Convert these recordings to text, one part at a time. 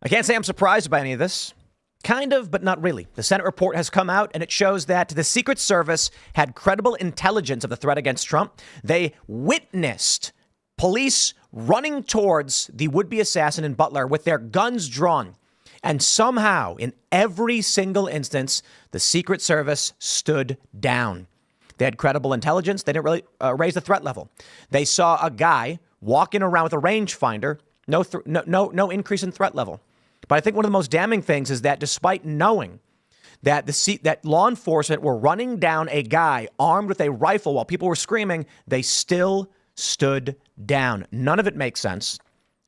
I can't say I'm surprised by any of this. Kind of, but not really. The Senate report has come out, and it shows that the Secret Service had credible intelligence of the threat against Trump. They witnessed police running towards the would-be assassin in Butler with their guns drawn. And somehow, in every single instance, the Secret Service stood down. They had credible intelligence. They didn't really raise the threat level. They saw a guy walking around with a rangefinder, no increase in threat level. But I think one of the most damning things is that despite knowing that that law enforcement were running down a guy armed with a rifle while people were screaming, they still stood down. None of it makes sense.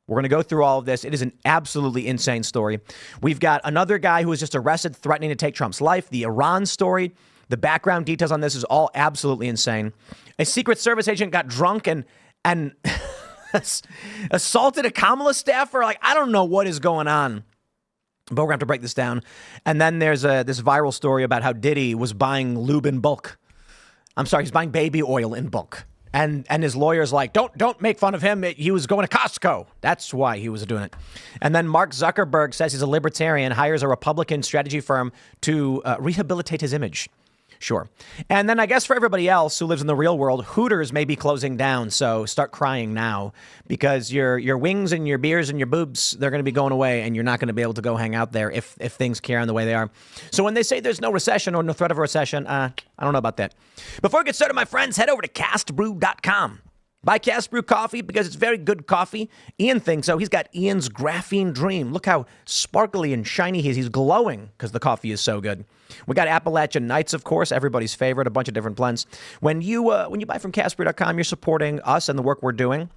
We're going to go through all of this. It is an absolutely insane story. We've got another guy who was just arrested threatening to take Trump's life. The Iran story, the background details on this is all absolutely insane. A Secret Service agent got drunk and assaulted a Kamala staffer. Like, I don't know what is going on, but we're going to have to break this down. And then there's this viral story about how Diddy was buying lube in bulk. I'm sorry, he's buying baby oil in bulk. And his lawyer's like, don't make fun of him. He was going to Costco. That's why he was doing it. And then Mark Zuckerberg says he's a libertarian, hires a Republican strategy firm to rehabilitate his image. Sure. And then I guess for everybody else who lives in the real world, Hooters may be closing down. So start crying now because your wings and your beers and your boobs, they're going to be going away and you're not going to be able to go hang out there if things carry on the way they are. So when they say there's no recession or no threat of a recession, I don't know about that. Before we get started, my friends, head over to castbrew.com. Buy Cast Brew coffee because it's very good coffee. Ian thinks so. He's got Ian's Graphene Dream. Look how sparkly and shiny he is. He's glowing because the coffee is so good. We got Appalachian Nights, of course, everybody's favorite, a bunch of different blends. When you buy from castbrew.com, you're supporting us and the work we're doing.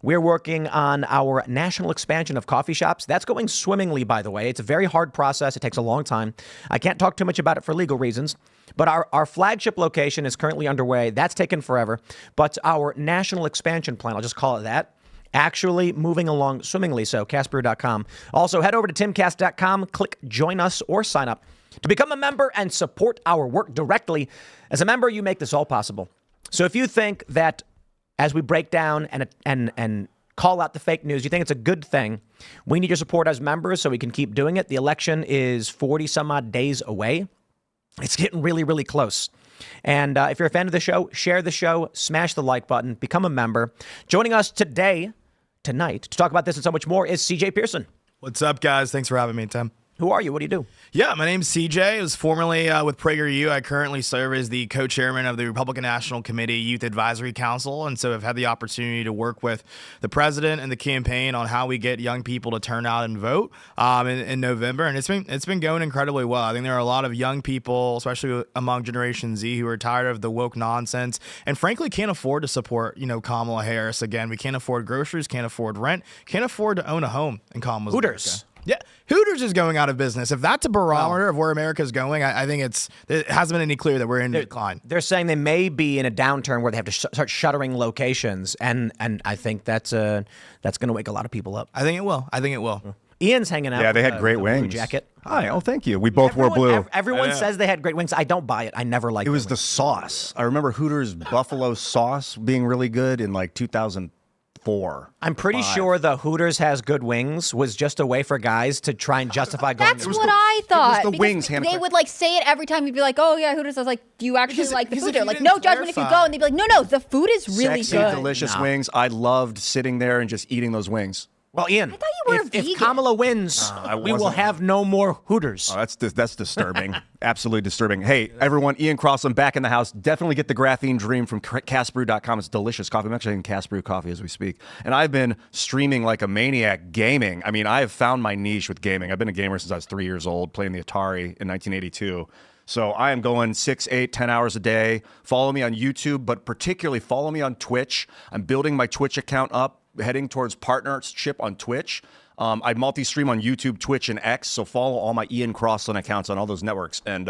We're working on our national expansion of coffee shops. That's going swimmingly, by the way. It's a very hard process. It takes a long time. I can't talk too much about it for legal reasons, but our flagship location is currently underway. That's taken forever. But our national expansion plan, I'll just call it that, actually moving along swimmingly. So castbrew.com. Also, head over to timcast.com, click join us or sign up to become a member and support our work directly. As a member, you make this all possible. So if you think that as we break down and call out the fake news, you think it's a good thing, we need your support as members so we can keep doing it. The election is 40 some odd days away. It's getting really, really close. And if you're a fan of the show, share the show, smash the like button, become a member. Joining us tonight, to talk about this and so much more is CJ Pearson. What's up, guys? Thanks for having me, Tim. Who are you? What do you do? Yeah, my name's CJ. I was formerly with PragerU. I currently serve as the co-chairman of the Republican National Committee Youth Advisory Council, and so I've had the opportunity to work with the president and the campaign on how we get young people to turn out and vote in November, and it's been going incredibly well. I think there are a lot of young people, especially among Generation Z, who are tired of the woke nonsense and frankly can't afford to support Kamala Harris again. We can't afford groceries, can't afford rent, can't afford to own a home in Kamala's Hooters. America. Yeah, Hooters is going out of business. If that's a barometer of where America's going, I think it hasn't been any clear that we're in decline. They're saying they may be in a downturn where they have to start shuttering locations, and I think that's going to wake a lot of people up. I think it will. Ian's hanging out. Yeah, they with had great wings. Blue jacket. Hi, oh, thank you. We both wore blue. Everyone says they had great wings. I don't buy it. I never liked it. It was the sauce. I remember Hooters buffalo sauce being really good in like 2004. I'm pretty sure the Hooters has good wings was just a way for guys to try and justify going. That's what I thought. It was the wings, Hannah. They would like say it every time. You'd be like, "Oh yeah, Hooters." I was like, "Do you actually like the food?" They're like, didn't "No judgment if you clarify. go." And they'd be like, "No, the food is really Sexy, good." delicious wings. I loved sitting there and just eating those wings. Well, Ian, I thought you were if vegan. Kamala wins, we will have no more Hooters. Oh, that's disturbing. Absolutely disturbing. Hey, everyone, Ian Crossland back in the house. Definitely get the Graphene Dream from castbrew.com. It's delicious coffee. I'm actually having Cast Brew coffee as we speak. And I've been streaming like a maniac gaming. I mean, I have found my niche with gaming. I've been a gamer since I was 3 years old, playing the Atari in 1982. So I am going 6, 8, 10 hours a day. Follow me on YouTube, but particularly follow me on Twitch. I'm building my Twitch account up, heading towards partnership on Twitch. I multi-stream on YouTube, Twitch, and X, so follow all my Ian Crossland accounts on all those networks, and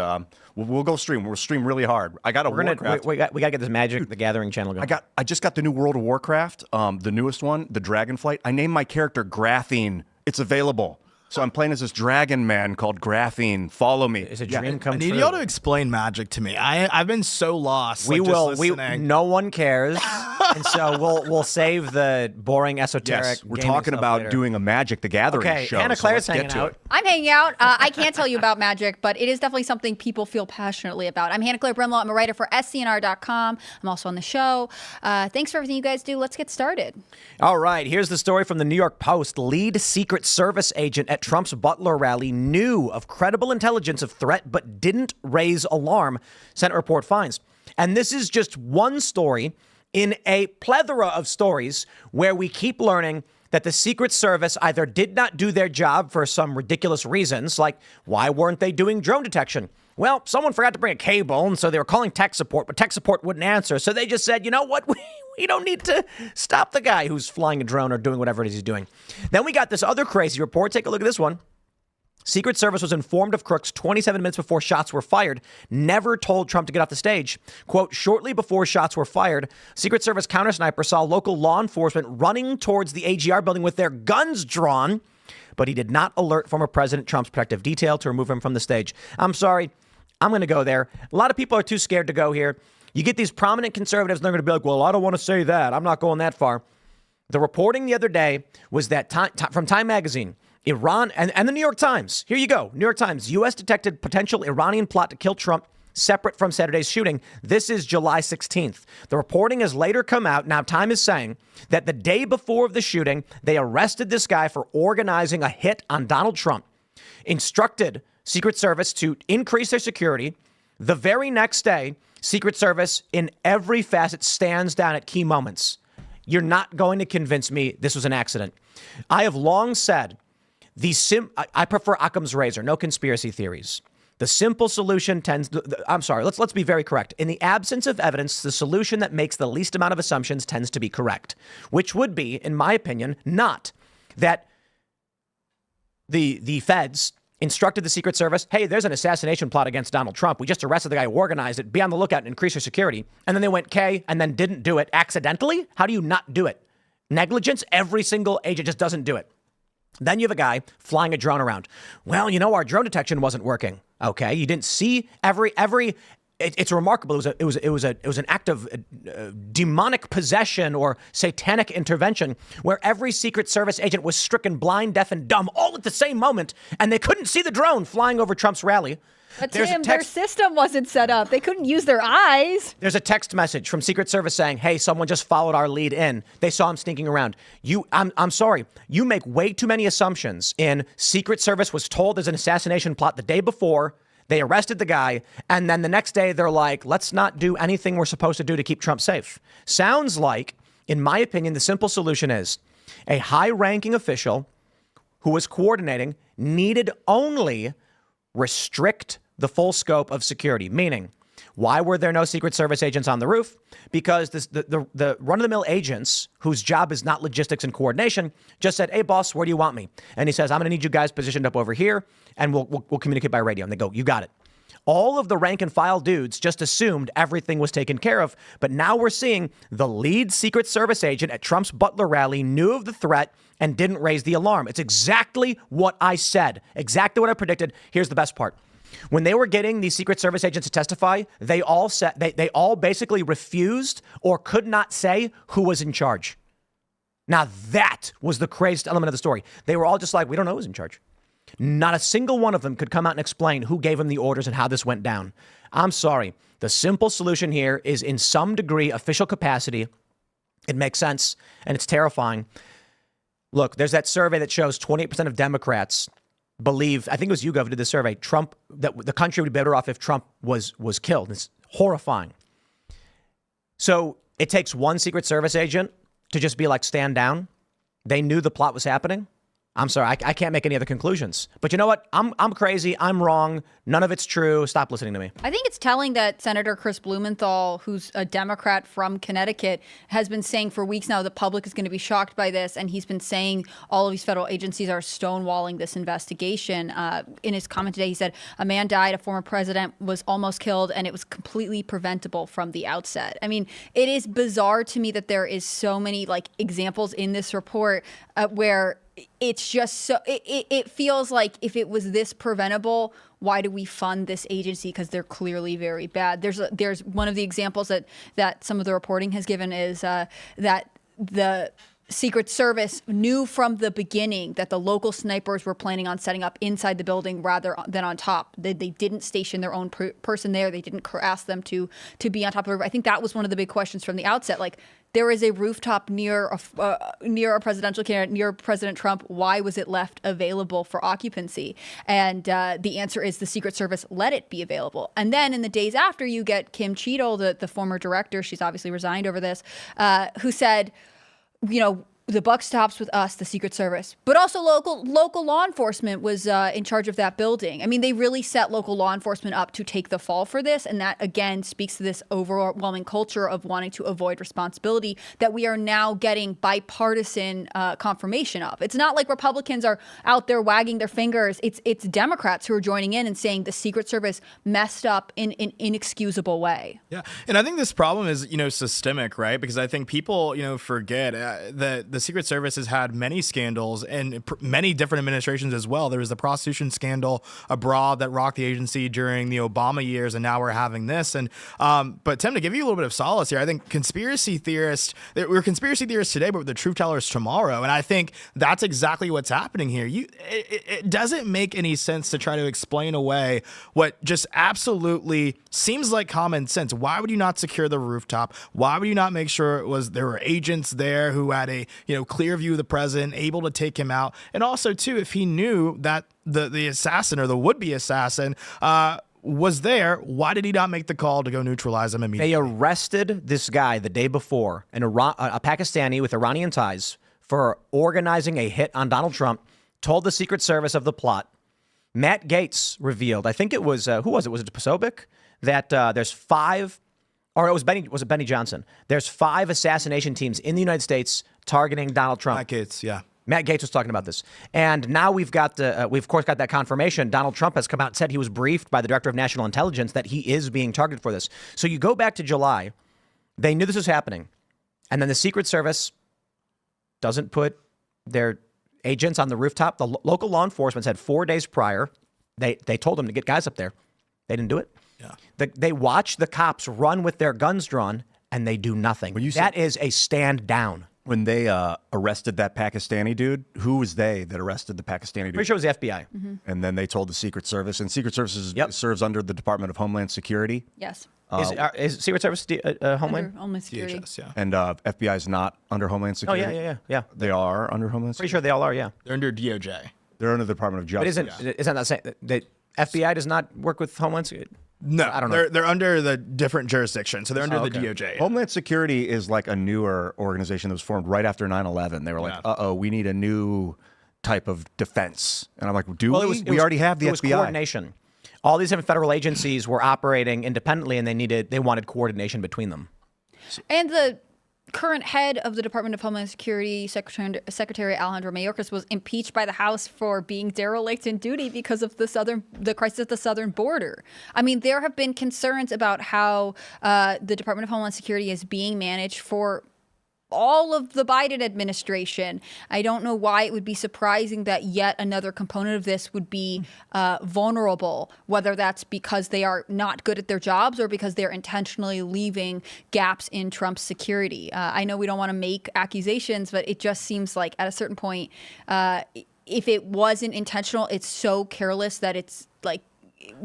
we'll go stream. We'll stream really hard. I got a Warcraft. We got to get this Magic the Gathering channel going. I just got the new World of Warcraft, the newest one, the Dragonflight. I named my character Graphene. It's available. So I'm playing as this dragon man called Graphene. Follow me. It's a dream come I true. need y'all to explain magic to me. I've been so lost. We like, will. just We listening. no one cares, and so we'll save the boring esoteric. Yes, we're gaming talking stuff about later. doing a Magic the Gathering Okay, show. Anna so Claire's let's get hanging to out. it. I'm hanging out. I can't tell you about magic, but it is definitely something people feel passionately about. I'm Hannah Claire Brimlow. I'm a writer for SCNR.com. I'm also on the show. Thanks for everything you guys do. Let's get started. All right, here's the story from the New York Post. Lead Secret Service agent at Trump's Butler rally knew of credible intelligence of threat but didn't raise alarm, Senate report finds. And this is just one story in a plethora of stories where we keep learning that the Secret Service either did not do their job for some ridiculous reasons, like why weren't they doing drone detection? Well, someone forgot to bring a cable, and so they were calling tech support, but tech support wouldn't answer. So they just said, you know what? We don't need to stop the guy who's flying a drone or doing whatever it is he's doing. Then we got this other crazy report. Take a look at this one. Secret Service was informed of crooks 27 minutes before shots were fired, never told Trump to get off the stage. Quote, shortly before shots were fired, Secret Service counter sniper saw local law enforcement running towards the AGR building with their guns drawn, but he did not alert former President Trump's protective detail to remove him from the stage. I'm sorry. I'm going to go there. A lot of people are too scared to go here. You get these prominent conservatives, and they're going to be like, well, I don't want to say that. I'm not going that far. The reporting the other day was that from Time Magazine, Iran and the New York Times. Here you go. New York Times. U.S. detected potential Iranian plot to kill Trump separate from Saturday's shooting. This is July 16th. The reporting has later come out. Now, Time is saying that the day before the shooting, they arrested this guy for organizing a hit on Donald Trump, instructed Secret Service to increase their security. The very next day, Secret Service in every facet stands down at key moments. You're not going to convince me this was an accident. I have long said I prefer Occam's razor, no conspiracy theories. The simple solution let's be very correct. In the absence of evidence, the solution that makes the least amount of assumptions tends to be correct, which would be, in my opinion, not that the feds instructed the Secret Service, hey, there's an assassination plot against Donald Trump. We just arrested the guy who organized it. Be on the lookout and increase your security. And then they went K and then didn't do it accidentally. How do you not do it? Negligence? Every single agent just doesn't do it. Then you have a guy flying a drone around. Well, you know, our drone detection wasn't working. Okay, you didn't see every. It's remarkable. It was an act of demonic possession or satanic intervention where every Secret Service agent was stricken blind, deaf, and dumb all at the same moment, and they couldn't see the drone flying over Trump's rally. But Tim, their system wasn't set up. They couldn't use their eyes. There's a text message from Secret Service saying, hey, someone just followed our lead in. They saw him sneaking around. I'm sorry. You make way too many assumptions in Secret Service was told there's an assassination plot the day before. They arrested the guy. And then the next day they're like, let's not do anything we're supposed to do to keep Trump safe. Sounds like, in my opinion, the simple solution is a high-ranking official who was coordinating needed only restrict the full scope of security. Meaning, why were there no Secret Service agents on the roof? Because the run-of-the-mill agents, whose job is not logistics and coordination, just said, hey, boss, where do you want me? And he says, I'm going to need you guys positioned up over here, and we'll communicate by radio. And they go, you got it. All of the rank and file dudes just assumed everything was taken care of. But now we're seeing the lead Secret Service agent at Trump's Butler rally knew of the threat and didn't raise the alarm. It's exactly what I said, exactly what I predicted. Here's the best part. When they were getting these Secret Service agents to testify, they all basically refused or could not say who was in charge. Now that was the craziest element of the story. They were all just like, we don't know who's in charge. Not a single one of them could come out and explain who gave them the orders and how this went down. I'm sorry. The simple solution here is in some degree official capacity. It makes sense and it's terrifying. Look, there's that survey that shows 28% of Democrats believe, I think it was YouGov who did the survey, Trump, that the country would be better off if Trump was killed. It's horrifying. So it takes one Secret Service agent to just be like, stand down. They knew the plot was happening. I'm sorry, I can't make any other conclusions. But you know what? I'm crazy. I'm wrong. None of it's true. Stop listening to me. I think it's telling that Senator Chris Blumenthal, who's a Democrat from Connecticut, has been saying for weeks now the public is going to be shocked by this. And he's been saying all of these federal agencies are stonewalling this investigation. In his comment today, he said, a man died, a former president was almost killed, and it was completely preventable from the outset. I mean, it is bizarre to me that there is so many like examples in this report where it's just so it feels like if it was this preventable, why do we fund this agency? Because they're clearly very bad. There's one of the examples that some of the reporting has given is that the Secret Service knew from the beginning that the local snipers were planning on setting up inside the building rather than on top. They didn't station their own person there. They didn't ask them to be on top of the roof. I think that was one of the big questions from the outset. Like, there is a rooftop near a presidential candidate, near President Trump. Why was it left available for occupancy? And the answer is the Secret Service let it be available. And then in the days after, you get Kim Cheadle, the former director, she's obviously resigned over this, who said, you know, the buck stops with us, the Secret Service, but also local law enforcement was in charge of that building. I mean, they really set local law enforcement up to take the fall for this. And that, again, speaks to this overwhelming culture of wanting to avoid responsibility that we are now getting bipartisan confirmation of. It's not like Republicans are out there wagging their fingers. It's Democrats who are joining in and saying the Secret Service messed up in an inexcusable way. Yeah. And I think this problem is, systemic, right? Because I think people, forget that the Secret Service has had many scandals and many different administrations as well. There was the prostitution scandal abroad that rocked the agency during the Obama years, and now we're having this. And but Tim, to give you a little bit of solace here, I think we're conspiracy theorists today, but we're the truth tellers tomorrow. And I think that's exactly what's happening here. It doesn't make any sense to try to explain away what just absolutely seems like common sense. Why would you not secure the rooftop? Why would you not make sure there were agents there who had a clear view of the president, able to take him out? And also, too, if he knew that the assassin or the would-be assassin was there, why did he not make the call to go neutralize him immediately? They arrested this guy the day before, a Pakistani with Iranian ties, for organizing a hit on Donald Trump, told the Secret Service of the plot. Matt Gaetz revealed, I think it was, who was it? Was it Posobiec? That there's 5, or was it Benny Johnson? There's 5 assassination teams in the United States targeting Donald Trump. Matt Gaetz, yeah. Matt Gaetz was talking about this. And now we've of course got that confirmation. Donald Trump has come out and said he was briefed by the Director of National Intelligence that he is being targeted for this. So you go back to July, they knew this was happening. And then the Secret Service doesn't put their agents on the rooftop. The local law enforcement said 4 days prior, they told them to get guys up there. They didn't do it. Yeah. They watch the cops run with their guns drawn, and they do nothing. That is a stand down. When they arrested that Pakistani dude, who was they that arrested the Pakistani dude? Pretty sure it was the FBI. Mm-hmm. And then they told the Secret Service, and Secret Service serves under the Department of Homeland Security. Yes. Is Secret Service Homeland? Under Homeland Security. DHS, yeah. And FBI is not under Homeland Oh, Security? yeah. They are under Homeland Pretty Security? sure they all are, yeah. They're under DOJ. They're under the Department of But Justice. isn't that saying that FBI does not work with Homeland Security? No, I don't know. They're under the different jurisdiction, so they're under the DOJ. Homeland Security is like a newer organization that was formed right after 9/11. They were like, we need a new type of defense. And I'm like, we already have the it was FBI. Coordination. All these different federal agencies were operating independently, and they wanted coordination between them. And the current head of the Department of Homeland Security, Secretary Alejandro Mayorkas, was impeached by the House for being derelict in duty because of the crisis at the southern border. I mean, there have been concerns about how the Department of Homeland Security is being managed for all of the Biden administration. I don't know why it would be surprising that yet another component of this would be vulnerable, whether that's because they are not good at their jobs or because they're intentionally leaving gaps in Trump's security. I know we don't want to make accusations, but it just seems like at a certain point, if it wasn't intentional, it's so careless that it's like,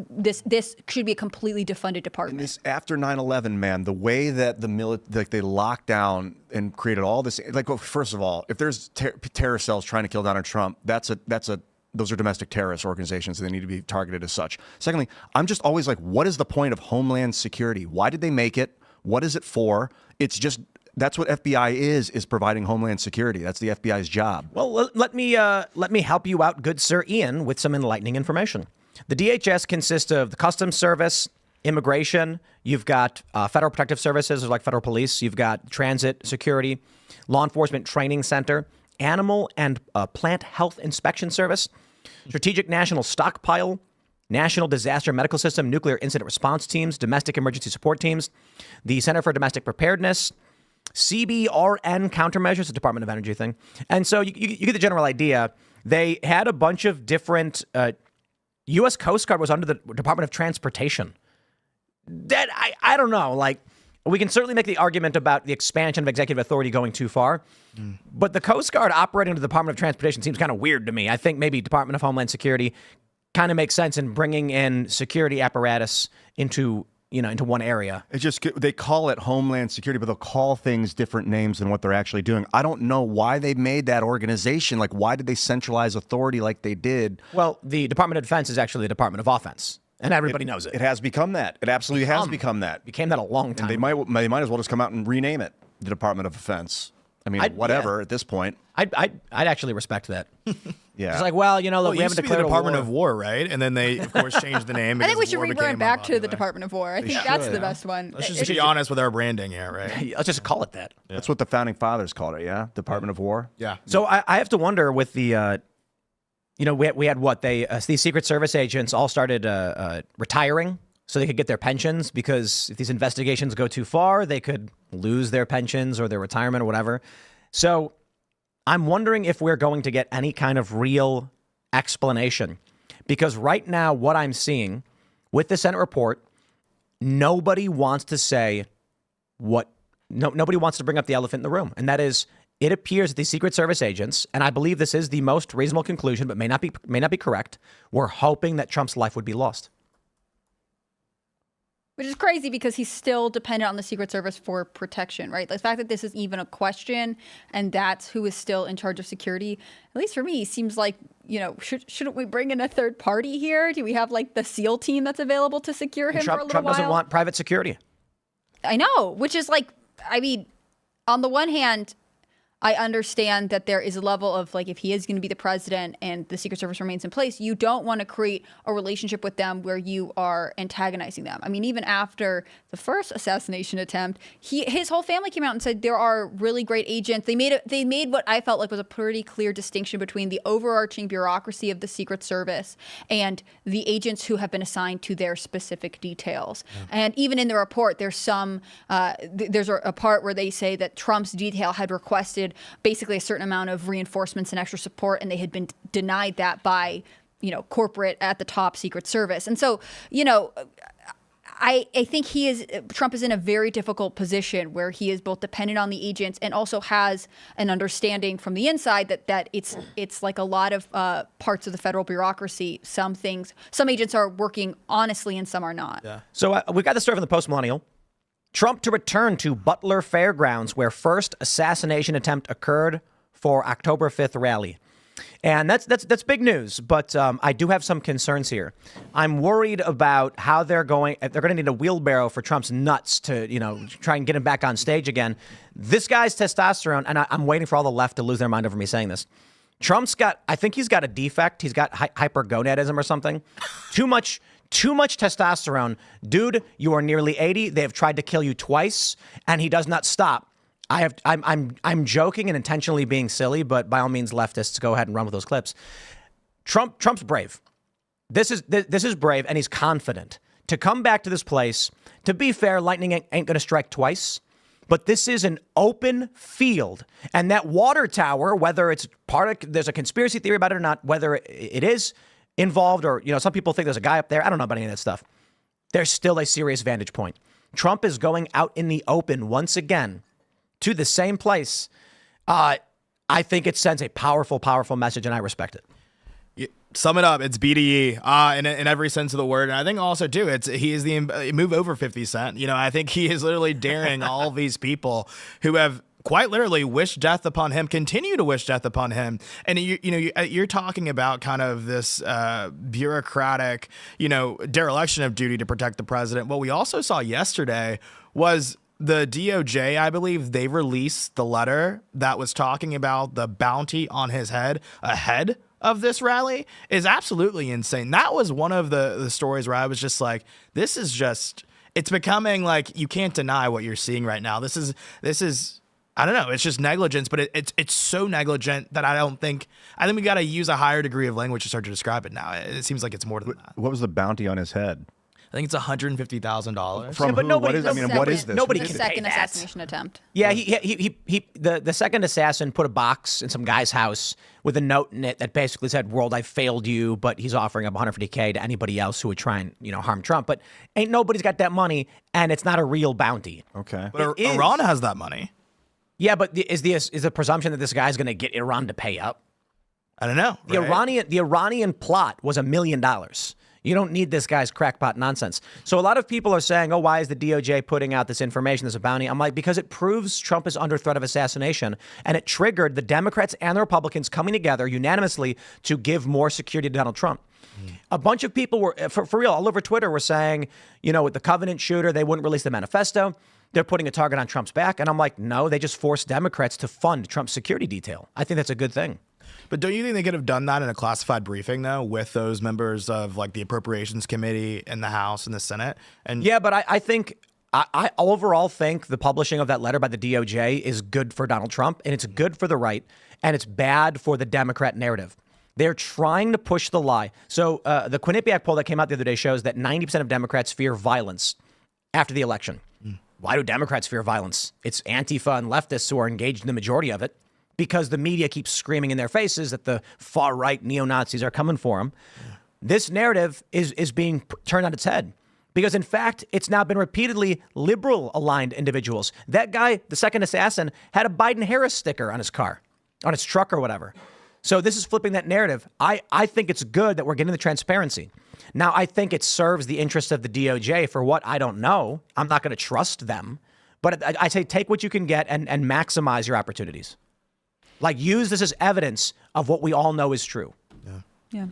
this should be a completely defunded department. And this after 9/11, man, the way that they locked down and created all this, like, well, first of all, if there's terror cells trying to kill Donald Trump, those are domestic terrorist organizations. And they need to be targeted as such. Secondly, I'm just always like, what is the point of Homeland Security? Why did they make it? What is it for? It's just, that's what FBI is providing Homeland Security. That's the FBI's job. Well, let me help you out, good Sir Ian, with some enlightening information. The DHS consists of the Customs Service, Immigration. You've got Federal Protective Services, like Federal Police. You've got Transit Security, Law Enforcement Training Center, Animal and Plant Health Inspection Service, Strategic National Stockpile, National Disaster Medical System, Nuclear Incident Response Teams, Domestic Emergency Support Teams, the Center for Domestic Preparedness, CBRN countermeasures, the Department of Energy thing. And so you get the general idea. They had a bunch of different, U.S. Coast Guard was under the Department of Transportation. That, I don't know, like, we can certainly make the argument about the expansion of executive authority going too far, but the Coast Guard operating under the Department of Transportation seems kind of weird to me. I think maybe Department of Homeland Security kind of makes sense in bringing in security apparatus into one area. It's just, they call it Homeland Security, but they'll call things different names than what they're actually doing. I don't know why they made that organization. Like, why did they centralize authority like they did? Well, the Department of Defense is actually the Department of Offense. And everybody knows it. It has become that. It absolutely has become that. Became that a long time. And they might as well just come out and rename it the Department of Defense. I mean, whatever at this point. I'd actually respect that. Yeah. It's like, well, look, we it haven't used to be the declared Department a of War, right? And then they, of course, changed the name. I think we because should war rebrand became back to the unpopular. Department of War. I think that's the best one. Let's just be honest with our branding here, right? Let's just call it that. That's what the founding fathers called it, yeah? Department of War? Yeah. So I have to wonder with the, we had what these Secret Service agents all started retiring so they could get their pensions, because if these investigations go too far, they could lose their pensions or their retirement or whatever. So I'm wondering if we're going to get any kind of real explanation, because right now what I'm seeing with the Senate report, nobody wants to say nobody wants to bring up the elephant in the room. And that is, it appears that the Secret Service agents, and I believe this is the most reasonable conclusion, but may not be correct, were hoping that Trump's life would be lost. Which is crazy because he's still dependent on the Secret Service for protection, right? The fact that this is even a question and that's who is still in charge of security, at least for me, seems like, shouldn't we bring in a third party here? Do we have like the SEAL team that's available to secure him for a little Trump while? doesn't want private security. I know, which is like, I mean, on the one hand, I understand that there is a level of, like, if he is going to be the president and the Secret Service remains in place, you don't want to create a relationship with them where you are antagonizing them. I mean, even after the first assassination attempt, his whole family came out and said there are really great agents. They made what I felt like was a pretty clear distinction between the overarching bureaucracy of the Secret Service and the agents who have been assigned to their specific details. Yeah. And even in the report, there's a part where they say that Trump's detail had requested basically a certain amount of reinforcements and extra support, and they had been denied that by, corporate at the top Secret Service. And so, I think Trump is in a very difficult position where he is both dependent on the agents and also has an understanding from the inside that it's like a lot of parts of the federal bureaucracy. Some agents are working honestly and some are not. Yeah. So we got the story from the Post-Millennial. Trump to return to Butler Fairgrounds, where first assassination attempt occurred for October 5th rally. And that's big news, but I do have some concerns here. I'm worried about how they're going to need a wheelbarrow for Trump's nuts to, try and get him back on stage again. This guy's testosterone, and I'm waiting for all the left to lose their mind over me saying this. I think he's got a defect. He's got hypergonadism or something. Too much testosterone. Dude, you are nearly 80. They have tried to kill you twice, and he does not stop. I'm joking and intentionally being silly, but by all means, leftists, go ahead and run with those clips. Trump's brave. This is brave, and he's confident. To come back to this place, to be fair, lightning ain't going to strike twice, but this is an open field. And that water tower, whether it's there's a conspiracy theory about it or not, whether it is involved or, some people think there's a guy up there. I don't know about any of that stuff. There's still a serious vantage point. Trump is going out in the open once again to the same place. I think it sends a powerful, powerful message, and I respect it. Sum it up, it's BDE in every sense of the word. And I think also, too, he is the move over 50 Cent. I think he is literally daring all these people who have quite literally wished death upon him, continue to wish death upon him. And you're talking about kind of this bureaucratic, dereliction of duty to protect the president. What we also saw yesterday was the DOJ, I believe, they released the letter that was talking about the bounty on his head ahead of this rally is absolutely insane. That was one of the stories where I was just like, this is just, it's becoming like, you can't deny what you're seeing right now. This is, I don't know, it's just negligence, but it's so negligent that I think we got to use a higher degree of language to start to describe it now. It seems like it's more than that. What was the bounty on his head? I think it's $150,000. From but who? nobody- What is? I mean, what is this? Nobody Who can did pay Second that. assassination attempt. Yeah, the second assassin put a box in some guy's house with a note in it that basically said, "World, I failed you," but he's offering up $150K to anybody else who would try and harm Trump. But ain't nobody's got that money, and it's not a real bounty. Okay. But It is. Iran has that money. Yeah, but is the presumption that this guy's going to get Iran to pay up? I don't know. The right? Iranian plot was $1 million. You don't need this guy's crackpot nonsense. So a lot of people are saying, "Oh, why is the DOJ putting out this information, this bounty?" I'm like, because it proves Trump is under threat of assassination, and it triggered the Democrats and the Republicans coming together unanimously to give more security to Donald Trump. A bunch of people were, for real, all over Twitter were saying, with the Covenant shooter, they wouldn't release the manifesto. They're putting a target on Trump's back. And I'm like, no, they just forced Democrats to fund Trump's security detail. I think that's a good thing. But don't you think they could have done that in a classified briefing, though, with those members of like the Appropriations Committee in the House and the Senate? And Yeah, but I think I overall think the publishing of that letter by the DOJ is good for Donald Trump, and it's good for the right, and it's bad for the Democrat narrative. They're trying to push the lie. So the Quinnipiac poll that came out the other day shows that 90% of Democrats fear violence after the election. Why do Democrats fear violence? It's Antifa and leftists who are engaged in the majority of it, because the media keeps screaming in their faces that the far-right neo-Nazis are coming for them. This narrative is being turned on its head, because, in fact, it's now been repeatedly liberal-aligned individuals. That guy, the second assassin, had a Biden-Harris sticker on his car, on his truck or whatever. So this is flipping that narrative. I think it's good that we're getting the transparency. Now, I think it serves the interest of the DOJ. For what, I don't know. I'm not going to trust them. But I say take what you can get and maximize your opportunities. Like, use this as evidence of what we all know is true. Yeah.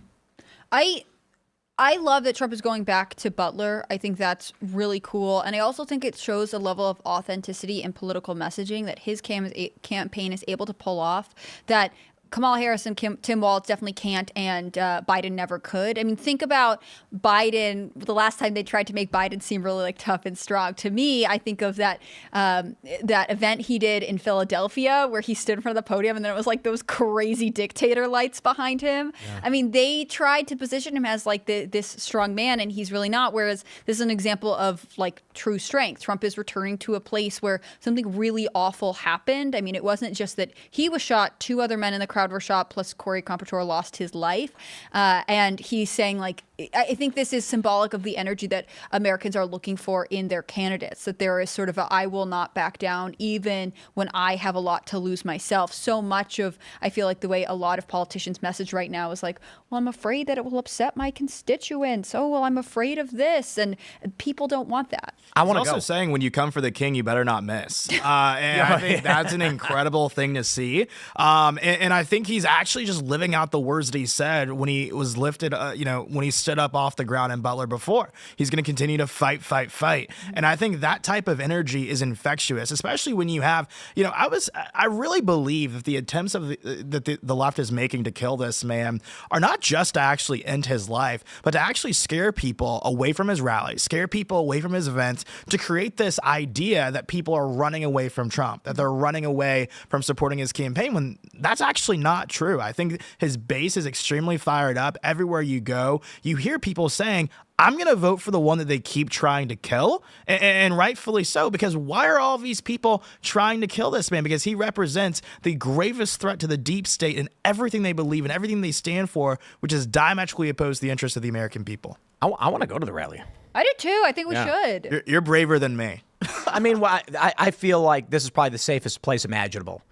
I love that Trump is going back to Butler. I think that's really cool. And I also think it shows a level of authenticity and political messaging that his campaign is able to pull off that Kamala Harris and Tim Walz definitely can't, and Biden never could. I mean, think about Biden. The last time they tried to make Biden seem really like tough and strong. To me, I think of that event he did in Philadelphia where he stood in front of the podium, and then it was like those crazy dictator lights behind him. Yeah. I mean, they tried to position him as like this strong man, and he's really not. Whereas this is an example of like true strength. Trump is returning to a place where something really awful happened. I mean, it wasn't just that he was shot; 2 other men in the crowd were shot, plus Corey Comprador lost his life. And he's saying, like, I think this is symbolic of the energy that Americans are looking for in their candidates, that there is sort of a I will not back down even when I have a lot to lose myself. So much of, I feel like the way a lot of politicians message right now is like, well, I'm afraid that it will upset my constituents. Oh, well, I'm afraid of this. And people don't want that. I want to also go. saying when you come for the king, you better not miss. And I think that's an incredible thing to see. And I think he's actually just living out the words that he said when he was lifted, when he stood up off the ground in Butler before. He's going to continue to fight, fight, fight. And I think that type of energy is infectious, especially when you have, I really believe that the attempts of that the left is making to kill this man are not just to actually end his life, but to actually scare people away from his rallies, scare people away from his events, to create this idea that people are running away from Trump, that they're running away from supporting his campaign, when that's actually not true. I think his base is extremely fired up. Everywhere you go, you hear people saying, I'm going to vote for the one that they keep trying to kill, and rightfully so, because why are all these people trying to kill this man? Because he represents the gravest threat to the deep state and everything they believe and everything they stand for, which is diametrically opposed to the interests of the American people. I want to go to the rally. I do too. I think we should. You're braver than me. I mean, I feel like this is probably the safest place imaginable.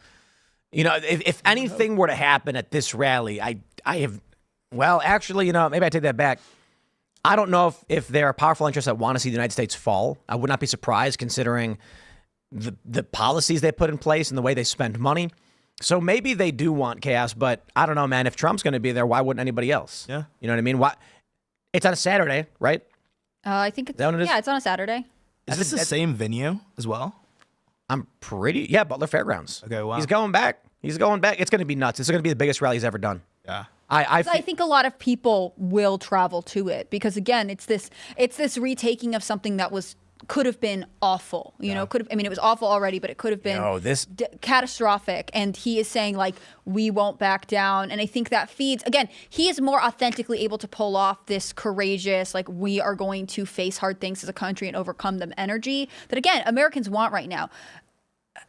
If anything were to happen at this rally, maybe I take that back. I don't know if there are powerful interests that want to see the United States fall. I would not be surprised considering the policies they put in place and the way they spend money. So maybe they do want chaos, but I don't know, man. If Trump's going to be there, why wouldn't anybody else? Yeah. You know what I mean? It's on a Saturday, right? I think it's, it's on a Saturday. Is this the same venue as well? Butler Fairgrounds. Okay, wow. He's going back. It's going to be nuts. It's going to be the biggest rally he's ever done. Yeah. I think a lot of people will travel to it because, again, it's this retaking of something that was could have been awful. You know, could have. I mean, it was awful already, but it could have been catastrophic. And he is saying like, we won't back down. And I think that feeds, again, he is more authentically able to pull off this courageous, like, we are going to face hard things as a country and overcome them energy that, again, Americans want right now.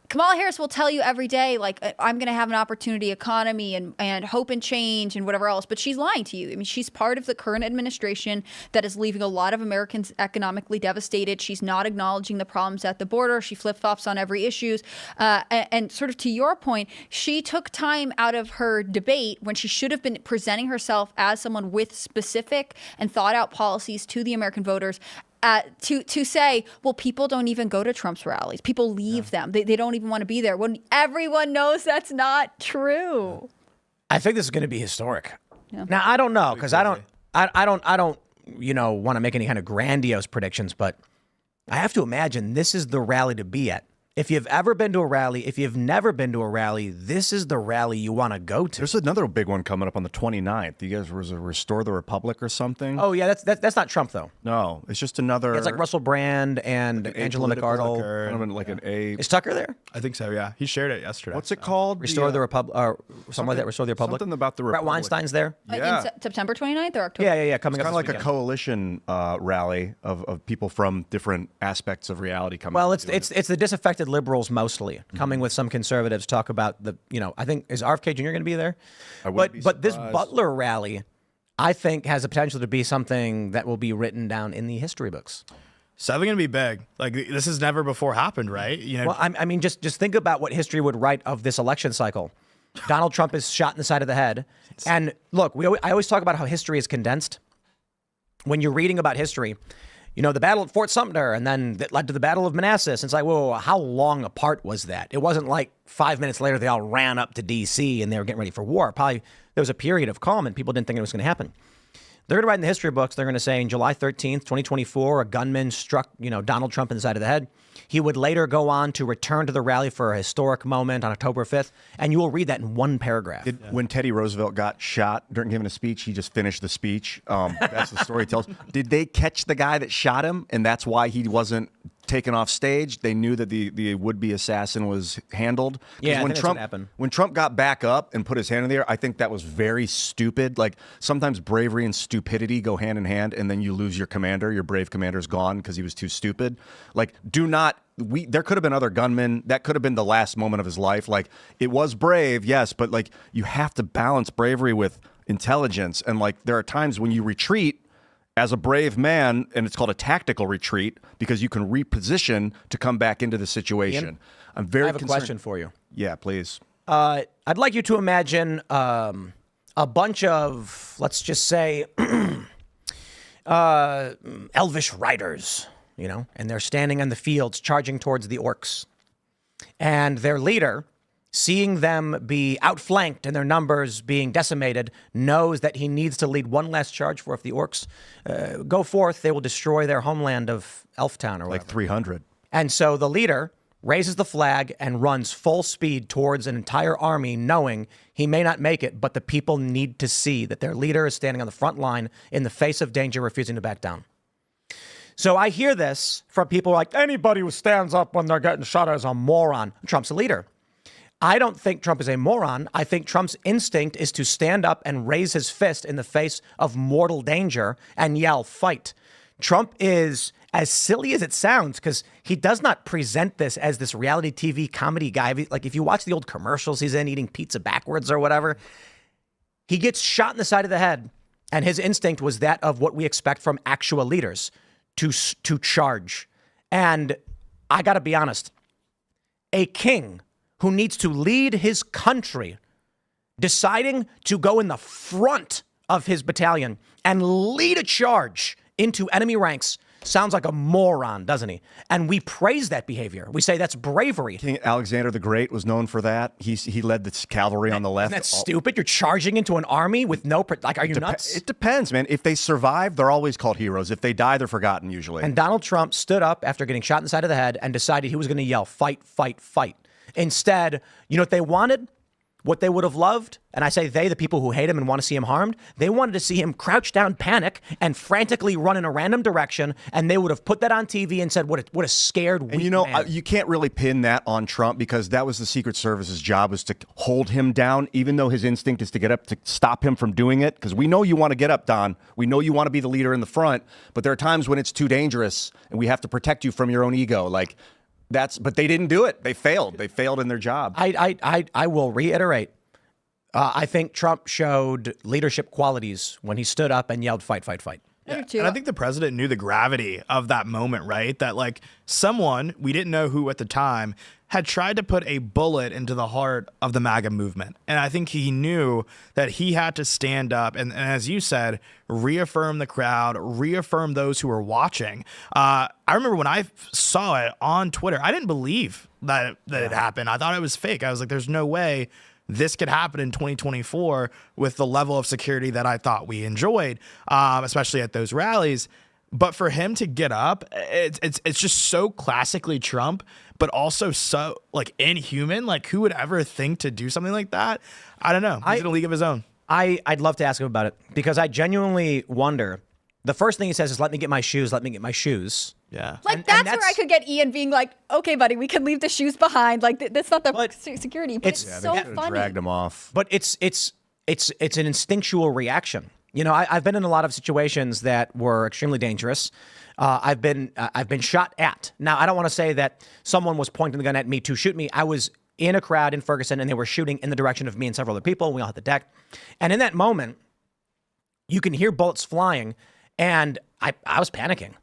Kamala Harris will tell you every day, like, I'm going to have an opportunity economy and hope and change and whatever else. But she's lying to you. I mean, she's part of the current administration that is leaving a lot of Americans economically devastated. She's not acknowledging the problems at the border. She flip-flops on every issue. And sort of to your point, she took time out of her debate when she should have been presenting herself as someone with specific and thought out policies to the American voters. To say, well, people don't even go to Trump's rallies. People leave them. They don't even want to be there. When everyone knows that's not true. I think this is going to be historic. Yeah. Now, I don't know, because I don't, want to make any kind of grandiose predictions, but I have to imagine this is the rally to be at. If you've ever been to a rally, if you've never been to a rally, this is the rally you want to go to. There's another big one coming up on the 29th. You guys was Restore the Republic or something? Oh, yeah, that's not Trump, though. No, it's just another... It's like Russell Brand and like Angela McArdle. Like an A... Is Tucker there? I think so, yeah. He shared it yesterday. What's it called? Restore the Republic, or something like that, Restore the Republic? Something about the Republic. Brett Weinstein's there? Yeah. In September 29th or October? Yeah, coming it's up. Kind of like a coalition rally of people from different aspects of reality coming. Well, it's the disaffected liberals mostly coming with some conservatives talk about the, I think, is RFK Jr. going to be there? But this Butler rally, I think, has the potential to be something that will be written down in the history books. So they're going to be big. Like, this has never before happened, right? Well, I mean, just think about what history would write of this election cycle. Donald Trump is shot in the side of the head. And look, I always talk about how history is condensed. When you're reading about history, the battle at Fort Sumter, and then that led to the Battle of Manassas. It's like, whoa, how long apart was that? It wasn't like 5 minutes later they all ran up to D.C. and they were getting ready for war. Probably there was a period of calm and people didn't think it was going to happen. They're going to write in the history books, they're going to say, in July 13th, 2024, a gunman struck, Donald Trump in the side of the head. He would later go on to return to the rally for a historic moment on October 5th, and you will read that in one paragraph. When Teddy Roosevelt got shot during giving a speech, he just finished the speech. That's the story he tells. Did they catch the guy that shot him, and that's why he wasn't taken off stage? They knew that the would-be assassin was handled. Yeah, when I think that's what happened. When Trump got back up and put his hand in the air, I think that was very stupid. Like, sometimes bravery and stupidity go hand in hand, and then you lose your commander. Your brave commander's gone because he was too stupid. Like, there could have been other gunmen. That could have been the last moment of his life. Like, it was brave, yes, but like, you have to balance bravery with intelligence. And like, there are times when you retreat as a brave man, and it's called a tactical retreat because you can reposition to come back into the situation. Ian, I'm very I have concerned. a question for you. Yeah, please. I'd like you to imagine a bunch of, let's just say, elvish riders, and they're standing in the fields charging towards the orcs. And their leader, seeing them be outflanked and their numbers being decimated, knows that he needs to lead one last charge, for if the orcs go forth, they will destroy their homeland of Elftown or whatever. Like 300. And so the leader raises the flag and runs full speed towards an entire army, knowing he may not make it, but the people need to see that their leader is standing on the front line in the face of danger, refusing to back down. So I hear this from people like, anybody who stands up when they're getting shot is a moron. Trump's a leader. I don't think Trump is a moron. I think Trump's instinct is to stand up and raise his fist in the face of mortal danger and yell, fight. Trump is, as silly as it sounds, because he does not present this as this reality TV comedy guy. Like, if you watch the old commercials he's in, eating pizza backwards or whatever, he gets shot in the side of the head. And his instinct was that of what we expect from actual leaders, to charge. And I got to be honest, a king who needs to lead his country, deciding to go in the front of his battalion and lead a charge into enemy ranks, sounds like a moron, doesn't he? And we praise that behavior. We say that's bravery. King Alexander the Great was known for that. He led the cavalry on the left. Isn't that stupid? You're charging into an army with no... are you nuts? It depends, man. If they survive, they're always called heroes. If they die, they're forgotten, usually. And Donald Trump stood up after getting shot in the side of the head and decided he was going to yell, fight, fight, fight. Instead, you know what they wanted? What they would have loved, and I say they, the people who hate him and want to see him harmed, they wanted to see him crouch down, panic, and frantically run in a random direction, and they would have put that on TV and said, what a scared, weak And you know, man. you can't really pin that on Trump because that was the Secret Service's job, was to hold him down, even though his instinct is to get up to stop him from doing it. Because we know you want to get up, Don. We know you want to be the leader in the front, but there are times when it's too dangerous, and we have to protect you from your own ego. But they didn't do it. They failed. They failed in their job. I will reiterate. I think Trump showed leadership qualities when he stood up and yelled, fight, fight, fight. Yeah. And I think the president knew the gravity of that moment, right? That someone, we didn't know who at the time, had tried to put a bullet into the heart of the MAGA movement. And I think he knew that he had to stand up and as you said, reaffirm the crowd, reaffirm those who were watching. I remember when I saw it on Twitter, I didn't believe that it happened. I thought it was fake. I was like, there's no way this could happen in 2024 with the level of security that I thought we enjoyed, especially at those rallies. But for him to get up, it's just so classically Trump, but also so inhuman. Who would ever think to do something like that? I don't know. He's in a league of his own. I'd love to ask him about it because I genuinely wonder. The first thing he says is, let me get my shoes. Let me get my shoes. Yeah. That's where I could get Ian being like, okay, buddy, we can leave the shoes behind. That's not the security. But it's so funny. Dragged him off. But it's an instinctual reaction. You know, I've been in a lot of situations that were extremely dangerous. I've been shot at. Now, I don't want to say that someone was pointing the gun at me to shoot me. I was in a crowd in Ferguson, and they were shooting in the direction of me and several other people. We all hit the deck. And in that moment, you can hear bullets flying, and I was panicking.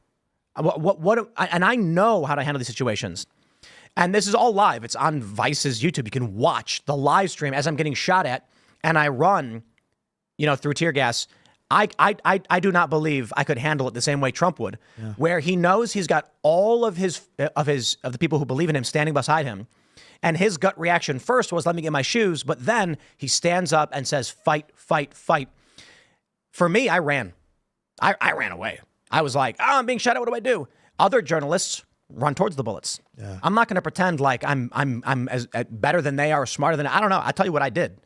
And I know how to handle these situations. And this is all live. It's on Vice's YouTube. You can watch the live stream as I'm getting shot at, and I run, through tear gas. I do not believe I could handle it the same way Trump would, where he knows he's got all of the people who believe in him standing beside him. And his gut reaction first was, let me get my shoes. But then he stands up and says, fight, fight, fight. For me, I ran. I ran away. I was like, I'm being shot at. What do I do? Other journalists run towards the bullets. Yeah. I'm not going to pretend like I'm as better than they are, smarter than I don't know. I tell you what I did.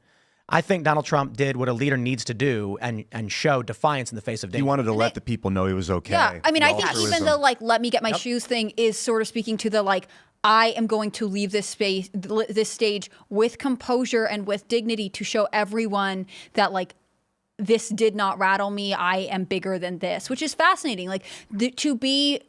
I think Donald Trump did what a leader needs to do and show defiance in the face of danger. He wanted to let the people know he was okay. Yeah, I mean, I think even the let me get my shoes thing is sort of speaking to the I am going to leave this stage with composure and with dignity to show everyone that this did not rattle me. I am bigger than this, which is fascinating. To be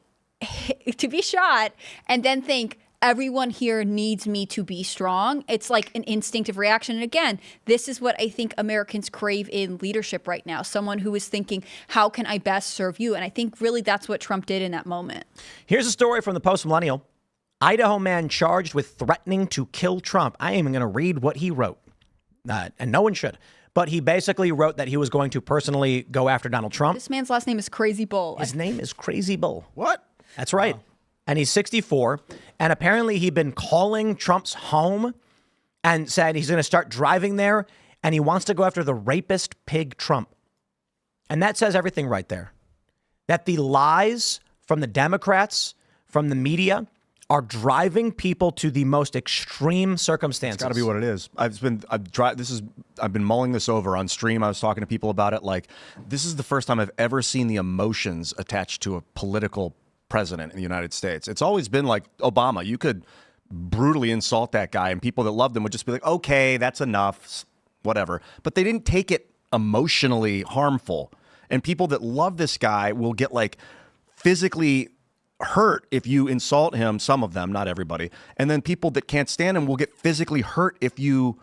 shot and then think everyone here needs me to be strong. It's like an instinctive reaction. And again, this is what I think Americans crave in leadership right now. Someone who is thinking, how can I best serve you? And I think really that's what Trump did in that moment. Here's a story from the Post-Millennial. Idaho man charged with threatening to kill Trump. I am even going to read what he wrote. And no one should. But he basically wrote that he was going to personally go after Donald Trump. This man's last name is Crazy Bull. His name is Crazy Bull. What? That's right. Wow. And he's 64. And apparently he'd been calling Trump's home and said he's going to start driving there. And he wants to go after the rapist pig Trump. And that says everything right there. That the lies from the Democrats, from the media, are driving people to the most extreme circumstances. It's got to be what it is. I've been mulling this over on stream. I was talking to people about it. This is the first time I've ever seen the emotions attached to a political president in the United States. It's always been like Obama. You could brutally insult that guy, and people that loved him would just be like, "Okay, that's enough, whatever." But they didn't take it emotionally harmful. And people that love this guy will get physically hurt if you insult him, some of them, not everybody. And then people that can't stand him will get physically hurt if you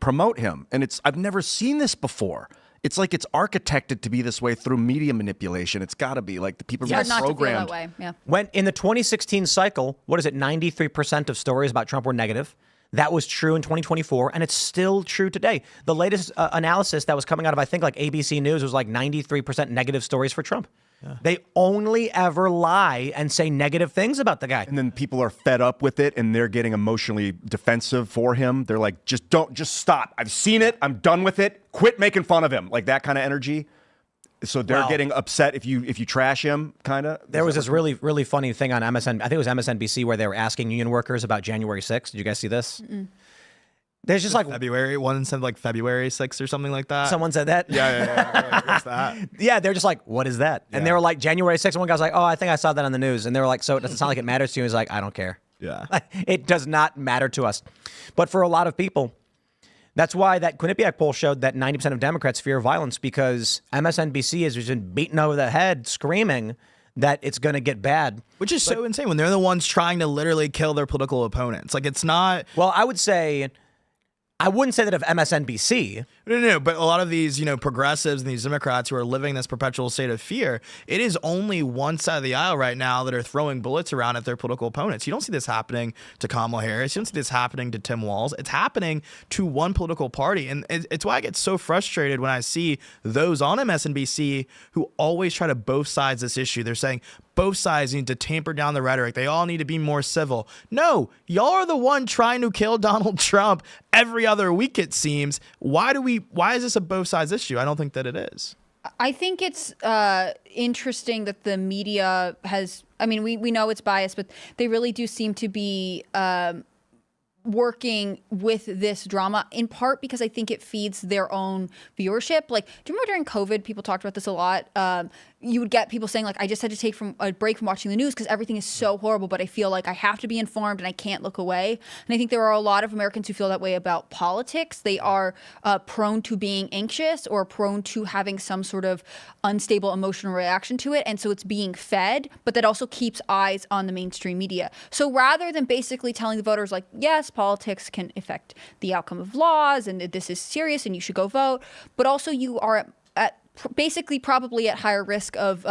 promote him. And I've never seen this before. It's it's architected to be this way through media manipulation. It's got to be the people are not programmed. To feel that way. Yeah. When in the 2016 cycle, 93% of stories about Trump were negative. That was true in 2024, and it's still true today. The latest analysis that was coming out of, I think, ABC News was 93% negative stories for Trump. Yeah. They only ever lie and say negative things about the guy. And then people are fed up with it, and they're getting emotionally defensive for him. They're like, just stop. I've seen it. I'm done with it. Quit making fun of him. That kind of energy. So they're getting upset if you trash him, kind of. There was this really, really funny thing on MSN. I think it was MSNBC where they were asking union workers about January 6th. Did you guys see this? Mm-mm. There's just like February. One said like February 6th or something like that. someone said that. Yeah. Like, what's that? Yeah, they're just like, what is that? And they were like, January 6th. One guy's like, oh, I think I saw that on the news. And they were like, so it doesn't sound like it matters to you. He's like, I don't care. Yeah. It does not matter to us. But for a lot of people, that's why that Quinnipiac poll showed that 90% of Democrats fear violence, because MSNBC has just been beaten over the head, screaming that it's going to get bad. Which is so insane when they're the ones trying to literally kill their political opponents. Like, it's not. Well, I wouldn't say that of MSNBC. No, but a lot of these, progressives and these Democrats who are living this perpetual state of fear, it is only one side of the aisle right now that are throwing bullets around at their political opponents. You don't see this happening to Kamala Harris. You don't see this happening to Tim Walz. It's happening to one political party. And it's why I get so frustrated when I see those on MSNBC who always try to both sides this issue. They're saying both sides need to tamper down the rhetoric. They all need to be more civil. No, y'all are the one trying to kill Donald Trump every other week, it seems. Why is this a both sides issue? I don't think that it is. I think it's interesting that the media has, we know it's biased, but they really do seem to be working with this drama, in part because I think it feeds their own viewership. Like, do you remember during COVID, people talked about this a lot? You would get people saying, like, I just had to take a break from watching the news because everything is so horrible, but I feel like I have to be informed and I can't look away. And I think there are a lot of Americans who feel that way about politics. They are prone to being anxious or prone to having some sort of unstable emotional reaction to it. And so it's being fed, but that also keeps eyes on the mainstream media. So rather than basically telling the voters, like, yes, politics can affect the outcome of laws and this is serious and you should go vote, but also you are basically probably at higher risk of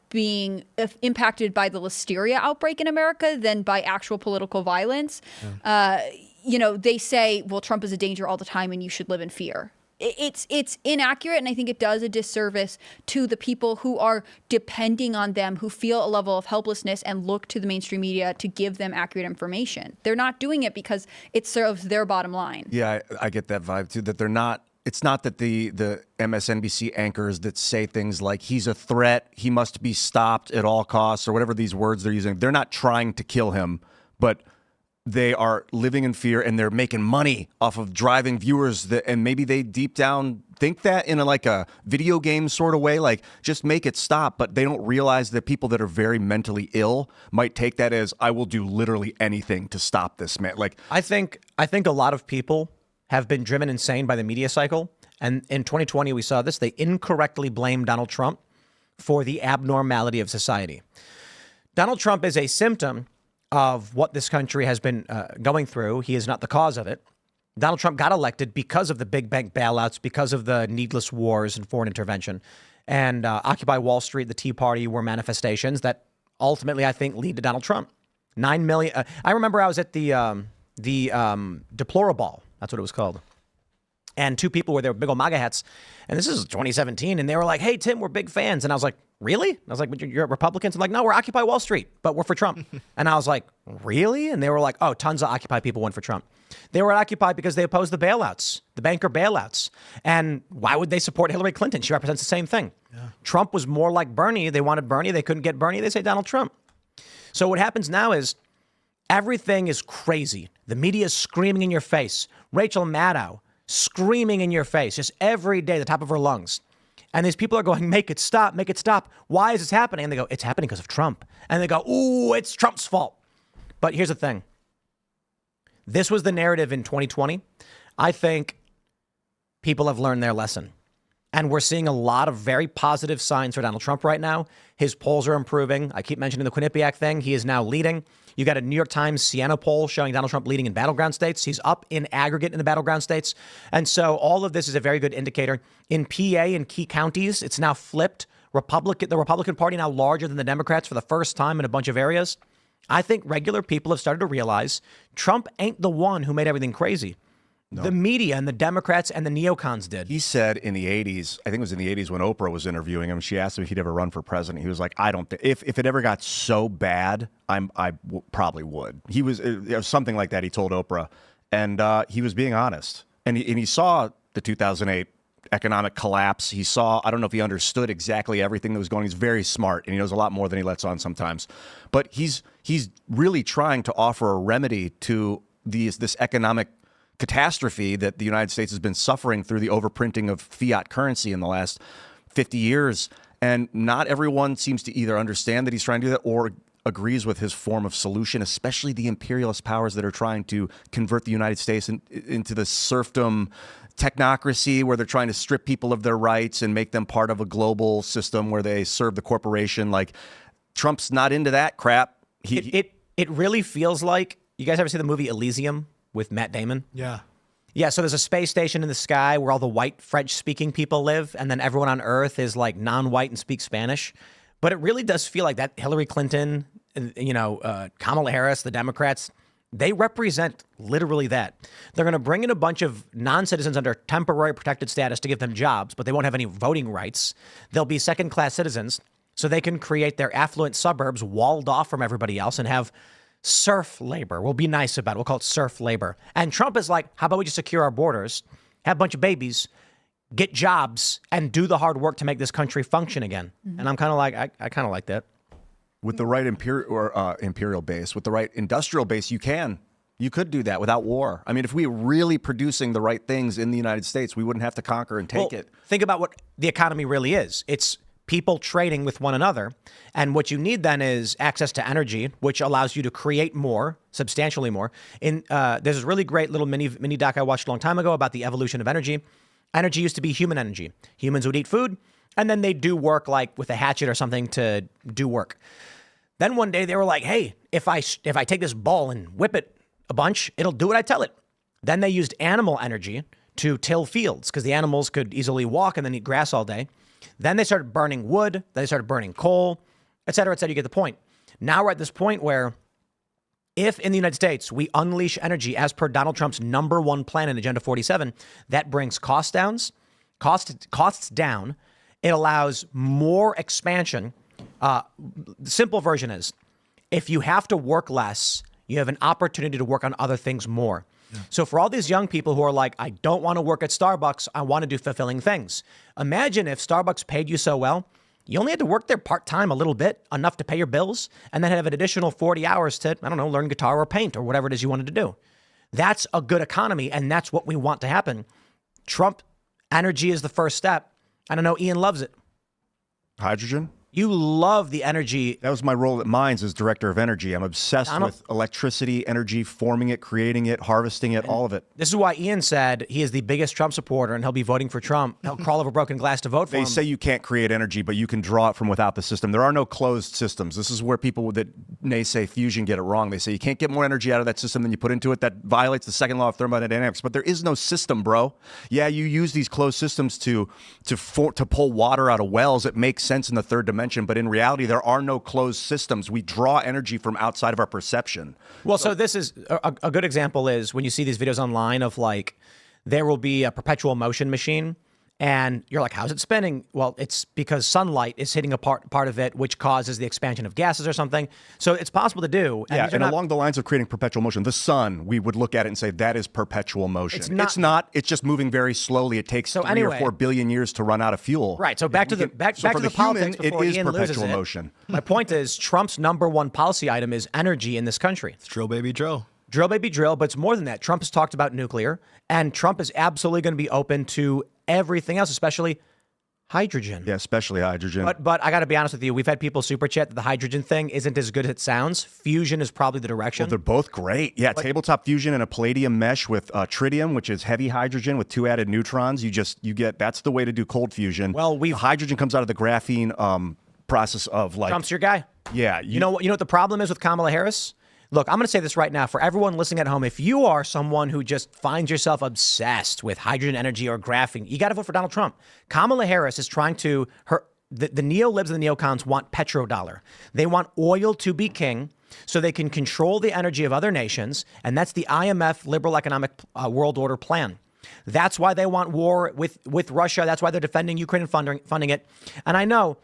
being impacted by the listeria outbreak in America than by actual political violence. They say, well, Trump is a danger all the time and you should live in fear. It's inaccurate, and I think it does a disservice to the people who are depending on them, who feel a level of helplessness and look to the mainstream media to give them accurate information. They're not doing it because it serves their bottom line. Yeah, I get that vibe too, that they're not. It's not that the MSNBC anchors that say things like he's a threat, he must be stopped at all costs, or whatever these words they're using. They're not trying to kill him, but they are living in fear and they're making money off of driving viewers and maybe they deep down think that in a video game sort of way, like just make it stop. But they don't realize that people that are very mentally ill might take that as, I will do literally anything to stop this man. Like, I think a lot of people have been driven insane by the media cycle. And in 2020, we saw this. They incorrectly blamed Donald Trump for the abnormality of society. Donald Trump is a symptom of what this country has been going through. He is not the cause of it. Donald Trump got elected because of the big bank bailouts, because of the needless wars and foreign intervention. And Occupy Wall Street, the Tea Party were manifestations that ultimately, I think, lead to Donald Trump. 9 million. I remember I was at the Deplorable. That's what it was called. And two people were there with big old MAGA hats. And this is 2017. And they were like, hey, Tim, we're big fans. And I was like, really? I was like, but you're Republicans? I'm like, no, we're Occupy Wall Street, but we're for Trump. And I was like, really? And they were like, oh, tons of Occupy people went for Trump. They were at Occupy because they opposed the bailouts, the banker bailouts. And why would they support Hillary Clinton? She represents the same thing. Yeah. Trump was more like Bernie. They wanted Bernie. They couldn't get Bernie. They say Donald Trump. So what happens now is everything is crazy. The media is screaming in your face. Rachel Maddow screaming in your face just every day, the top of her lungs. And these people are going, make it stop, make it stop. Why is this happening? And they go, it's happening because of Trump. And they go, ooh, it's Trump's fault. But here's the thing. This was the narrative in 2020. I think people have learned their lesson. And we're seeing a lot of very positive signs for Donald Trump right now. His polls are improving. I keep mentioning the Quinnipiac thing. He is now leading. You got a New York Times Siena poll showing Donald Trump leading in battleground states. He's up in aggregate in the battleground states. And so all of this is a very good indicator. In PA and key counties, it's now flipped. The Republican Party now larger than the Democrats for the first time in a bunch of areas. I think regular people have started to realize Trump ain't the one who made everything crazy. No. The media and the Democrats and the neocons did. He said in the 80s, I think it was in the 80s when Oprah was interviewing him, she asked him if he'd ever run for president. He was like, I don't think, if it ever got so bad, probably would. He was something like that, he told Oprah. And he was being honest. And he saw the 2008 economic collapse. He saw, I don't know if he understood exactly everything that was going on. He's very smart and he knows a lot more than he lets on sometimes. But he's really trying to offer a remedy to this economic catastrophe that the United States has been suffering through the overprinting of fiat currency in the last 50 years. And not everyone seems to either understand that he's trying to do that or agrees with his form of solution, especially the imperialist powers that are trying to convert the United States into the serfdom technocracy, where they're trying to strip people of their rights and make them part of a global system where they serve the corporation. Like, Trump's not into that crap. It really feels like, you guys ever see the movie Elysium with Matt Damon? Yeah. Yeah, so there's a space station in the sky where all the white French-speaking people live, and then everyone on Earth is like non-white and speaks Spanish. But it really does feel like that Hillary Clinton, Kamala Harris, the Democrats, they represent literally that. They're going to bring in a bunch of non-citizens under temporary protected status to give them jobs, but they won't have any voting rights. They'll be second-class citizens, so they can create their affluent suburbs walled off from everybody else and have serf labor. We'll be nice about it. We'll call it serf labor. And Trump is like, how about we just secure our borders, have a bunch of babies, get jobs, and do the hard work to make this country function again. And I'm kind of like, I kind of like that. With the right imperial base, with the right industrial base, you could do that without war. I mean, if we were really producing the right things in the United States, we wouldn't have to conquer and take it. Think about what the economy really is. It's people trading with one another. And what you need then is access to energy, which allows you to create more, substantially more. There's this really great little mini doc I watched a long time ago about the evolution of energy. Energy used to be human energy. Humans would eat food, and then they'd do work like with a hatchet or something to do work. Then one day they were like, hey, if I take this ball and whip it a bunch, it'll do what I tell it. Then they used animal energy to till fields because the animals could easily walk and then eat grass all day. Then they started burning wood. Then they started burning coal, et cetera, et cetera. You get the point. Now we're at this point where if in the United States we unleash energy as per Donald Trump's #1 plan in Agenda 47, that brings costs down. It allows more expansion. The simple version is, if you have to work less, you have an opportunity to work on other things more. Yeah. So for all these young people who are like, I don't want to work at Starbucks, I want to do fulfilling things. Imagine if Starbucks paid you so well, you only had to work there part-time a little bit, enough to pay your bills, and then have an additional 40 hours to, learn guitar or paint or whatever it is you wanted to do. That's a good economy, and that's what we want to happen. Trump, energy is the first step. I don't know, Ian loves it. Hydrogen? You love the energy. That was my role at Mines as director of energy. I'm obsessed with electricity, energy, forming it, creating it, harvesting it, all of it. This is why Ian said he is the biggest Trump supporter and he'll be voting for Trump. He'll crawl over broken glass to vote for him. They say you can't create energy, but you can draw it from without the system. There are no closed systems. This is where people that naysay fusion get it wrong. They say you can't get more energy out of that system than you put into it. That violates the second law of thermodynamics. But there is no system, bro. Yeah, you use these closed systems to pull water out of wells. It makes sense in the third dimension, but in reality, there are no closed systems. We draw energy from outside of our perception. Well, so this is a good example is when you see these videos online of like, there will be a perpetual motion machine and you're like, how's it spinning? Well, it's because sunlight is hitting a part of it, which causes the expansion of gases or something. So it's possible to do. And along the lines of creating perpetual motion, the sun, we would look at it and say that is perpetual motion. It's not. It's just moving very slowly. It takes 3 or 4 billion years to run out of fuel. Right. So back to the politics before it is Ian perpetual loses motion. My point is Trump's #1 policy item is energy in this country. It's drill, baby, drill. Drill, baby, drill. But it's more than that. Trump has talked about nuclear, and Trump is absolutely going to be open to everything else, especially hydrogen. Yeah, especially hydrogen. But I got to be honest with you. We've had people super chat that the hydrogen thing isn't as good as it sounds. Fusion is probably the direction. Well, they're both great. Yeah, tabletop fusion and a palladium mesh with tritium, which is heavy hydrogen with 2 added neutrons. You get that's the way to do cold fusion. Well, the hydrogen comes out of the graphene process of like. Trump's your guy. Yeah. You know what the problem is with Kamala Harris? Look, I'm going to say this right now for everyone listening at home. If you are someone who just finds yourself obsessed with hydrogen energy or graphene, you got to vote for Donald Trump. Kamala Harris is trying to, the neo-libs and the neocons want petrodollar. They want oil to be king so they can control the energy of other nations. And that's the IMF liberal economic world order plan. That's why they want war with Russia. That's why they're defending Ukraine and funding it. And I know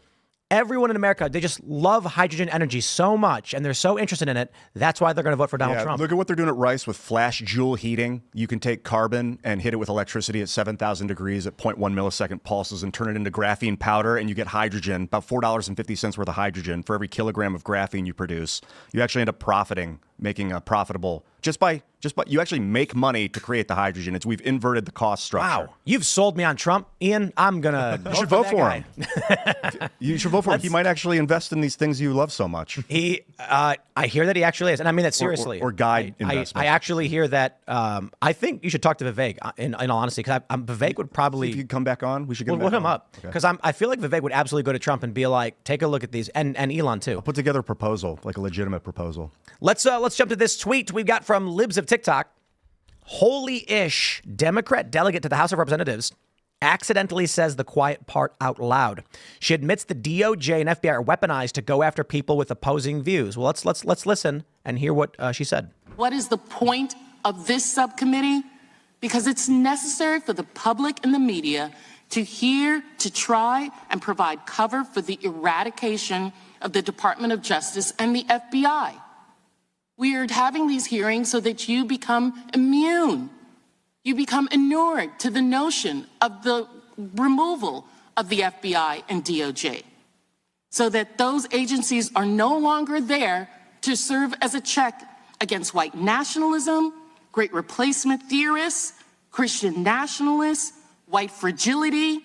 everyone in America, they just love hydrogen energy so much, and they're so interested in it. That's why they're going to vote for Donald Trump. Look at what they're doing at Rice with flash joule heating. You can take carbon and hit it with electricity at 7,000 degrees at 0.1 millisecond pulses and turn it into graphene powder, and you get hydrogen, about $4.50 worth of hydrogen for every kilogram of graphene you produce. You actually end up profiting making a profitable just by you actually make money to create the hydrogen. We've inverted the cost structure. Wow, you've sold me on Trump, Ian. I'm gonna. You should vote for him. You should vote for him. He might actually invest in these things you love so much. I hear that he actually is, and I mean that seriously. Or guide investments. I actually hear that. I think you should talk to Vivek. In all honesty, because Vivek would probably. If you come back on, we should get We'll him put him back up because I feel like Vivek would absolutely go to Trump and be like, take a look at these, and Elon too. Put together a proposal, like a legitimate proposal. Let's jump to this tweet we've got from Libs of TikTok. Holy-ish Democrat delegate to the House of Representatives accidentally says the quiet part out loud. She admits the DOJ and FBI are weaponized to go after people with opposing views. Well, let's listen and hear what she said. What is the point of this subcommittee? Because it's necessary for the public and the media to hear, to try and provide cover for the eradication of the Department of Justice and the FBI. We are having these hearings so that you become immune. You become inured to the notion of the removal of the FBI and DOJ, so that those agencies are no longer there to serve as a check against white nationalism, great replacement theorists, Christian nationalists, white fragility,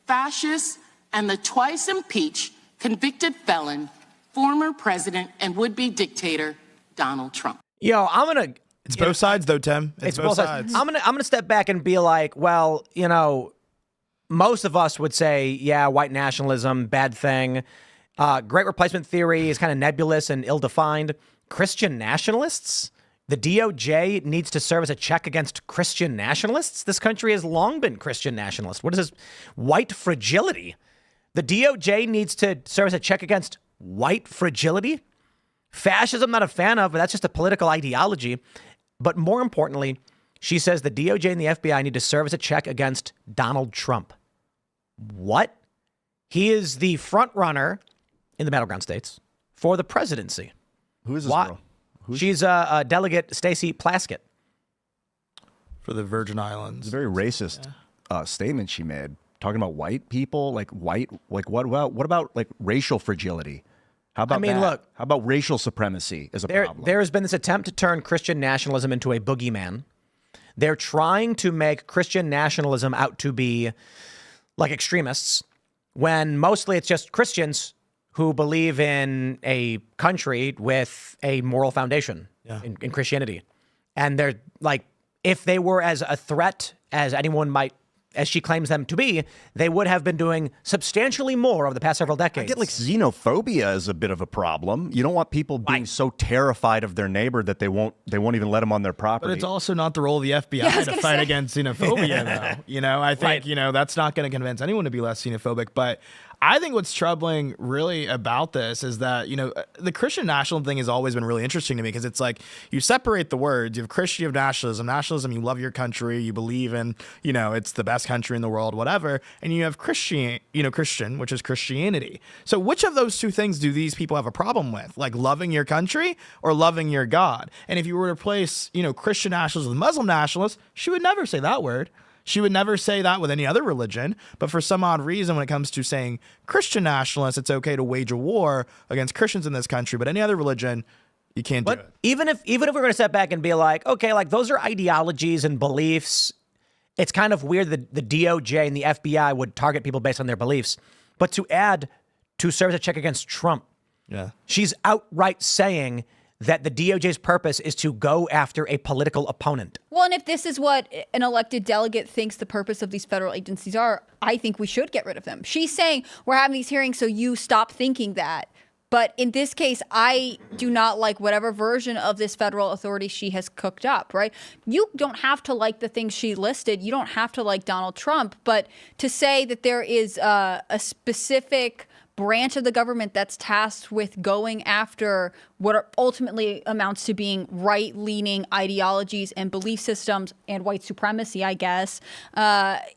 fascists, and the twice impeached convicted felon, former president and would-be dictator, Donald Trump. Yo, It's both sides, though, Tim. It's both sides. I'm gonna step back and be like, well, most of us would say, yeah, white nationalism, bad thing. Great replacement theory is kind of nebulous and ill-defined. Christian nationalists? The DOJ needs to serve as a check against Christian nationalists? This country has long been Christian nationalist. What is this? White fragility? The DOJ needs to serve as a check against white fragility? Fascism, not a fan of, but that's just a political ideology. But more importantly, she says the DOJ and the FBI need to serve as a check against Donald Trump. What? He is the front runner in the battleground states for the presidency. Who is this girl? She's a delegate, Stacey Plaskett. For the Virgin Islands. It's a very racist statement she made, talking about white people, what about like racial fragility? How about that? Look. How about racial supremacy as a problem? There has been this attempt to turn Christian nationalism into a boogeyman. They're trying to make Christian nationalism out to be like extremists, when mostly it's just Christians who believe in a country with a moral foundation in Christianity. And they're like, if they were as a threat as anyone might, as she claims them to be, they would have been doing substantially more over the past several decades. I get like xenophobia is a bit of a problem. You don't want people being so terrified of their neighbor that they won't even let them on their property. But it's also not the role of the FBI to fight against xenophobia, though. I think, that's not going to convince anyone to be less xenophobic. But I think what's troubling really about this is that, the Christian national thing has always been really interesting to me, because it's like you separate the words. You have Christian, you have nationalism. Nationalism, you love your country, you believe in, it's the best country in the world, whatever. And you have Christian, which is Christianity. So which of those two things do these people have a problem with? Like loving your country or loving your God? And if you were to replace, Christian nationalists with Muslim nationalists, she would never say that word. She would never say that with any other religion, but for some odd reason, when it comes to saying Christian nationalists, it's okay to wage a war against Christians in this country, but any other religion, you can't do it. Even if we're going to step back and be like, okay, like those are ideologies and beliefs, it's kind of weird that the DOJ and the FBI would target people based on their beliefs. But to add to serve as a check against Trump, she's outright saying that the DOJ's purpose is to go after a political opponent. Well, and if this is what an elected delegate thinks the purpose of these federal agencies are, I think we should get rid of them. She's saying we're having these hearings so you stop thinking that. But in this case, I do not like whatever version of this federal authority she has cooked up, right? You don't have to like the things she listed. You don't have to like Donald Trump. But to say that there is a specific branch of the government that's tasked with going after what ultimately amounts to being right-leaning ideologies and belief systems and white supremacy, I guess,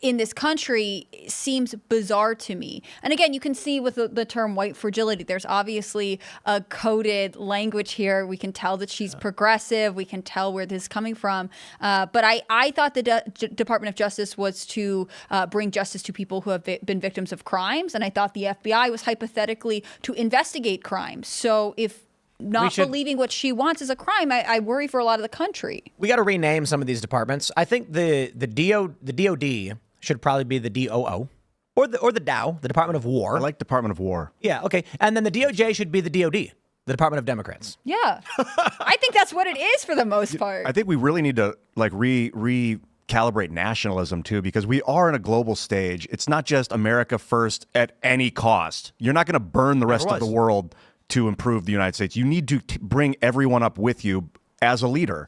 in this country seems bizarre to me. And again, you can see with the term white fragility, there's obviously a coded language here. We can tell that she's progressive. We can tell where this is coming from. But I thought the Department of Justice was to bring justice to people who have been victims of crimes. And I thought the FBI was hypothetically to investigate crimes. So if not believing what she wants is a crime. I worry for a lot of the country. We got to rename some of these departments. I think the DOD should probably be the DOO or the DOW, the Department of War. I like Department of War. Yeah, okay. And then the DOJ should be the DOD, the Department of Democrats. Yeah. I think that's what it is for the most part. I think we really need to like recalibrate nationalism too, because we are in a global stage. It's not just America first at any cost. You're not going to burn the rest of the world to improve the United States. You need to bring everyone up with you as a leader.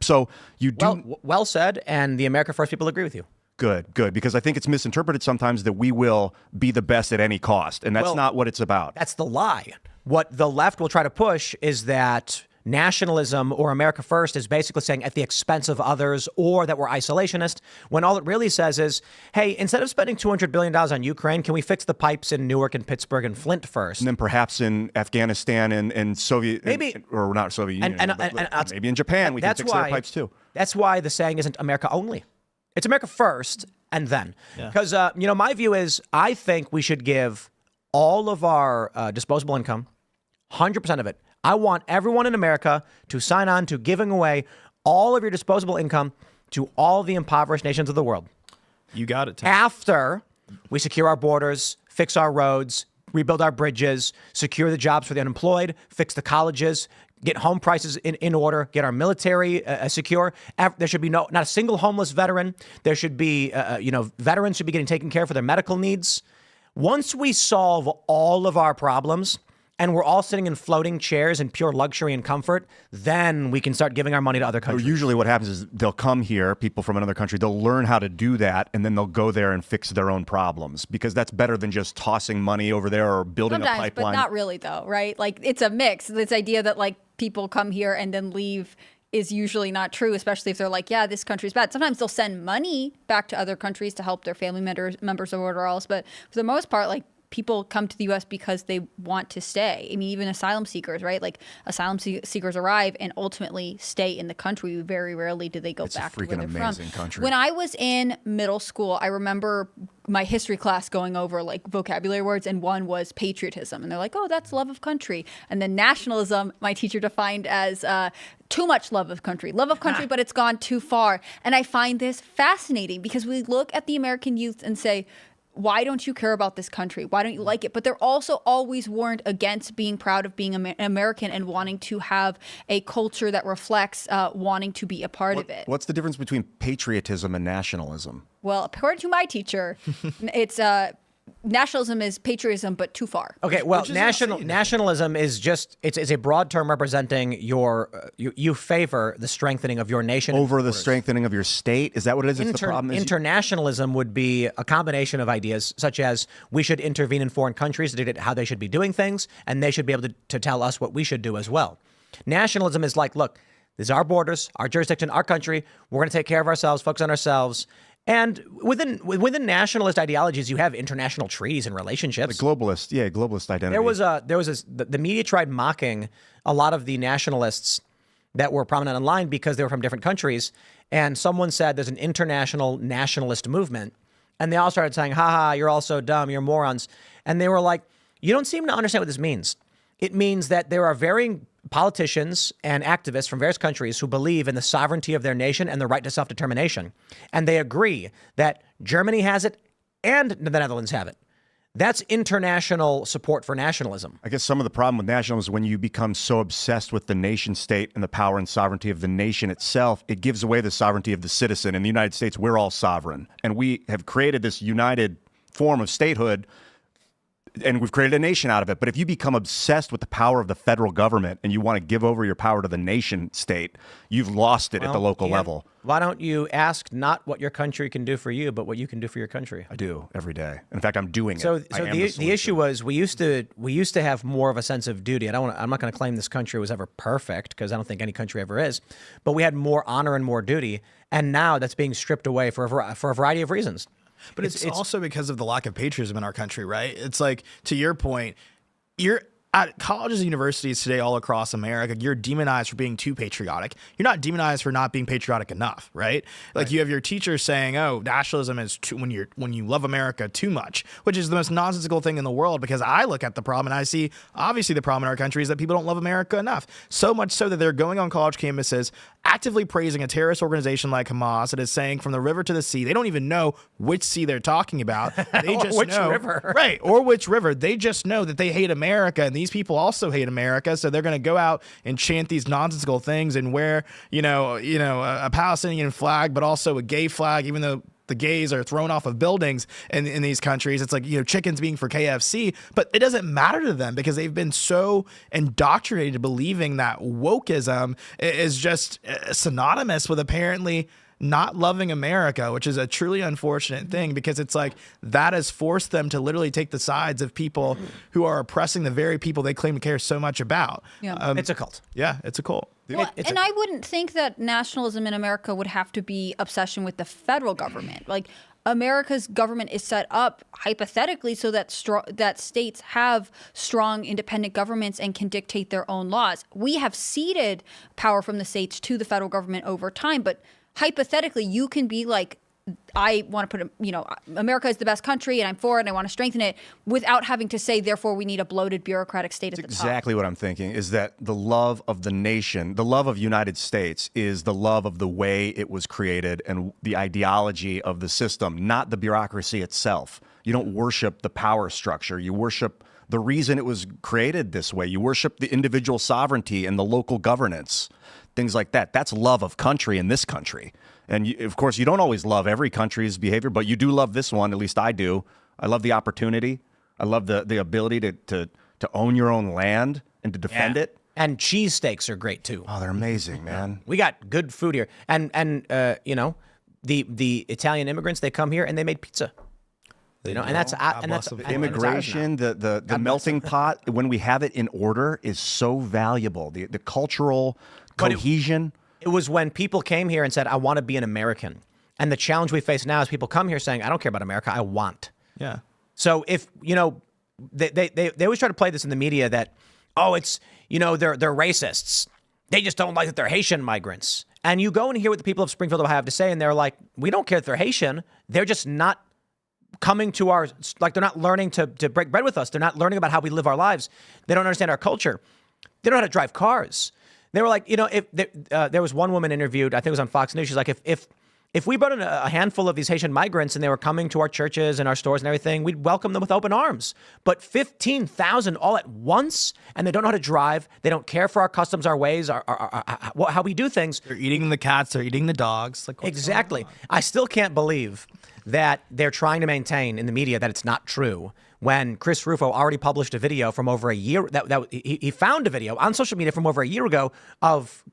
So you do well said, and the America First people agree with you. Good, because I think it's misinterpreted sometimes that we will be the best at any cost, and that's not what it's about. That's the lie. What the left will try to push is that nationalism or America First is basically saying at the expense of others, or that we're isolationist, when all it really says is, hey, instead of spending $200 billion on Ukraine, can we fix the pipes in Newark and Pittsburgh and Flint first? And then perhaps in Afghanistan and Soviet, maybe, or not Soviet Union, and maybe in Japan, we can fix their pipes too. That's why the saying isn't America only. It's America first and then. Because, my view is I think we should give all of our disposable income, 100% of it. I want everyone in America to sign on to giving away all of your disposable income to all the impoverished nations of the world. You got it, Tim. After we secure our borders, fix our roads, rebuild our bridges, secure the jobs for the unemployed, fix the colleges, get home prices in order, get our military secure. There should be not a single homeless veteran. There should be, veterans should be getting taken care of for their medical needs. Once we solve all of our problems and we're all sitting in floating chairs in pure luxury and comfort, then we can start giving our money to other countries. Usually what happens is they'll come here, people from another country, they'll learn how to do that, and then they'll go there and fix their own problems, because that's better than just tossing money over there or building a pipeline. But not really, though, right? Like, it's a mix. This idea that, like, people come here and then leave is usually not true, especially if they're like, yeah, this country's bad. Sometimes they'll send money back to other countries to help their family members or whatever else. But for the most part, like, people come to the U.S. because they want to stay. I mean, even asylum seekers, right? Like, asylum seekers arrive and ultimately stay in the country. Very rarely do they go back to where they're from. Country. When I was in middle school, I remember my history class going over like vocabulary words, and one was patriotism. And they're like, oh, that's love of country. And then nationalism, my teacher defined as too much love of country, but it's gone too far. And I find this fascinating because we look at the American youth and say, why don't you care about this country? Why don't you like it? But they're also always warned against being proud of being American and wanting to have a culture that reflects wanting to be a part of it. What's the difference between patriotism and nationalism? Well, according to my teacher, it's nationalism is patriotism, but too far. Okay, well, nationalism is just it's a broad term representing you favor the strengthening of your nation over the strengthening of your state. Is that what it is? It's the problem. Internationalism would be a combination of ideas such as we should intervene in foreign countries to dictate how they should be doing things, and they should be able to tell us what we should do as well. Nationalism is like, look, this is our borders, our jurisdiction, our country. We're going to take care of ourselves, focus on ourselves. And within nationalist ideologies, you have international treaties and relationships. The globalist identity. The media tried mocking a lot of the nationalists that were prominent online because they were from different countries. And someone said there's an international nationalist movement. And they all started saying, haha, you're all so dumb, you're morons. And they were like, you don't seem to understand what this means. It means that there are varying politicians and activists from various countries who believe in the sovereignty of their nation and the right to self-determination. And they agree that Germany has it and the Netherlands have it. That's international support for nationalism. I guess some of the problem with nationalism is when you become so obsessed with the nation state and the power and sovereignty of the nation itself, it gives away the sovereignty of the citizen. In the United States, we're all sovereign. And we have created this united form of statehood, and we've created a nation out of it. But if you become obsessed with the power of the federal government and you want to give over your power to the nation state, you've lost it at the local level. Why don't you ask not what your country can do for you, but what you can do for your country? I do every day. In fact, I'm doing it. So the issue was we used to have more of a sense of duty. And I'm not going to claim this country was ever perfect, because I don't think any country ever is. But we had more honor and more duty. And now that's being stripped away for a variety of reasons. But it's also because of the lack of patriotism in our country, right? It's like, to your point, at colleges and universities today all across America, you're demonized for being too patriotic. You're not demonized for not being patriotic enough, right? Like you have your teachers saying, "Oh, nationalism is too, when you love America too much," which is the most nonsensical thing in the world. Because I look at the problem and I see obviously the problem in our country is that people don't love America enough. So much so that they're going on college campuses actively praising a terrorist organization like Hamas that is saying from the river to the sea. They don't even know which sea they're talking about. They just which know river. Right, or which river. They just know that they hate America, and these people also hate America, so they're going to go out and chant these nonsensical things and wear, a Palestinian flag, but also a gay flag, even though the gays are thrown off of buildings in these countries. It's like, chickens being for KFC, but it doesn't matter to them because they've been so indoctrinated believing that wokeism is just synonymous with apparently not loving America, which is a truly unfortunate thing because it's like that has forced them to literally take the sides of people who are oppressing the very people they claim to care so much about. Yeah. It's a cult. Yeah, it's a cult. Well, and I wouldn't think that nationalism in America would have to be obsession with the federal government. Like America's government is set up hypothetically so that that states have strong independent governments and can dictate their own laws. We have ceded power from the states to the federal government over time, but hypothetically, you can be like, I want to put, America is the best country and I'm for it and I want to strengthen it without having to say, therefore, we need a bloated bureaucratic state at the top. Exactly what I'm thinking is that the love of the nation, the love of United States is the love of the way it was created and the ideology of the system, not the bureaucracy itself. You don't worship the power structure. You worship the reason it was created this way. You worship the individual sovereignty and the local governance. Things like that. That's love of country in this country. And of course, you don't always love every country's behavior, but you do love this one. At least I do. I love the opportunity. I love the ability to own your own land and to defend it. And cheesesteaks are great too. Oh, they're amazing, man. We got good food here. And the Italian immigrants, they come here and they made pizza. And that's immigration, the melting pot, when we have it in order, is so valuable. The cultural cohesion. It was when people came here and said, I want to be an American. And the challenge we face now is people come here saying, I don't care about America, I want. Yeah. So if, they always try to play this in the media that, it's, they're racists. They just don't like that they're Haitian migrants. And you go and hear what the people of Springfield have to say, and they're like, we don't care if they're Haitian. They're just not coming to they're not learning to break bread with us. They're not learning about how we live our lives. They don't understand our culture. They don't know how to drive cars. They were like, if there was one woman interviewed, I think it was on Fox News. She's like, if we brought in a handful of these Haitian migrants and they were coming to our churches and our stores and everything, we'd welcome them with open arms. But 15,000 all at once, and they don't know how to drive. They don't care for our customs, our ways, how we do things. They're eating the cats. They're eating the dogs. Like exactly. I still can't believe that they're trying to maintain in the media that it's not true. When Chris Rufo already published a video from over a year, he found a video on social media from over a year ago of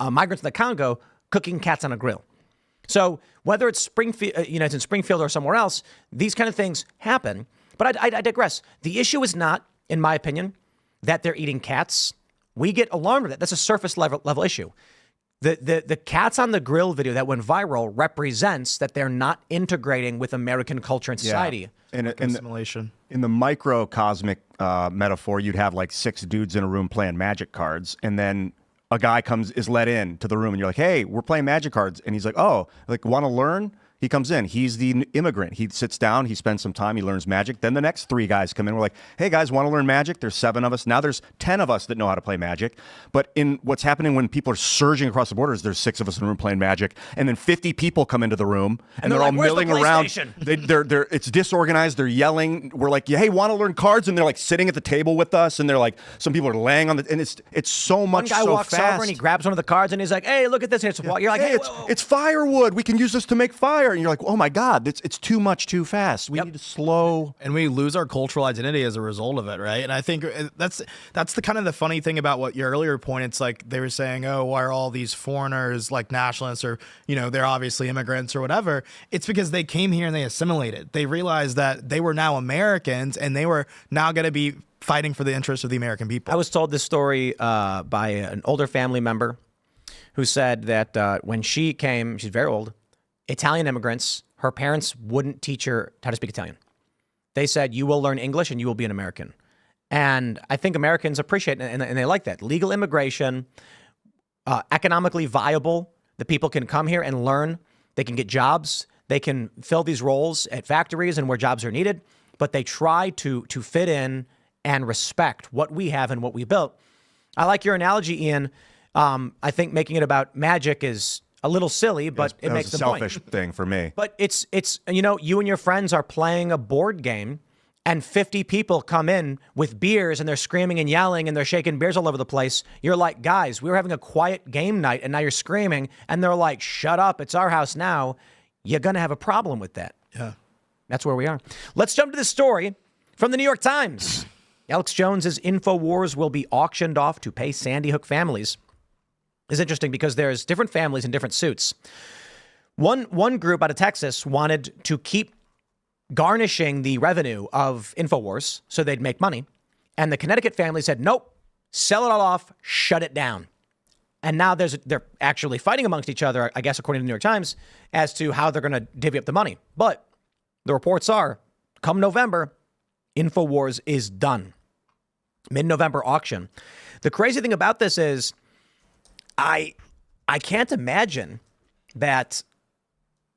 migrants in the Congo cooking cats on a grill. So whether it's Springfield, it's in Springfield or somewhere else, these kind of things happen. But I digress. The issue is not, in my opinion, that they're eating cats. We get alarmed with it. That's a surface level issue. The cats on the grill video that went viral represents that they're not integrating with American culture and society. Yeah. Assimilation. In the microcosmic metaphor, you'd have like 6 dudes in a room playing magic cards, and then a guy is let in to the room, and you're like, hey, we're playing magic cards. And he's like, oh, want to learn? He comes in. He's the immigrant. He sits down. He spends some time. He learns magic. Then the next 3 guys come in. We're like, hey, guys, want to learn magic? There's 7 of us. Now there's 10 of us that know how to play magic. But in what's happening when people are surging across the borders, there's 6 of us in the room playing magic. And then 50 people come into the room, and they're all like, milling around. It's disorganized. They're yelling. We're like, hey, want to learn cards? And they're like sitting at the table with us. And they're like, some people are laying on and it's so much so fast. One guy walks over and he grabs one of the cards and he's like, hey, look at this. And you're like, hey, it's firewood. We can use this to make fire. And you're like, oh my God. It's too much too fast. We need to slow. And we lose our cultural identity as a result of it, right? And I think that's the kind of the funny thing about what your earlier point. It's like they were saying, oh, why are all these foreigners like nationalists or, they're obviously immigrants or whatever. It's because they came here and they assimilated. They realized that they were now Americans and they were now going to be fighting for the interests of the American people. I was told this story by an older family member who said that when she came, she's very old, Italian immigrants, her parents wouldn't teach her how to speak Italian. They said, you will learn English and you will be an American. And I think Americans appreciate it, and they like that. Legal immigration, economically viable. The people can come here and learn. They can get jobs. They can fill these roles at factories and where jobs are needed. But they try to fit in and respect what we have and what we built. I like your analogy, Ian. I think making it about magic is a little silly, but it makes a the point. selfish thing for me. But it's you and your friends are playing a board game, and 50 people come in with beers and they're screaming and yelling and they're shaking beers all over the place. You're like, guys, we were having a quiet game night and now you're screaming. And they're like, shut up, it's our house now. You're going to have a problem with that. Yeah. That's where we are. Let's jump to this story from the New York Times. Alex Jones's Infowars will be auctioned off to pay Sandy Hook families. It's interesting because there's different families in different suits. One group out of Texas wanted to keep garnishing the revenue of Infowars so they'd make money. And the Connecticut family said, nope, sell it all off, shut it down. And now they're actually fighting amongst each other, I guess, according to the New York Times, as to how they're going to divvy up the money. But the reports are, come November, Infowars is done. Mid-November auction. The crazy thing about this is I can't imagine that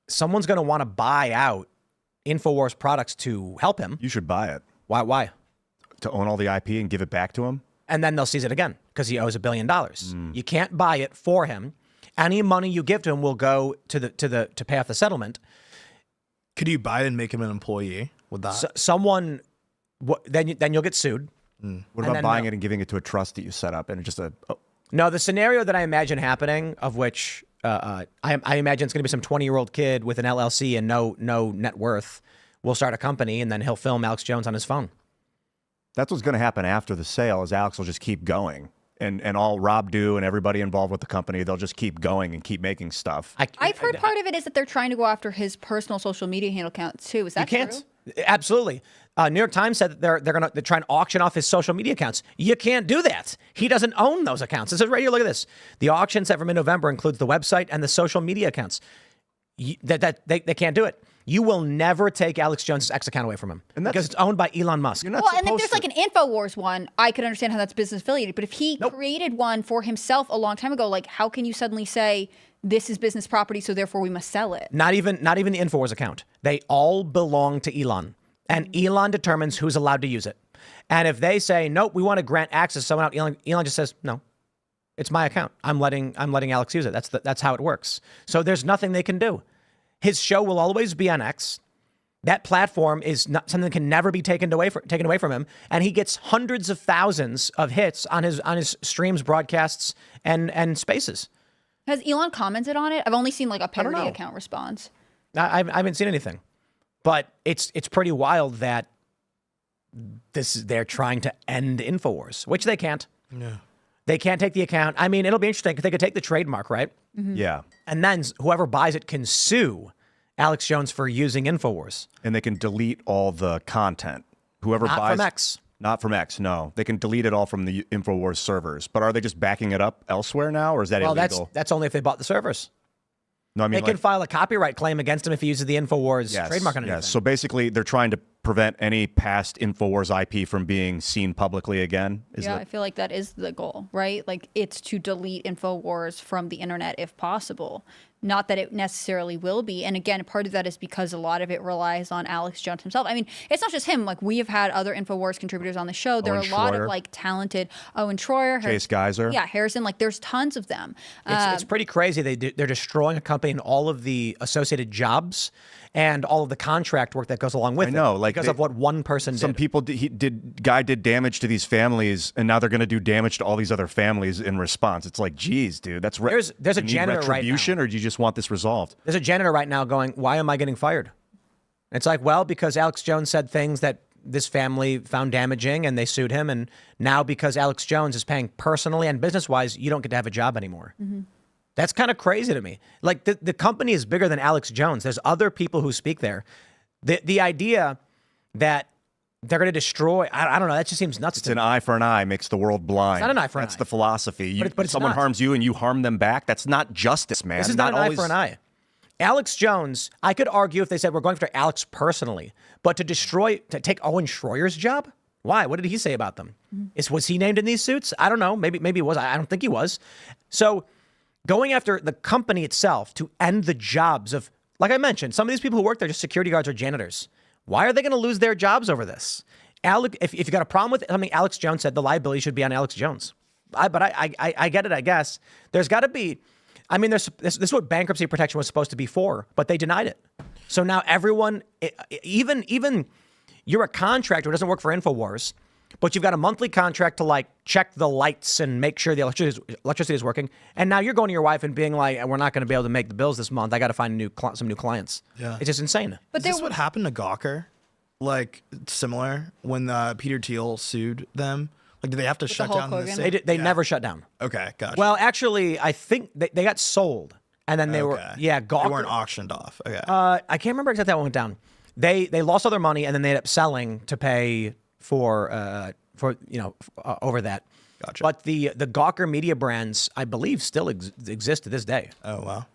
someone's going to want to buy out Infowars products to help him. You should buy it. Why? To own all the IP and give it back to him? And then they'll seize it again because he owes $1 billion. You can't buy it for him. Any money you give to him will go to pay off the settlement. Could you buy it and make him an employee with that? Then you'll get sued. What about buying it and giving it to a trust that you set up and just No, the scenario that I imagine happening, of which I imagine it's going to be some 20-year-old kid with an LLC and no net worth, will start a company and then he'll film Alex Jones on his phone. That's what's going to happen after the sale is Alex will just keep going. And all Rob Do and everybody involved with the company, they'll just keep going and keep making stuff. I've heard part of it is that they're trying to go after his personal social media handle account too. Is that true? Absolutely. New York Times said that they're trying to auction off his social media accounts. You can't do that. He doesn't own those accounts. It says right here, look at this. The auction set for mid-November includes the website and the social media accounts. They can't do it. You will never take Alex Jones' X account away from him because it's owned by Elon Musk. Well, and if there's like an Infowars one, I could understand how that's business affiliated. But if he created one for himself a long time ago, like how can you suddenly say this is business property, so therefore we must sell it? Not even the Infowars account. They all belong to Elon, and Elon determines who's allowed to use it. And if they say nope, we want to grant access to someone out, Elon just says no. It's my account. I'm letting Alex use it. That's how it works. So there's nothing they can do. His show will always be on X. That platform is not something that can never be taken away from him. And he gets hundreds of thousands of hits on his streams, broadcasts, and spaces. Has Elon commented on it? I've only seen like a parody account response. I haven't seen anything, but it's pretty wild that they're trying to end Infowars, which they can't. Yeah. They can't take the account. I mean, it'll be interesting because they could take the trademark, right? Mm-hmm. Yeah. And then whoever buys it can sue Alex Jones for using Infowars. And they can delete all the content. Whoever Not buys from X. Not from X, no. They can delete it all from the Infowars servers. But are they just backing it up elsewhere now, or is that illegal? That's only if they bought the servers. No, I mean, they can file a copyright claim against him if he uses the Infowars trademark on anything. Yes. So basically, they're trying to prevent any past Infowars IP from being seen publicly again. I feel like that is the goal, right? Like it's to delete Infowars from the internet if possible. Not that it necessarily will be. And again, part of that is because a lot of it relies on Alex Jones himself. I mean, it's not just him. Like we have had other Infowars contributors on the show. There are a lot of like talented Owen Schroyer, Chase Geiser. Yeah, Harrison. Like there's tons of them. It's pretty crazy. They're destroying a company and all of the associated jobs and all of the contract work that goes along with it. I know, like because of what one person did. Some people did damage to these families, and now they're going to do damage to all these other families in response. It's like, geez, dude, that's there's a janitor right now. Or do you just want this resolved? There's a janitor right now going, why am I getting fired? It's like, well, because Alex Jones said things that this family found damaging, and they sued him, and now because Alex Jones is paying personally and business-wise, you don't get to have a job anymore. Mm-hmm. That's kind of crazy to me. Like the company is bigger than Alex Jones. There's other people who speak there. The idea that they're going to destroy, I don't know, that just seems nuts. It's an eye for an eye makes the world blind. It's not an eye for an eye. That's the philosophy. But it's someone not. harms you and you harm them back. That's not justice, man. This is not an eye for an eye. Alex Jones, I could argue if they said we're going after Alex personally, but to take Owen Schroyer's job? Why? What did he say about them? Was he named in these suits? I don't know. Maybe he was. I don't think he was. So going after the company itself to end the jobs of, like I mentioned, some of these people who work there, just security guards or janitors. Why are they going to lose their jobs over this? If you got a problem with something Alex Jones said, the liability should be on Alex Jones. But I get it, I guess. There's got to be, I mean, this is what bankruptcy protection was supposed to be for, but they denied it. So now everyone, even you're a contractor who doesn't work for Infowars, but you've got a monthly contract to like check the lights and make sure the electricity is working. And now you're going to your wife and being like, we're not going to be able to make the bills this month. I got to find some new clients. Yeah. It's just insane. But is this what happened to Gawker? Like similar when Peter Thiel sued them? Like, did they have to shut down? They never shut down. Okay, gotcha. Well, actually, I think they got sold. And then they were, Gawker. They weren't auctioned off. Okay. I can't remember exactly how it went down. They lost all their money and then they ended up selling to pay for over that. Gotcha. But the Gawker media brands, I believe, still exist to this day. Oh wow.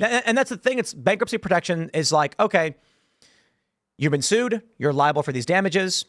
And that's the thing. It's bankruptcy protection is like, okay, you've been sued. You're liable for these damages.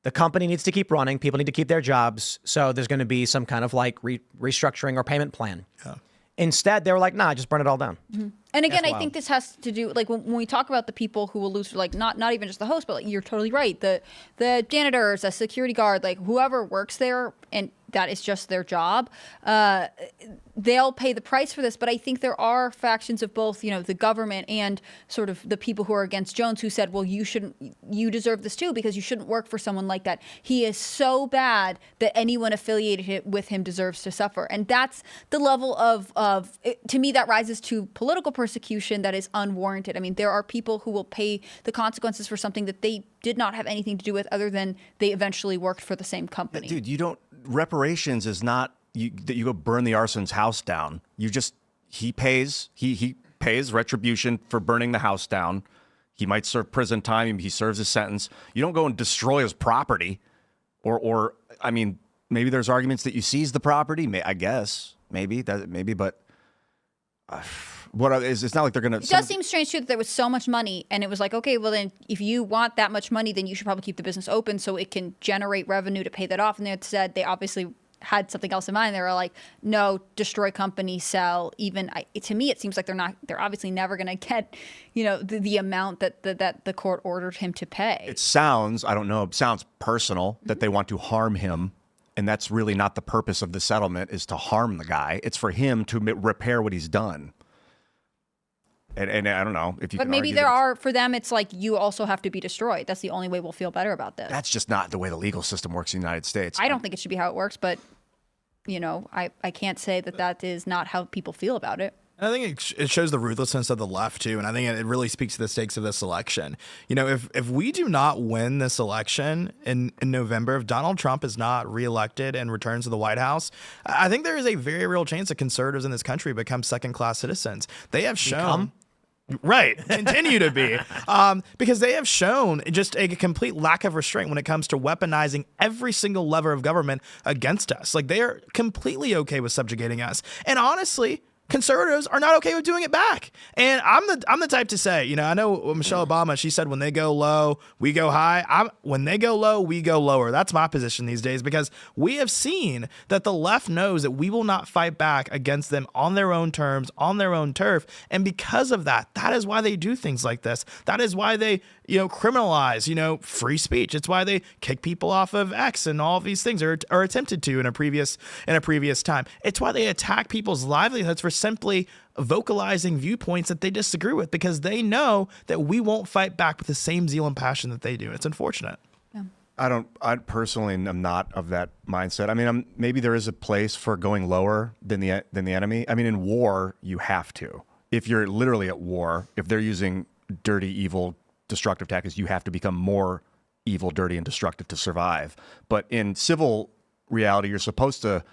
The company needs to keep running. People need to keep their jobs. So there's going to be some kind of like restructuring or payment plan. Yeah. Instead, they were like, nah, just burn it all down. Mm-hmm. And again, I think this has to do, like, when we talk about the people who will lose, like, not even just the host, but like, you're totally right. The janitors, a security guard, like whoever works there, and that is just their job. They'll pay the price for this. But I think there are factions of both, the government and sort of the people who are against Jones who said, well, you deserve this too, because you shouldn't work for someone like that. He is so bad that anyone affiliated with him deserves to suffer. And that's the level of to me, that rises to political persecution that is unwarranted. I mean, there are people who will pay the consequences for something that they did not have anything to do with other than they eventually worked for the same company. Dude, reparations is not that you go burn the arson's house down. He pays retribution for burning the house down. He might serve prison time. He serves his sentence. You don't go and destroy his property, or I mean, maybe there's arguments that you seize the property. I guess maybe, but it's not like they're gonna. It does seem strange too that there was so much money, and it was like, okay, well then, if you want that much money, then you should probably keep the business open so it can generate revenue to pay that off. And they said they obviously had something else in mind. They were like, no, destroy company, sell. To me, it seems like they're obviously never going to get, the amount that the court ordered him to pay. It sounds personal that they want to harm him. And that's really not the purpose of the settlement, is to harm the guy. It's for him to repair what he's done. And I don't know if you. But can maybe for them, it's like you also have to be destroyed. That's the only way we'll feel better about this. That's just not the way the legal system works in the United States. I don't think it should be how it works, but I can't say that is not how people feel about it. And I think it shows the ruthlessness of the left too, and I think it really speaks to the stakes of this election. If we do not win this election in November, if Donald Trump is not reelected and returns to the White House, I think there is a very real chance that conservatives in this country become second-class citizens. They have shown. Right. Continue to be. Because they have shown just a complete lack of restraint when it comes to weaponizing every single lever of government against us. Like, they are completely okay with subjugating us. And honestly, conservatives are not okay with doing it back. And I'm the type to say, I know Michelle Obama, she said when they go low, we go high. When they go low, we go lower. That's my position these days, because we have seen that the left knows that we will not fight back against them on their own terms, on their own turf. And because of that is why they do things like this. That is why they, criminalize, free speech. It's why they kick people off of X and all of these things are attempted to in a previous time. It's why they attack people's livelihoods for simply vocalizing viewpoints that they disagree with, because they know that we won't fight back with the same zeal and passion that they do. It's unfortunate. Yeah. I personally am not of that mindset. I mean, maybe there is a place for going lower than the enemy. I mean, in war, you have to. If you're literally at war, if they're using dirty, evil, destructive tactics, you have to become more evil, dirty, and destructive to survive. But in civil reality, you're supposed to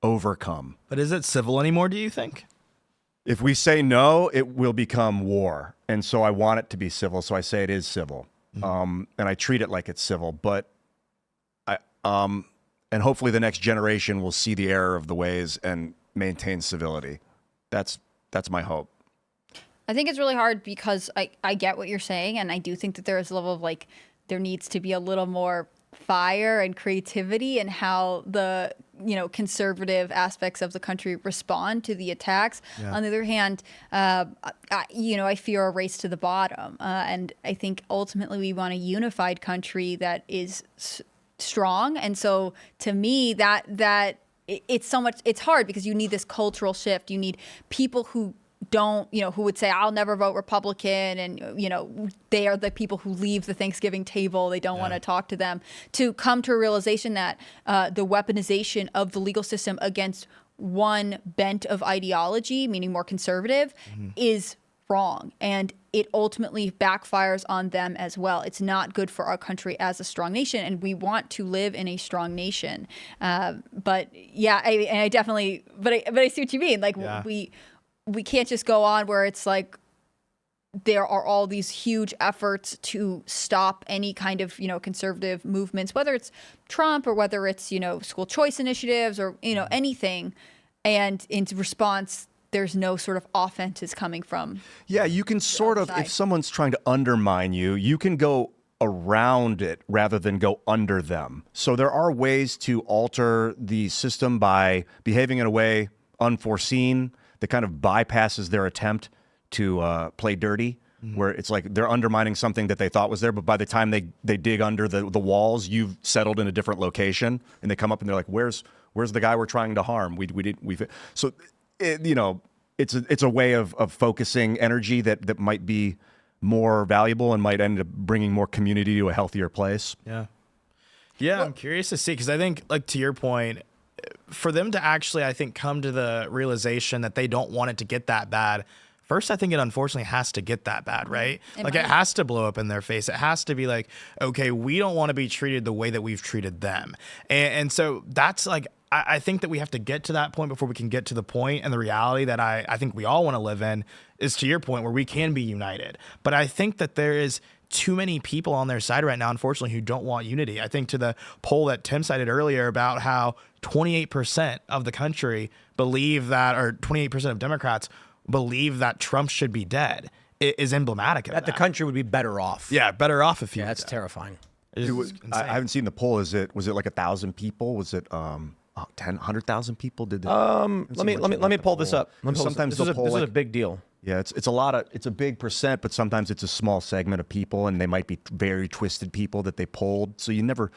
overcome. But is it civil anymore, do you think? If we say no, it will become war. And so I want it to be civil, so I say it is civil. Mm-hmm. And I treat it like it's civil. But and hopefully the next generation will see the error of the ways and maintain civility. That's my hope. I think it's really hard because I get what you're saying, and I do think that there is a level of there needs to be a little more fire and creativity and how the conservative aspects of the country respond to the attacks. On the other hand, I fear a race to the bottom, and I think ultimately we want a unified country that is strong. And so to me, that it's so much. It's hard because you need this cultural shift. You need people who don't, who would say, I'll never vote Republican. And, they are the people who leave the Thanksgiving table. They don't want to talk to them, to come to a realization that the weaponization of the legal system against one bent of ideology, meaning more conservative, is wrong. And it ultimately backfires on them as well. It's not good for our country as a strong nation. And we want to live in a strong nation. But yeah, I definitely, but I see what you mean. Like we can't just go on where it's like there are all these huge efforts to stop any kind of, conservative movements, whether it's Trump or whether it's, school choice initiatives or, anything. And in response, there's no sort of offense is coming from. Yeah, you can sort of, if someone's trying to undermine you, you can go around it rather than go under them. So there are ways to alter the system by behaving in a way unforeseen that kind of bypasses their attempt to play dirty, where it's like they're undermining something that they thought was there, but by the time they dig under the walls, you've settled in a different location, and they come up and they're like, "Where's the guy we're trying to harm?" So it's a way of focusing energy that might be more valuable and might end up bringing more community to a healthier place. Yeah, I'm curious to see, because I think, like, to your point, for them to actually, I think, come to the realization that they don't want it to get that bad, first, I think it unfortunately has to get that bad, right? It has to blow up in their face. It has to be like, okay, we don't want to be treated the way that we've treated them. And so that's like, I think that we have to get to that point before we can get to the point and the reality that I think we all want to live in is, to your point, where we can be united. But I think that there is too many people on their side right now, unfortunately, who don't want unity. I think to the poll that Tim cited earlier about how 28% of the country believe that, or 28% of Democrats believe that Trump should be dead, is emblematic of that. The country would be better off. Yeah, better off if you. Yeah, that's terrifying. I haven't seen the poll. Was it like 1,000 people? Was it 100,000 people? Did let me pull this up. Sometimes this is a big deal. Yeah, it's a big percent, but sometimes it's a small segment of people, and they might be very twisted people that they polled. So you never,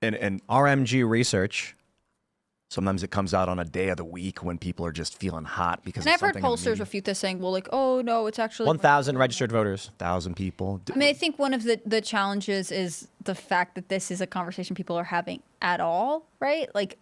and RMG research. Sometimes it comes out on a day of the week when people are just feeling hot because. And I've heard pollsters refute this, saying, "Well, like, oh no, it's actually 1,000 registered voters, 1,000 people." I mean, I think one of the challenges is the fact that this is a conversation people are having at all, right? Like,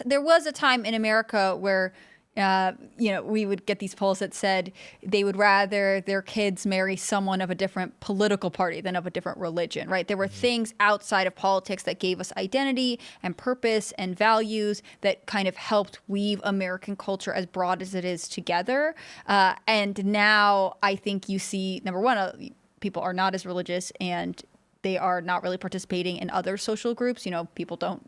there was a time in America where, we would get these polls that said they would rather their kids marry someone of a different political party than of a different religion, right? There were things outside of politics that gave us identity and purpose and values that kind of helped weave American culture, as broad as it is, together. And now I think you see, number one, people are not as religious, and they are not really participating in other social groups. People don't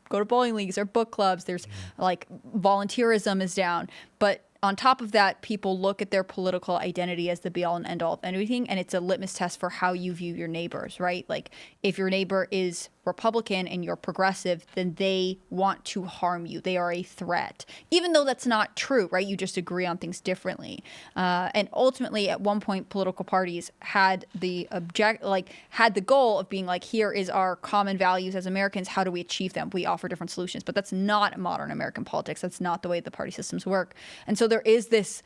go to bowling leagues or book clubs. There's like volunteerism is down. But on top of that, people look at their political identity as the be all and end all of anything. And it's a litmus test for how you view your neighbors, right? Like, if your neighbor is Republican and you're progressive, then they want to harm you. They are a threat, even though that's not true, right? You just agree on things differently. And ultimately, at one point, political parties had the goal of being like, here is our common values as Americans. How do we achieve them? We offer different solutions, but that's not modern American politics. That's not the way the party systems work. And so there is this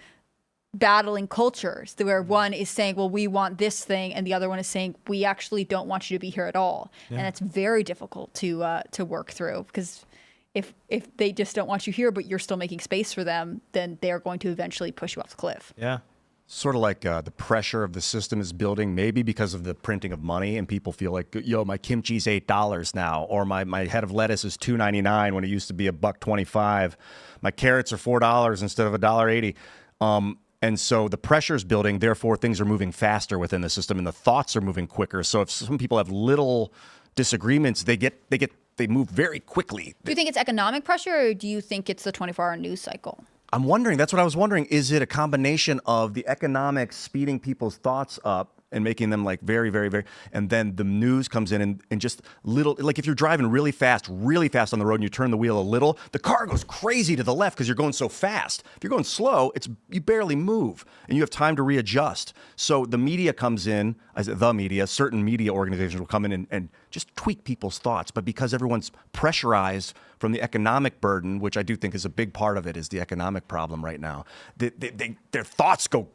battling cultures where one is saying, well, we want this thing, and the other one is saying, we actually don't want you to be here at all. Yeah. And it's very difficult to work through, because if they just don't want you here, but you're still making space for them, then they're going to eventually push you off the cliff. Yeah. Sort of like the pressure of the system is building, maybe because of the printing of money, and people feel like, yo, my kimchi's $8 now, or my head of lettuce is $2.99 when it used to be $1.25. My carrots are $4 instead of $1.80. And so the pressure is building, therefore things are moving faster within the system, and the thoughts are moving quicker. So if some people have little disagreements, they move very quickly. Do you think it's economic pressure, or do you think it's the 24-hour news cycle? I'm wondering, that's what I was wondering. Is it a combination of the economics speeding people's thoughts up and making them like very, very, very. And then the news comes in and just little, like if you're driving really fast on the road and you turn the wheel a little, the car goes crazy to the left because you're going so fast. If you're going slow, you barely move and you have time to readjust. So the media comes in, certain media organizations will come in and just tweak people's thoughts. But because everyone's pressurized from the economic burden, which I do think is a big part of it, is the economic problem right now, their thoughts go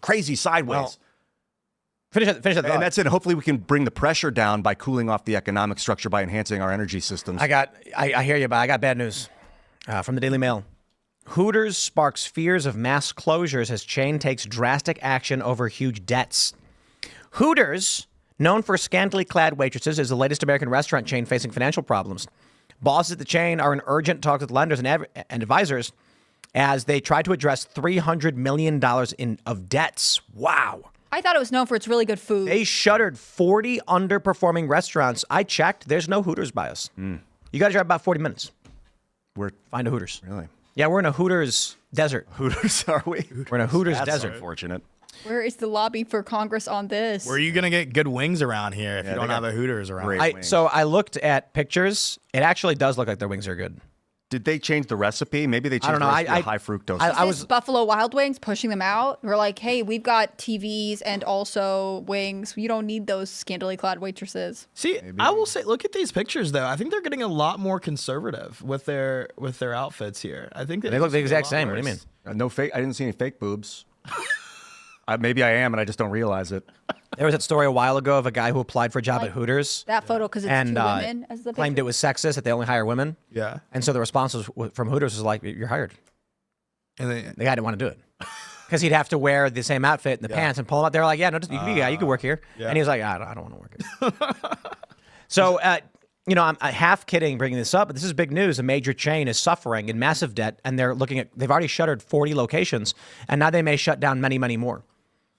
crazy sideways. Well, finish that thought. And that's it. Hopefully we can bring the pressure down by cooling off the economic structure by enhancing our energy systems. I hear you, but I got bad news from the Daily Mail. Hooters sparks fears of mass closures as chain takes drastic action over huge debts. Hooters, known for scantily clad waitresses, is the latest American restaurant chain facing financial problems. Bosses at the chain are in urgent talks with lenders and advisors as they try to address $300 million of debts. Wow. I thought it was known for its really good food. They shuttered 40 underperforming restaurants. I checked. There's no Hooters by us. You got to drive about 40 minutes. Find a Hooters. Really? Yeah, we're in a Hooters desert. Hooters, are we? We're in a Hooters That's desert. Unfortunate. Where is the lobby for Congress on this? Where are you going to get good wings around here if you don't have a Hooters around? Great. So I looked at pictures. It actually does look like their wings are good. Did they change the recipe? Maybe they changed don't know. the recipe to high fructose. I was Buffalo Wild Wings pushing them out. We're like, hey, we've got TVs and also wings. You don't need those scantily clad waitresses. See, I will say, look at these pictures though. I think they're getting a lot more conservative with their outfits here. I think they look the exact same. What do you mean? No fake. I didn't see any fake boobs. Maybe I am, and I just don't realize it. There was that story a while ago of a guy who applied for a job at Hooters. That photo because it's and two women as the claimed picture. it was sexist that they only hire women. Yeah. And so the response from Hooters was like, "You're hired." And The guy didn't want to do it because he'd have to wear the same outfit and the pants and pull them up. They were like, "Yeah, no, you can be a guy. You can work here." And he was like, "I don't want to work here." So, I'm half kidding bringing this up, but this is big news. A major chain is suffering in massive debt, and they've already shuttered 40 locations, and now they may shut down many, many more.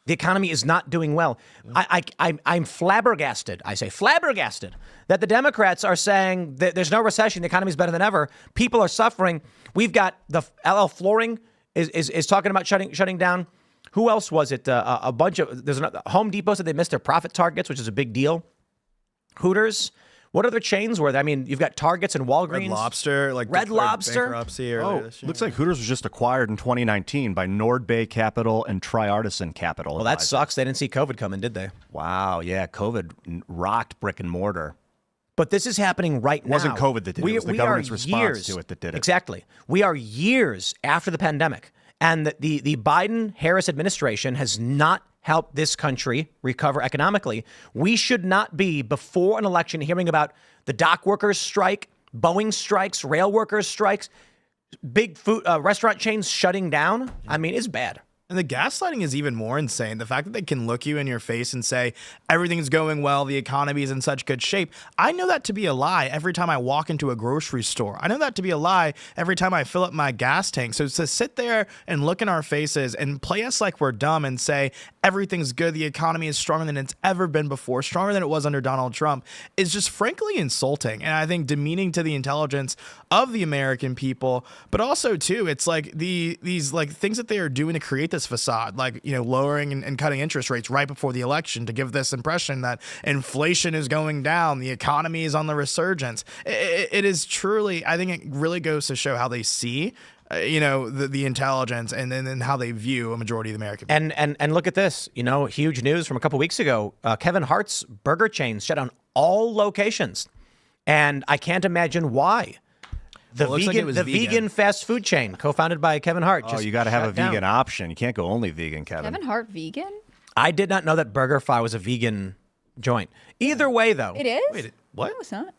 The economy is not doing well. I'm flabbergasted. I say flabbergasted that the Democrats are saying that there's no recession. The economy is better than ever. People are suffering. We've got the LL Flooring is talking about shutting down. Who else was it? A bunch of Home Depot said they missed their profit targets, which is a big deal. Hooters. What other chains were there? I mean, you've got Targets and Walgreens. Red Lobster, Red Lobster. Bankruptcy earlier this year. Looks like Hooters was just acquired in 2019 by Nord Bay Capital and Tri-Artisan Capital. Well, that sucks. They didn't see COVID coming, did they? Wow, yeah, COVID rocked brick and mortar. But this is happening right now. It wasn't COVID that did it. It was the government's response to it that did it. Exactly. We are years after the pandemic, and the Biden-Harris administration has not helped this country recover economically. We should not be, before an election, hearing about the dock workers' strike, Boeing strikes, rail workers' strikes, big food restaurant chains shutting down. I mean, it's bad. And the gaslighting is even more insane. The fact that they can look you in your face and say, everything's going well, the economy is in such good shape. I know that to be a lie every time I walk into a grocery store. I know that to be a lie every time I fill up my gas tank. So to sit there and look in our faces and play us like we're dumb and say, everything's good, the economy is stronger than it's ever been before, stronger than it was under Donald Trump, is just frankly insulting. And I think demeaning to the intelligence of the American people, but also too, it's like these like things that they are doing to create this facade, like, lowering and cutting interest rates right before the election to give this impression that inflation is going down, the economy is on the resurgence. It is truly, I think it really goes to show how they see the intelligence and then how they view a majority of the American people. And look at this, huge news from a couple weeks ago. Kevin Hart's burger chain shut down all locations, and I can't imagine why. The vegan fast food chain, co-founded by Kevin Hart. Oh, you got to have a vegan option. You can't go only vegan, Kevin. Kevin Hart vegan? I did not know that BurgerFi was a vegan joint. Either way, though. It is? Wait, what? No, it's not.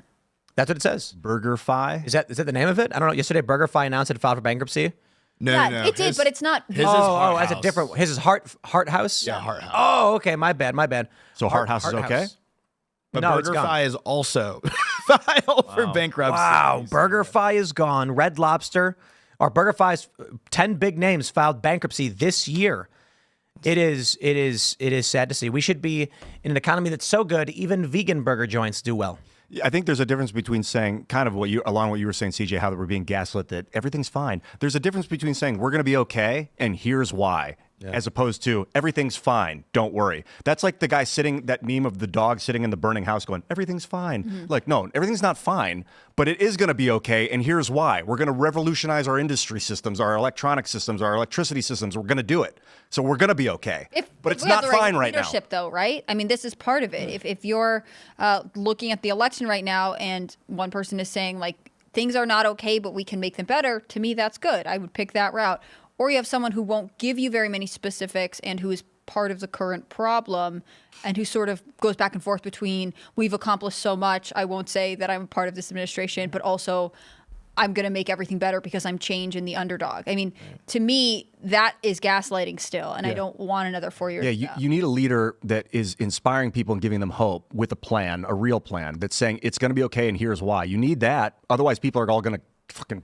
That's what it says. BurgerFi? Is that the name of it? I don't know. Yesterday, BurgerFi announced it filed for bankruptcy. No. It did, but it's not. His is Heart that's a House. different. His is Heart House. Yeah, Heart House. Oh, okay. My bad. So Heart House is okay? But No, it's gone. BurgerFi is also filed for bankruptcy. Wow, BurgerFi is gone. Red Lobster, or BurgerFi's 10 big names filed bankruptcy this year. It is sad to see. We should be in an economy that's so good, even vegan burger joints do well. I think there's a difference between saying kind of along what you were saying, CJ, how we're being gaslit, that everything's fine. There's a difference between saying we're going to be okay and here's why. as opposed to everything's fine, don't worry. That's like the guy that meme of the dog sitting in the burning house going, everything's fine. Like, no, everything's not fine, but it is going to be okay. And here's why. We're going to revolutionize our industry systems, our electronic systems, our electricity systems. We're going to do it. So we're going to be okay. But it's not fine right now. Leadership, though, right? I mean, this is part of it. If you're looking at the election right now and one person is saying, like, things are not okay, but we can make them better, to me, that's good. I would pick that route. Or you have someone who won't give you very many specifics and who is part of the current problem and who sort of goes back and forth between, we've accomplished so much, I won't say that I'm a part of this administration, but also I'm going to make everything better because I'm change in the underdog. I mean, to me, that is gaslighting still, and I don't want another 4 years. Yeah, you need a leader that is inspiring people and giving them hope with a plan, a real plan that's saying it's going to be okay and here's why. You need that. Otherwise, people are all going to fucking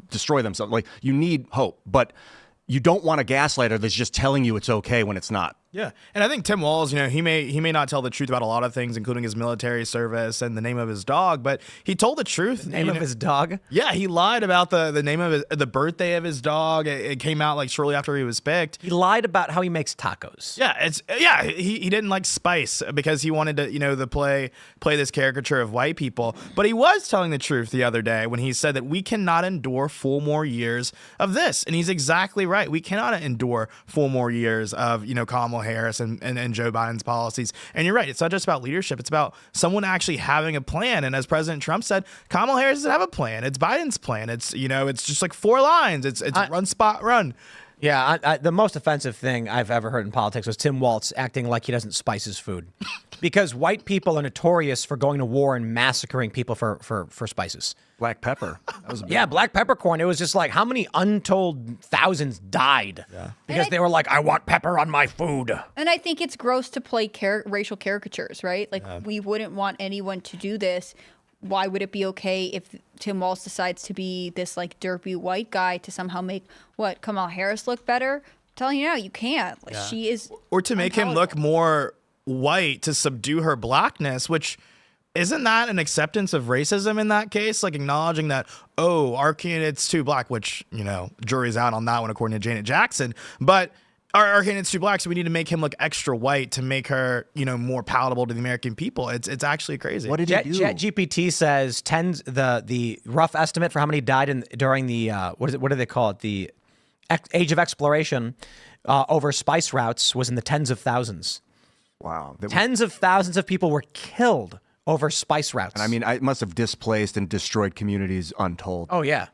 destroy themselves. Like, you need hope, but you don't want a gaslighter that's just telling you it's okay when it's not. Yeah, and I think Tim Walz, he may not tell the truth about a lot of things, including his military service and the name of his dog, but he told the truth. The name of his dog? Yeah, he lied about the name of the birthday of his dog. It came out like shortly after he was picked. He lied about how he makes tacos. Yeah, he didn't like spice because he wanted to play this caricature of white people. But he was telling the truth the other day when he said that we cannot endure 4 more years of this, and he's exactly right. We cannot endure 4 more years of Kamala Harris and Joe Biden's policies. And you're right. It's not just about leadership. It's about someone actually having a plan. And as President Trump said, Kamala Harris doesn't have a plan. It's Biden's plan. It's it's just like 4 lines. It's run, spot, run. Yeah, the most offensive thing I've ever heard in politics was Tim Walz acting like he doesn't spice his food. Because white people are notorious for going to war and massacring people for spices. Black pepper. That was black peppercorn. It was just like, how many untold thousands died? Yeah. Because they were like, I want pepper on my food. And I think it's gross to play racial caricatures, right? Like, we wouldn't want anyone to do this. Why would it be okay if Tim Walz decides to be this like derpy white guy to somehow make Kamala Harris look better? I'm telling you now, you can't. Like, she is, or to make him look more white to subdue her blackness, which isn't that an acceptance of racism in that case? Like, acknowledging that, our candidate's too black, which jury's out on that one according to Janet Jackson, but our candidate's too black, so we need to make him look extra white to make her, more palatable to the American people. It's actually crazy. What did he do? ChatGPT says the rough estimate for how many died during the what do they call it? The age of exploration over spice routes was in the tens of thousands. Wow. Tens of thousands of people were killed over spice routes. And I mean, it must have displaced and destroyed communities untold. Oh, yeah.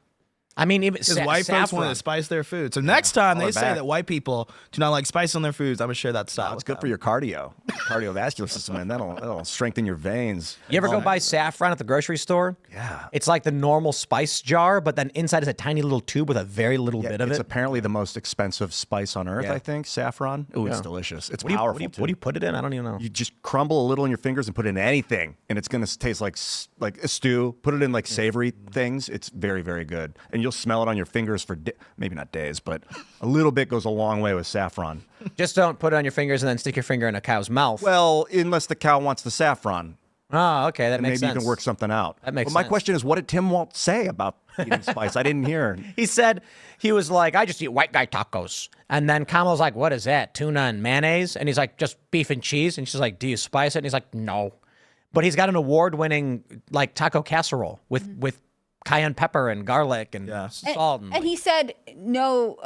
I mean, even because white folks want to spice their food. So next time they say that white people do not like spice on their foods, I'm going to share that style. It's good for your cardiovascular system, man. That'll strengthen your veins. You ever go buy saffron at the grocery store? Yeah. It's like the normal spice jar, but then inside is a tiny little tube with a very little bit of it. It's apparently the most expensive spice on earth, I think, saffron. Oh, it's delicious. It's powerful. What do you put it in? I don't even know. You just crumble a little in your fingers and put it in anything, and it's going to taste like a stew. Put it in like savory things. It's very, very good. And you'll smell it on your fingers for maybe not days, but a little bit goes a long way with saffron. Just don't put it on your fingers and then stick your finger in a cow's mouth. Well, unless the cow wants the saffron. Oh, okay, that makes sense. Maybe you can work something out. That makes sense. My question is, what did Tim Walz say about eating spice? I didn't hear. He said, he was like, I just eat white guy tacos. And then Kamala's like, what is that? Tuna and mayonnaise? And he's like, just beef and cheese. And she's like, do you spice it? And he's like, no. But he's got an award-winning like taco casserole with cayenne pepper and garlic and salt. And he said, no,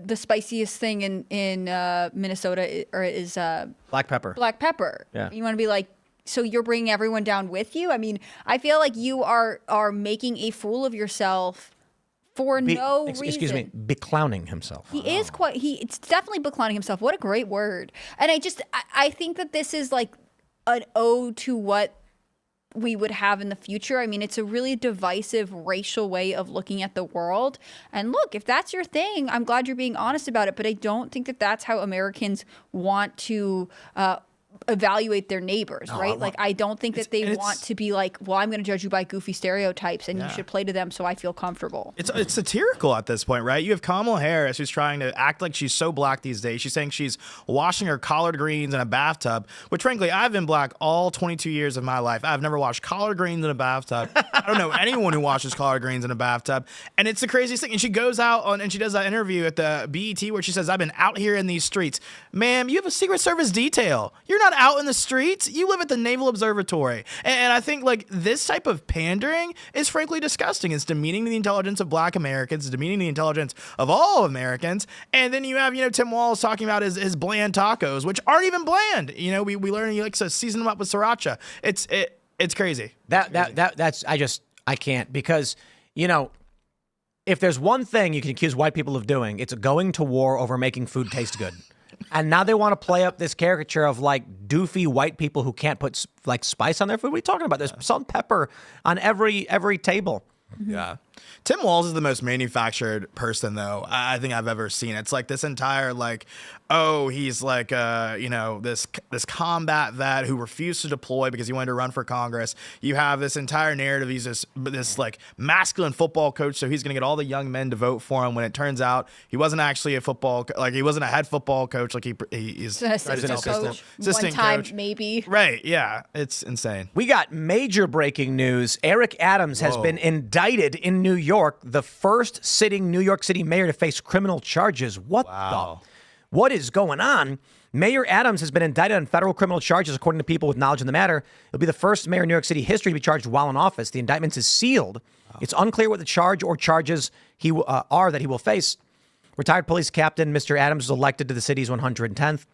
the spiciest thing in Minnesota is black pepper. Black pepper. Yeah. You want to be like, so you're bringing everyone down with you? I mean, I feel like you are making a fool of yourself for no reason. Excuse me, beclowning himself. He is it's definitely beclowning himself. What a great word. And I think that this is like an ode to what we would have in the future. I mean, it's a really divisive racial way of looking at the world. And look, if that's your thing, I'm glad you're being honest about it. But I don't think that that's how Americans want to evaluate their neighbors, right? Like, I don't think that they want to be like, well, I'm going to judge you by goofy stereotypes and you should play to them so I feel comfortable. It's satirical at this point, right? You have Kamala Harris who's trying to act like she's so black these days. She's saying she's washing her collard greens in a bathtub, which frankly, I've been black all 22 years of my life. I've never washed collard greens in a bathtub. I don't know anyone who washes collard greens in a bathtub. And it's the craziest thing. And she goes out and she does that interview at the BET where she says, I've been out here in these streets. Ma'am, you have a Secret Service detail. You're not out in the streets. You live at the Naval Observatory. And I think like this type of pandering is frankly disgusting. It's demeaning the intelligence of black Americans. It's demeaning the intelligence of all Americans. And then you have, Tim Walz talking about his bland tacos, which aren't even bland. We learn he likes to season them up with sriracha. It's crazy. I can't, because, if there's one thing you can accuse white people of doing, it's going to war over making food taste good. And now they want to play up this caricature of like doofy white people who can't put like spice on their food. What are you talking about? There's salt and pepper on every table. Yeah. Tim Walz is the most manufactured person, though, I think I've ever seen. It's like this entire, like, oh, he's like, this combat vet who refused to deploy because he wanted to run for Congress. You have this entire narrative. He's this like masculine football coach, so he's going to get all the young men to vote for him, when it turns out he wasn't actually he wasn't a head football coach. Like he's an assistant coach. One time, maybe. Right. Yeah. It's insane. We got major breaking news. Eric Adams has been indicted in New York, the first sitting New York City mayor to face criminal charges. What is going on? Mayor Adams has been indicted on federal criminal charges, according to people with knowledge in the matter. He'll be the first mayor in New York City history to be charged while in office. The indictment is sealed. It's unclear what the charge or charges are that he will face. Retired police captain Mr. Adams was elected to the city's 110th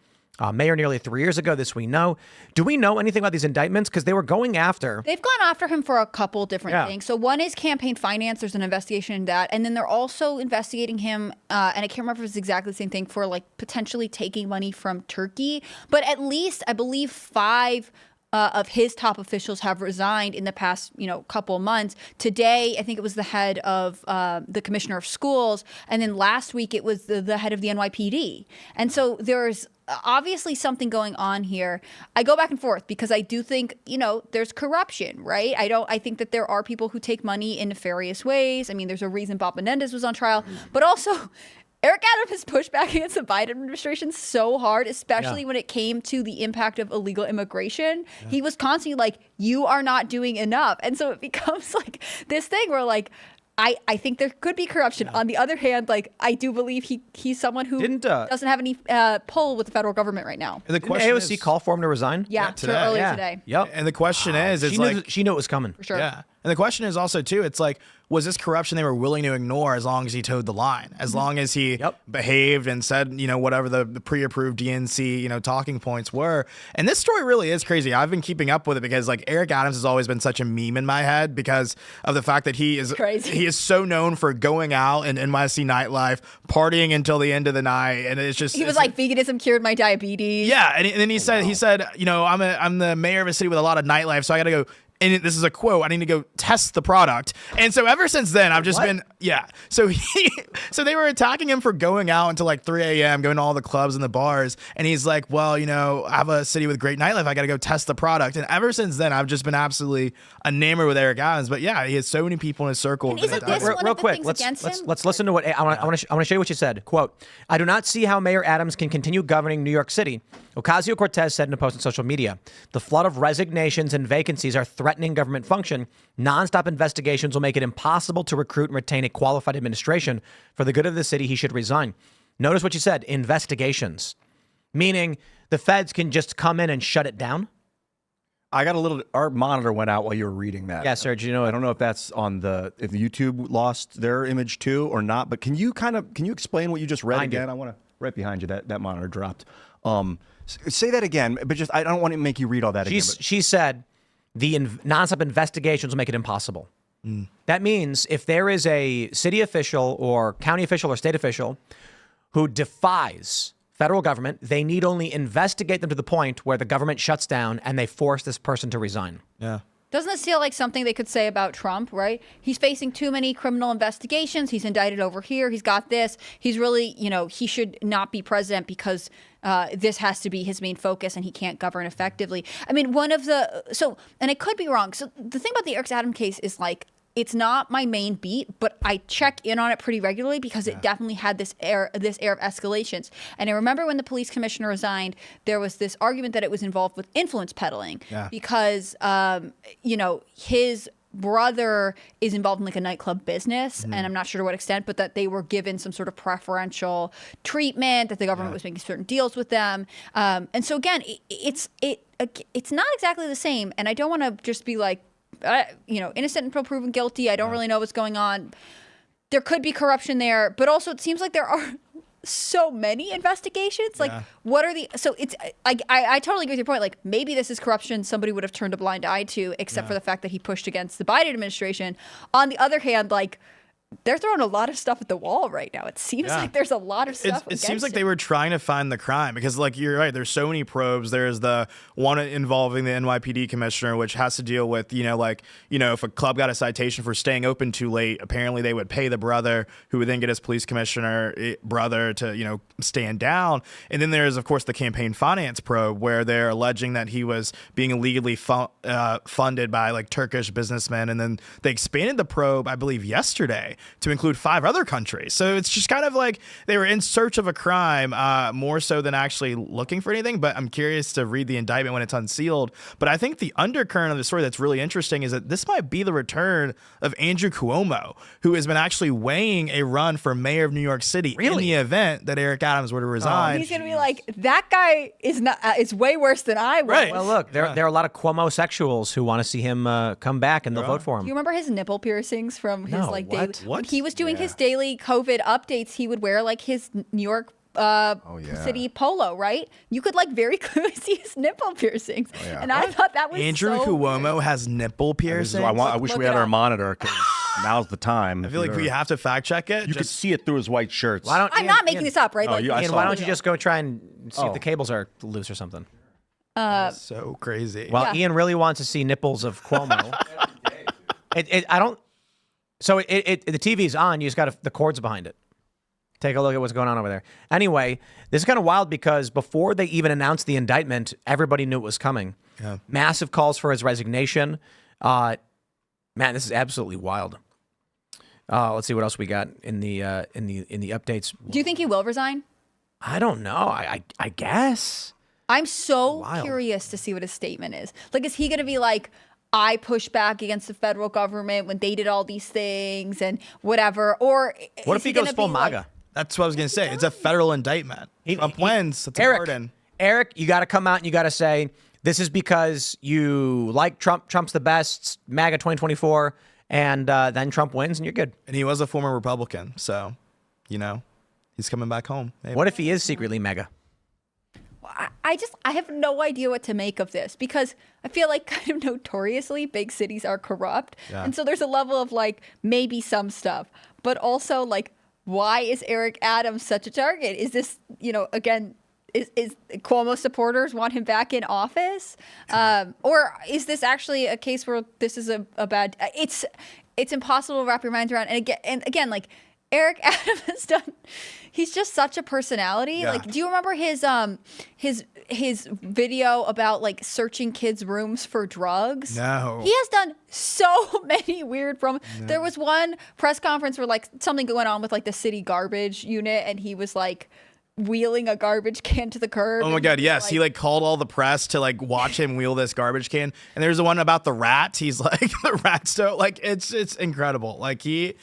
mayor nearly 3 years ago. This we know. Do we know anything about these indictments? Because they were going after. They've gone after him for a couple different things. So one is campaign finance. There's an investigation in that. And then they're also investigating him, and I can't remember if it's exactly the same thing, for like potentially taking money from Turkey. But at least I believe 5 of his top officials have resigned in the past, couple months. Today, I think it was the head of the commissioner of schools. And then last week, it was the head of the NYPD. And so there's obviously something going on here. I go back and forth because I do think, there's corruption, right? I think that there are people who take money in nefarious ways. I mean, there's a reason Bob Menendez was on trial, but also Eric Adams has pushed back against the Biden administration so hard, especially when it came to the impact of illegal immigration. He was constantly like, you are not doing enough. And so it becomes like this thing where like, I think there could be corruption. On the other hand, like, I do believe he's someone who doesn't have any pull with the federal government right now. And the question Didn't AOC call for him to resign? Yeah, earlier today. Yep. And the question is she knew it was coming. For sure. Yeah. And the question is also, too, it's like, was this corruption they were willing to ignore as long as he towed the line, as long as he behaved and said, whatever the pre-approved DNC, talking points were. And this story really is crazy. I've been keeping up with it because like Eric Adams has always been such a meme in my head because of the fact that he is crazy. He is so known for going out in NYC nightlife, partying until the end of the night. And it's just, he was like, veganism cured my diabetes. Yeah. And then he said, I'm the mayor of a city with a lot of nightlife, so I got to go. And this is a quote, I need to go test the product. And so ever since then, I've just been, So they were attacking him for going out until like 3 a.m., going to all the clubs and the bars. And he's like, well, I have a city with great nightlife. I got to go test the product. And ever since then, I've just been absolutely enamored with Eric Adams. But yeah, he has so many people in his circle. And isn't this one of the things against him? Let's listen to what I want to show you what you said. Quote, I do not see how Mayor Adams can continue governing New York City. Ocasio-Cortez said in a post on social media, the flood of resignations and vacancies are threatening government function. Nonstop investigations will make it impossible to recruit and retain a qualified administration. For the good of the city, he should resign. Notice what you said, investigations. Meaning the feds can just come in and shut it down? Our monitor went out while you were reading that. Yeah, Serge, I don't know if that's if YouTube lost their image too or not, but can you explain what you just read again? I want to, right behind you, that monitor dropped. Say that again, but I don't want to make you read all that again. She said the nonstop investigations will make it impossible. That means if there is a city official or county official or state official who defies federal government, they need only investigate them to the point where the government shuts down and they force this person to resign. Yeah. Doesn't this feel like something they could say about Trump, right? He's facing too many criminal investigations. He's indicted over here. He's got this. He's really, he should not be president because this has to be his main focus and he can't govern effectively. I mean, and I could be wrong. So the thing about the Eric Adams case is like, it's not my main beat, but I check in on it pretty regularly because it definitely had this air of escalations. And I remember when the police commissioner resigned, there was this argument that it was involved with influence peddling because, his brother is involved in like a nightclub business, and I'm not sure to what extent, but that they were given some sort of preferential treatment, that the government was making certain deals with them. And so again, it's not exactly the same. And I don't want to just be like, innocent until proven guilty. I don't really know what's going on. There could be corruption there, but also it seems like there are so many investigations. Like, what are the? So it's I totally agree with your point. Like, maybe this is corruption somebody would have turned a blind eye to, except for the fact that he pushed against the Biden administration. On the other hand, like, they're throwing a lot of stuff at the wall right now. It seems like there's a lot of stuff. It seems like they were trying to find the crime because, like, you're right. There's so many probes. There's the one involving the NYPD commissioner, which has to deal with, if a club got a citation for staying open too late, apparently they would pay the brother, who would then get his police commissioner brother to, stand down. And then there's, of course, the campaign finance probe where they're alleging that he was being illegally funded by like Turkish businessmen. And then they expanded the probe, I believe, yesterday to include 5 other countries. So it's just kind of like they were in search of a crime more so than actually looking for anything. But I'm curious to read the indictment when it's unsealed. But I think the undercurrent of the story that's really interesting is that this might be the return of Andrew Cuomo, who has been actually weighing a run for mayor of New York City in the event that Eric Adams were to resign. He's going to be like, that guy is way worse than I was. Right. Well, look, there are a lot of Cuomo-sexuals who want to see him come back, and they'll vote for him. Do you remember his nipple piercings from his No, daily? what? When he was doing his daily COVID updates, he would wear like his New York City polo, right? You could like very clearly see his nipple piercings, and I thought that was Andrew Cuomo has nipple piercings. I wish we had our monitor because now's the time. I feel like we have to fact check it. You could see it through his white shirts. I'm not making this up, right? Oh, I Ian, saw why it. don't you just go try and see if the cables are loose or something? So crazy. Well, Ian really wants to see nipples of Cuomo. I don't. So the TV's on. You just got the cords behind it. Take a look at what's going on over there. Anyway, this is kind of wild because before they even announced the indictment, everybody knew it was coming. Yeah. Massive calls for his resignation. Man, this is absolutely wild. Let's see what else we got in the updates. Do you think he will resign? I don't know. I guess. I'm so curious to see what his statement is. Like, is he going to be like, I pushed back against the federal government when they did all these things and whatever? Or what if he goes full MAGA? Like, that's what I was going to say. It's a federal indictment. Trump wins. That's a pardon. Eric, you got to come out and you got to say, this is because you like Trump. Trump's the best. MAGA 2024. And then Trump wins and you're good. And he was a former Republican. So, he's coming back home. Maybe. What if he is secretly MAGA? I have no idea what to make of this because I feel like kind of notoriously big cities are corrupt. Yeah. And so there's a level of like maybe some but also like, why is Eric Adams such a target? Is this, again, is Cuomo supporters want him back in office? Or is this actually a case where this is a bad, it's impossible to wrap your minds around. And again, like Eric Adams has done, he's just such a personality. Yeah. Like, do you remember his video about like searching kids' rooms for drugs? No. He has done so many weird There was one press conference where like something going on with like the city garbage unit and he was like wheeling a garbage can to the curb. Oh my God, yes. He like called all the press to like watch him wheel this garbage can. And there's the one about the rats. He's like, the rats don't, like, it's incredible. Like he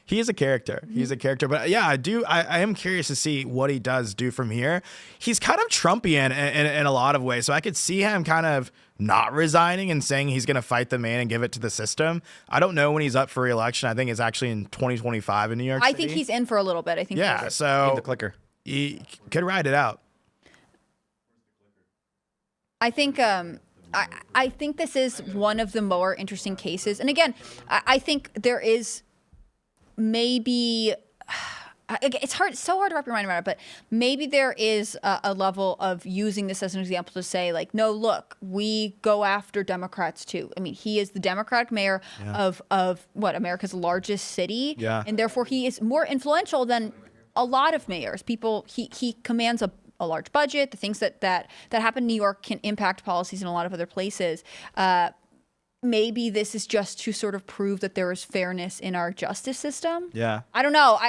is a character. He's a character. But yeah, I am curious to see what he does do from here. He's kind of Trumpian in a lot of ways. So I could see him kind of not resigning and saying he's going to fight the man and give it to the system. I don't know when he's up for re-election. I think it's actually in 2025 in New York City. I think he's in for a little bit. I think. Yeah, so the clicker. He could ride it out. I think I think this is one of the more interesting cases. And again, I think there is maybe it's so hard to wrap your mind around it, but maybe there is a level of using this as an example to say, like, no, look, we go after Democrats too. I mean, he is the Democratic mayor of what, America's largest city, and therefore he is more influential than a lot of mayors. He commands a large budget. The things that happen in New York can impact policies in a lot of other places. Maybe this is just to sort of prove that there is fairness in our justice system. Yeah. I don't know.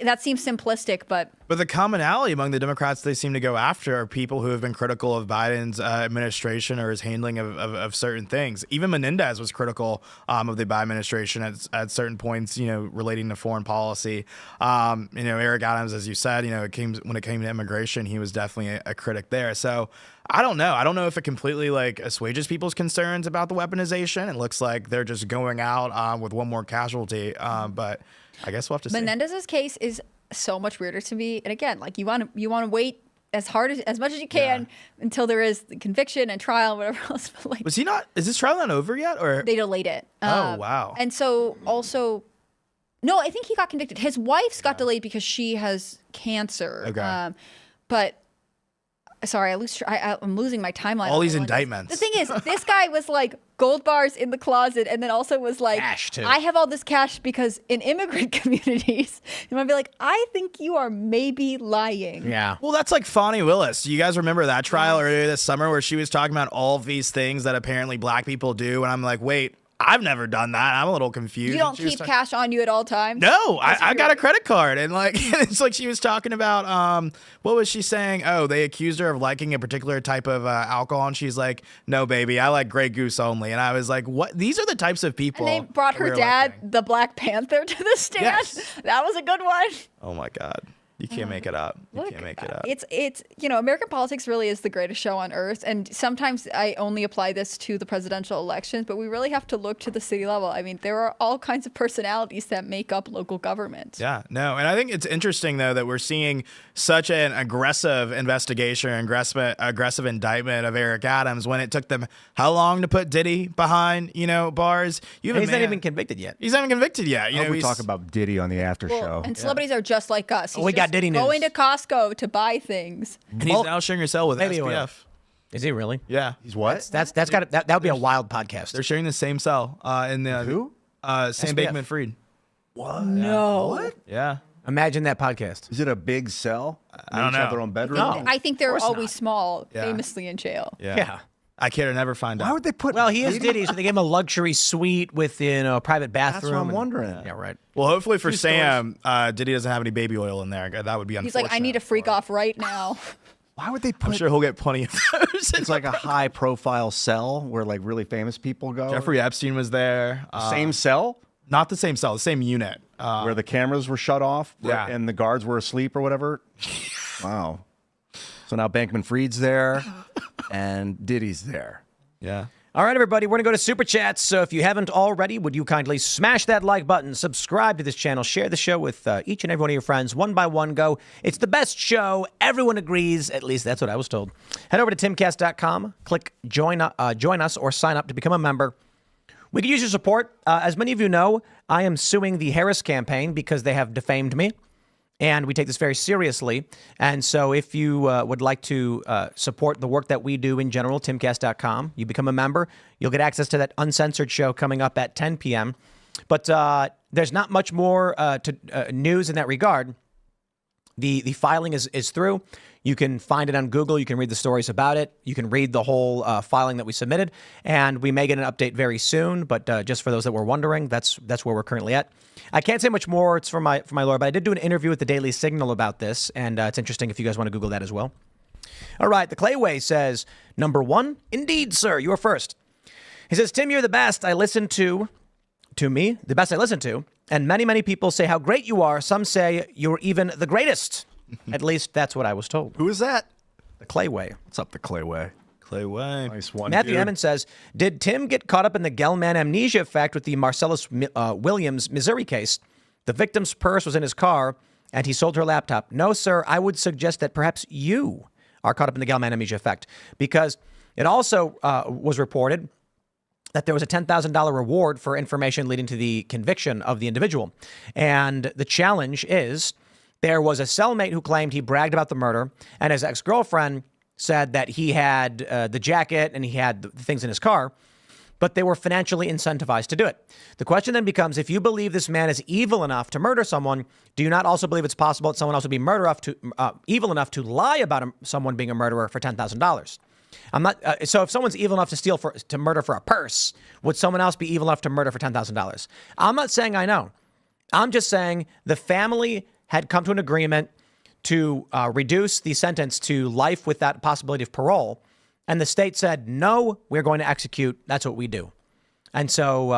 That seems simplistic, but the commonality among the Democrats they seem to go after are people who have been critical of Biden's administration or his handling of certain things. Even Menendez was critical of the Biden administration at certain points, relating to foreign policy. Eric Adams, as you said, when it came to immigration, he was definitely a critic there. So I don't know. I don't know if it completely assuages people's concerns about the weaponization. It looks like they're just going out with one more casualty. But I guess we'll have to see. Menendez's case is so much weirder to me. And again, you want to wait as much as you can until there is the conviction and trial and whatever else. But was he not? Is this trial not over yet? Or they delayed it? Oh wow! And so also, no, I think he got convicted. His wife's got delayed because she has cancer. Okay. But sorry, I'm losing my timeline. All these indictments. The thing is, this guy was like gold bars in the closet, and then also was like, Cash, too. I have all this cash because in immigrant communities, you might be like, I think you are maybe lying. Yeah. Well, that's like Fonnie Willis. Do you guys remember that trial earlier this summer where she was talking about all of these things that apparently black people do? And I'm like, wait, I've never done that. I'm a little confused. You don't keep cash on you at all times? No, I got a credit card. And it's like she was talking about, what was she saying? Oh, they accused her of liking a particular type of alcohol. And she's like, no, baby, I like Grey Goose only. And I was like, what? These are the types of people. And they brought her dad, the Black Panther, to the stand. Yes. That was a good one. Oh, my God. You can't make it up. You can't make it up. It's American politics really is the greatest show on earth. And sometimes I only apply this to the presidential elections, but we really have to look to the city level. I mean, there are all kinds of personalities that make up local government. Yeah, no. And I think it's interesting, though, that we're seeing such an aggressive investigation, aggressive indictment of Eric Adams when it took them how long to put Diddy behind, bars? He's not even convicted yet. He's not even convicted yet. We talk about Diddy on the after show. And celebrities are just like us. We got Diddy news. Going to Costco to buy things. And he's now sharing a cell with Baby SPF. oil. Is he really? Yeah. He's what? That would be a wild podcast. They're sharing the same cell in the Who? Sam SPF. Bankman-Fried. What? No. What? Yeah. Imagine that podcast. Is it a big cell? I don't They each have know. their own bedroom? No. I think they're course always not. small, Yeah. famously in jail. Yeah. I can't never find out. Why would they put? Well, he is Diddy, so they gave him a luxury suite with a private bathroom. That's what I'm and- wondering. Yeah, right. Well, hopefully for Sam, Diddy doesn't have any baby oil in there. That would be He's unfortunate. like, I need to freak off right now. Why would they I'm put? sure he'll get plenty of those. It's like a high-profile cell where like really famous people go. Jeffrey Epstein was there. Same cell Not the same cell, the same unit. where the cameras were shut off, Yeah. and the guards were asleep or whatever. Wow. So now Bankman-Fried's there, and Diddy's there. Yeah. All right, everybody, we're going to go to Super Chats. So if you haven't already, would you kindly smash that like button, subscribe to this channel, share the show with each and every one of your friends. One by one, go. It's the best show. Everyone agrees. At least that's what I was told. Head over to timcast.com, click join us, or sign up to become a member. We could use your support. As many of you know, I am suing the Harris campaign because they have defamed me. And we take this very seriously. And so if you would like to support the work that we do in general, timcast.com, you become a member. You'll get access to that uncensored show coming up at 10 p.m. But there's not much more news in that regard. The filing is through. You can find it on Google. You can read the stories about it. You can read the whole filing that we submitted. And we may get an update very soon. But just for those that were wondering, that's where we're currently at. I can't say much more. It's for my lawyer. But I did do an interview with the Daily Signal about this. And it's interesting if you guys want to Google that as well. All right. The Clayway says, number one, indeed, sir, you are first. He says, Tim, you're the best I listen to me, the best I listen to. And many, many people say how great you are. Some say you're even the greatest. At least that's what I was told. Who is that? The Clayway. What's up, the Clayway? Clayway. Nice one. Matthew dude. Emmons says, did Tim get caught up in the Gelman amnesia effect with the Marcellus Williams Missouri case? The victim's purse was in his car, and he sold her laptop. No, sir. I would suggest that perhaps you are caught up in the Gelman amnesia effect, because it also was reported that there was a $10,000 reward for information leading to the conviction of the individual. And the challenge is There was a cellmate who claimed he bragged about the murder, and his ex-girlfriend said that he had the jacket and he had the things in his car, but they were financially incentivized to do it. The question then becomes, if you believe this man is evil enough to murder someone, do you not also believe it's possible that someone else would be evil enough to lie about someone being a murderer for $10,000? I'm not. So if someone's evil enough to murder for a purse, would someone else be evil enough to murder for $10,000? I'm not saying I know. I'm just saying the family had come to an agreement to reduce the sentence to life with that possibility of parole. And the state said, no, we're going to execute. That's what we do. And so,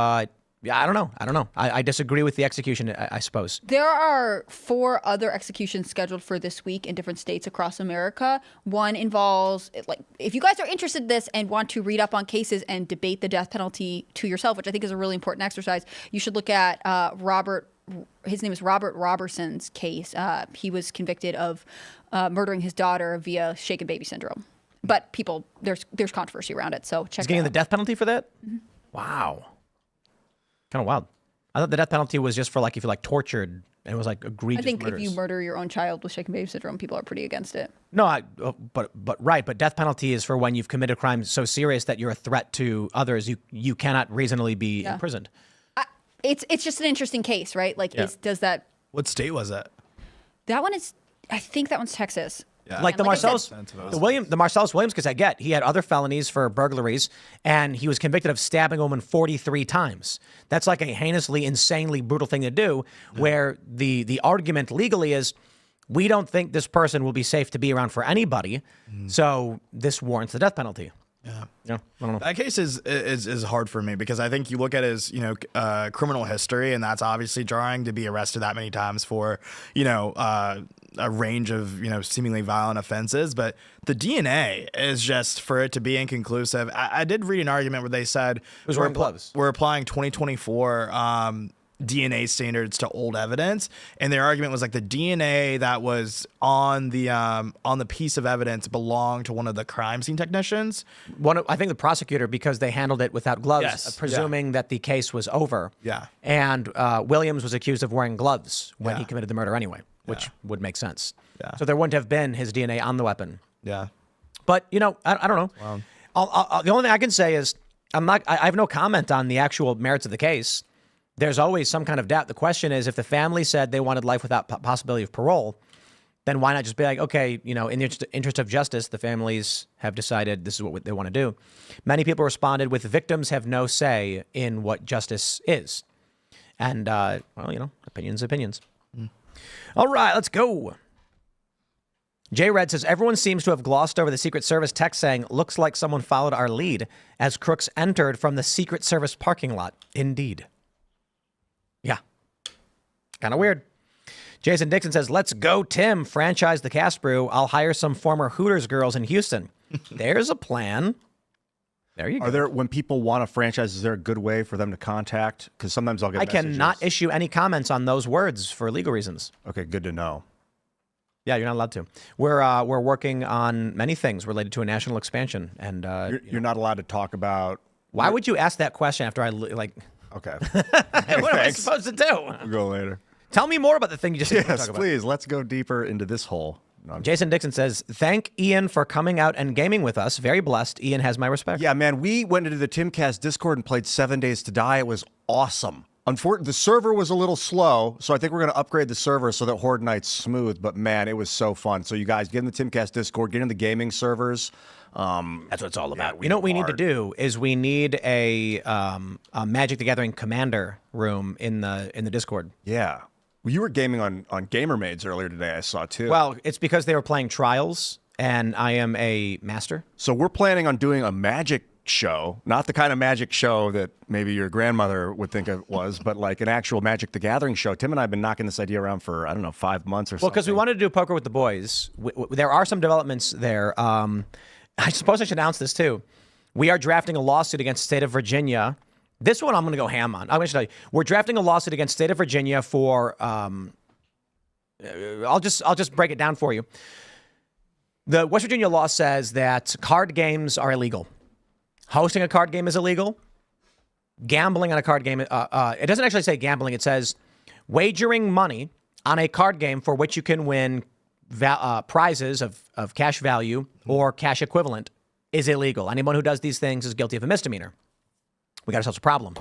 yeah, I don't know. I disagree with the execution, I suppose. There are 4 other executions scheduled for this week in different states across America. One involves, like, if you guys are interested in this and want to read up on cases and debate the death penalty to yourself, which I think is a really important exercise, you should look at his name is Robert Robertson's case. He was convicted of murdering his daughter via shaken baby syndrome. But there's controversy around it, so check. He's getting the death penalty for that? Mm-hmm. Wow. Kind of wild. I thought the death penalty was just for like if you're like tortured and it was like egregious I think murders. if you murder your own child with shaken baby syndrome, people are pretty against it. No, but death penalty is for when you've committed crimes so serious that you're a threat to others. You cannot reasonably be imprisoned. It's just an interesting case, right? Like, does that? What state was that? That one is. I think that one's Texas. Yeah. Like the like I Marcellus, the Marcellus Williams case I get, he had other felonies for burglaries, and he was convicted of stabbing a woman 43 times. That's like a heinously, insanely brutal thing to do, where the argument legally is, we don't think this person will be safe to be around for anybody, so this warrants the death penalty. Yeah, I don't know. That case is hard for me because I think you look at his criminal history, and that's obviously jarring to be arrested that many times for a range of seemingly violent offenses. But the DNA is just for it to be inconclusive. I did read an argument where they said wearing gloves. We're applying 2024 DNA standards to old evidence, and their argument was like the DNA that was on the piece of evidence belonged to one of the crime scene technicians. I think the prosecutor, because they handled it without gloves, presuming that the case was over. Yeah. And Williams was accused of wearing gloves when he committed the murder anyway, which would make sense. Yeah. So there wouldn't have been his DNA on the weapon. Yeah. But I don't know. Wow. The only thing I can say is I have no comment on the actual merits of the case. There's always some kind of doubt. The question is, if the family said they wanted life without possibility of parole, then why not just be like, okay, in the interest of justice, the families have decided this is what they want to do. Many people responded with, victims have no say in what justice is. And, opinions. All right, let's go. J Red says, everyone seems to have glossed over the Secret Service text saying, looks like someone followed our lead as crooks entered from the Secret Service parking lot. Indeed. Yeah. Kind of weird. Jason Dixon says, let's go, Tim. Franchise the Cast Brew. I'll hire some former Hooters girls in Houston. There's a plan. There you go. When people want a franchise, is there a good way for them to contact? Because sometimes I'll get I messages. cannot issue any comments on those words for legal reasons. Okay, good to know. Yeah, you're not allowed to. We're working on many things related to a national expansion. And You're not allowed to talk about... Why would you ask that question after Okay. what am I supposed to do? We'll go later. Tell me more about the thing you just said. Yes, please. Let's go deeper into this hole. No, Jason Dixon says, thank Ian for coming out and gaming with us. Very blessed. Ian has my respect. Yeah, man, we went into the Timcast Discord and played 7 Days to Die. It was awesome. Unfortunately, the server was a little slow, so I think we're going to upgrade the server so that Horde Night's smooth, but man, it was so fun. So you guys get in the Timcast Discord, get in the gaming servers. That's what it's all about. You know what we need to do is we need a Magic the Gathering Commander room in the Discord. Yeah. Well, you were gaming on Gamermaids earlier today, I saw too. Well, it's because they were playing Trials, and I am a master. So we're planning on doing a Magic show, not the kind of Magic show that maybe your grandmother would think it was, but like an actual Magic the Gathering show. Tim and I have been knocking this idea around for, 5 months or so. Well, because we wanted to do poker with the boys. There are some developments there. I suppose I should announce this too. We are drafting a lawsuit against the state of Virginia. This one I'm going to go ham on. I'm going to tell you, we're drafting a lawsuit against the state of Virginia for. I'll just break it down for you. The West Virginia law says that card games are illegal. Hosting a card game is illegal. Gambling on a card game. It doesn't actually say gambling. It says wagering money on a card game for which you can win prizes of cash value or cash equivalent is illegal. Anyone who does these things is guilty of a misdemeanor. We got ourselves a problem.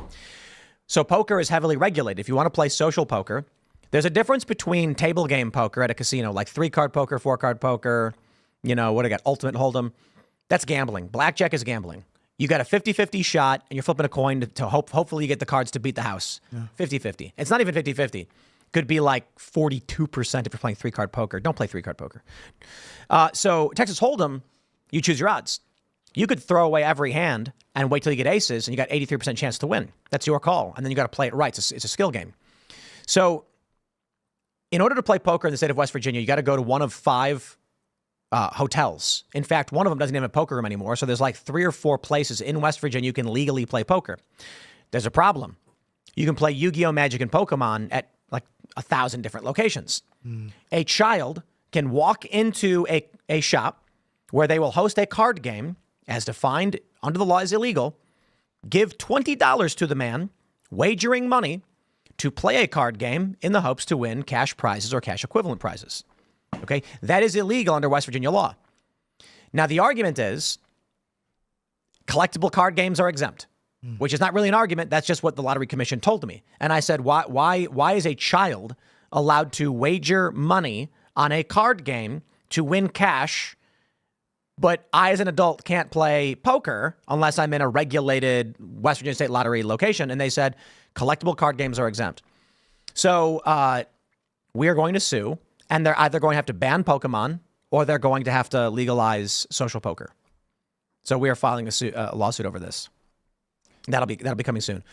So poker is heavily regulated. If you want to play social poker, there's a difference between table game poker at a casino, like 3-card poker, 4-card poker, what do I got? Ultimate Hold'em. That's gambling. Blackjack is gambling. You got a 50-50 shot, and you're flipping a coin to hopefully you get the cards to beat the house. 50-50. It's not even 50-50. Could be like 42% if you're playing 3-card poker. Don't play 3-card poker. So Texas Hold'em, you choose your odds. You could throw away every hand and wait till you get aces, and you got 83% chance to win. That's your call. And then you got to play it right. It's a skill game. So in order to play poker in the state of West Virginia, you got to go to one of 5 hotels. In fact, one of them doesn't even have a poker room anymore. So there's like 3 or 4 places in West Virginia you can legally play poker. There's a problem. You can play Yu-Gi-Oh! Magic and Pokemon at like 1,000 different locations. A child can walk into a shop where they will host a card game, as defined under the law is illegal, give $20 to the man, wagering money, to play a card game in the hopes to win cash prizes or cash equivalent prizes. Okay? That is illegal under West Virginia law. Now, the argument is collectible card games are exempt, which is not really an argument. That's just what the Lottery Commission told me. And I said, why is a child allowed to wager money on a card game to win cash, but I, as an adult, can't play poker unless I'm in a regulated West Virginia State Lottery location? And they said collectible card games are exempt. So we are going to sue, and they're either going to have to ban Pokemon or they're going to have to legalize social poker. So we are filing a lawsuit over this. That'll be coming soon.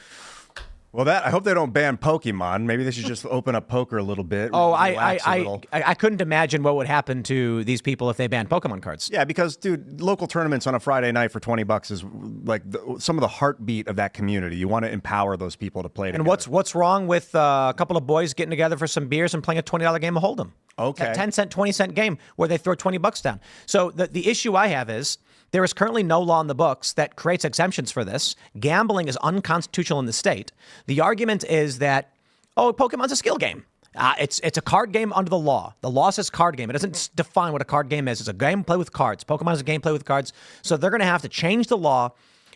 Well, I hope they don't ban Pokemon. Maybe they should just open up poker a little bit. Oh, I couldn't imagine what would happen to these people if they banned Pokemon cards. Yeah, because, dude, local tournaments on a Friday night for $20 is like some of the heartbeat of that community. You want to empower those people to play together. And what's wrong with a couple of boys getting together for some beers and playing a $20 game of Hold'em? Okay. A 10-cent, 20-cent game where they throw $20 down. So the issue I have is there is currently no law in the books that creates exemptions for this. Gambling is unconstitutional in the state. The argument is that, Pokemon's a skill game. It's a card game under the law. The law says card game. It doesn't define what a card game is. It's a game play with cards. Pokemon is a game play with cards. So they're going to have to change the law,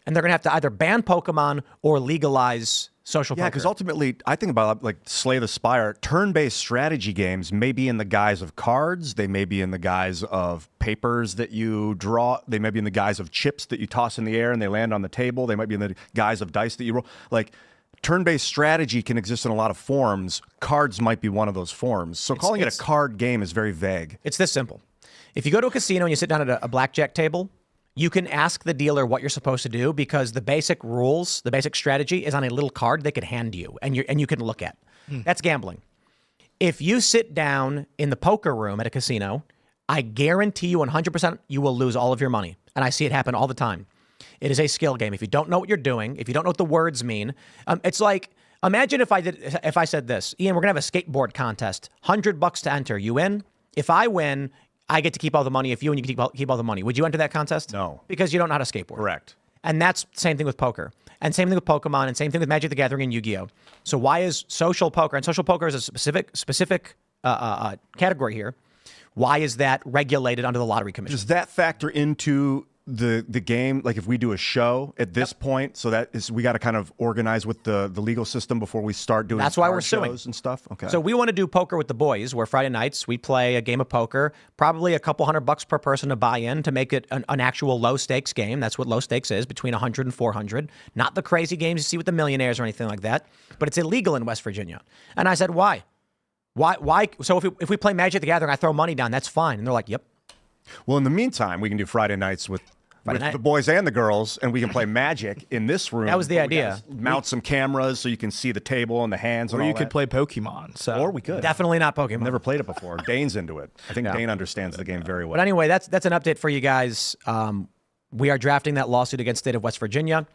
and they're going to have to either ban Pokemon or legalize social poker. Yeah, because ultimately, I think about like Slay the Spire. Turn-based strategy games may be in the guise of cards. They may be in the guise of papers that you draw. They may be in the guise of chips that you toss in the air and they land on the table. They might be in the guise of dice that you roll. Like, turn-based strategy can exist in a lot of forms. Cards might be one of those forms. So calling it a card game is very vague. It's this simple. If you go to a casino and you sit down at a blackjack table, you can ask the dealer what you're supposed to do because the basic rules, the basic strategy is on a little card they could hand you and you can look at. That's gambling. If you sit down in the poker room at a casino, I guarantee you 100% you will lose all of your money. And I see it happen all the time. It is a skill game. If you don't know what you're doing, if you don't know what the words mean, it's like, imagine if I said this, Ian, we're going to have a skateboard contest, $100 to enter. You in? If I win, I get to keep all the money. If you win, you can keep all the money. Would you enter that contest? No. Because you don't know how to skateboard. Correct. And that's the same thing with poker. And same thing with Pokemon, and same thing with Magic the Gathering and Yu-Gi-Oh! So why is social poker, and social poker is a specific category here, why is that regulated under the Lottery Commission? Does that factor into the game? Like if we do a show at this point, so that is, we got to kind of organize with the legal system before we start doing That's why we're shows suing and stuff. Okay. So we want to do poker with the boys, where Friday nights we play a game of poker, probably a couple $100 per person to buy in to make it an actual low stakes game. That's what low stakes is, between 100 and 400. Not the crazy games you see with the millionaires or anything like that, but it's illegal in West Virginia. And I said, why? Why? So if we play Magic the Gathering, I throw money down, that's fine. And they're like, yep. Well, in the meantime, we can do Friday nights with the boys and the girls, and we can play Magic in this room. That was the idea. Mount some cameras so you can see the table and the hands. Or and all you could that. play Pokemon. So. Or we could. Definitely not Pokemon. Never played it before. Dane's into it. I think Dane understands the game very well. But anyway, that's an update for you guys. We are drafting that lawsuit against the state of West Virginia.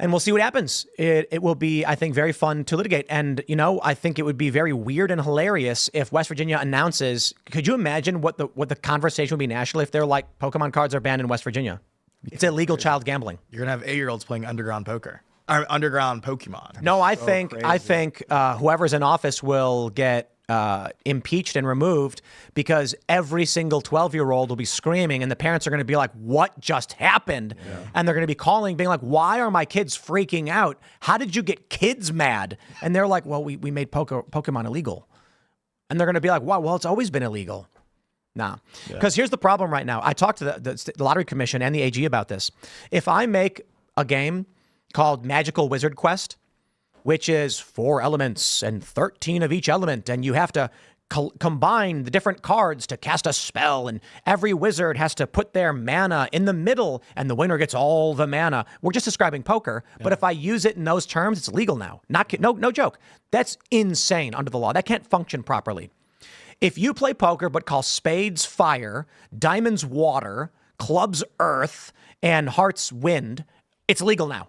And we'll see what happens. It will be, I think, very fun to litigate. And, I think it would be very weird and hilarious if West Virginia announces, could you imagine what the conversation would be nationally if they're like, Pokemon cards are banned in West Virginia? It's illegal child gambling. You're going to have 8-year-olds playing underground poker. Or underground Pokemon. No, I think whoever's in office will get impeached and removed because every single 12-year-old will be screaming and the parents are going to be like, what just happened? Yeah. And they're going to be calling, being like, why are my kids freaking out? How did you get kids mad? And they're like, well, we made Pokemon illegal. And they're going to be like, wow, well, it's always been illegal. Nah, because here's the problem right now. I talked to the Lottery Commission and the AG about this. If I make a game called Magical Wizard Quest, which is 4 elements and 13 of each element, and you have to combine the different cards to cast a spell, and every wizard has to put their mana in the middle, and the winner gets all the mana. We're just describing poker, but if I use it in those terms, it's legal now. No joke. That's insane under the law. That can't function properly. If you play poker but call spades fire, diamonds water, clubs earth, and hearts wind, it's legal now.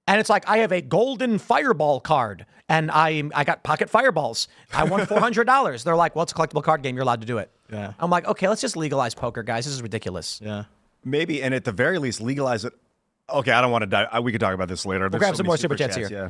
And it's like, I have a golden fireball card, and I got pocket fireballs. I won $400. They're like, well, it's a collectible card game. You're allowed to do it. Yeah. I'm like, okay, let's just legalize poker, guys. This is ridiculous. Yeah. Maybe, and at the very least, legalize it. Okay, I don't want to die. We could talk about this later. We'll grab some more super chats here. Yeah.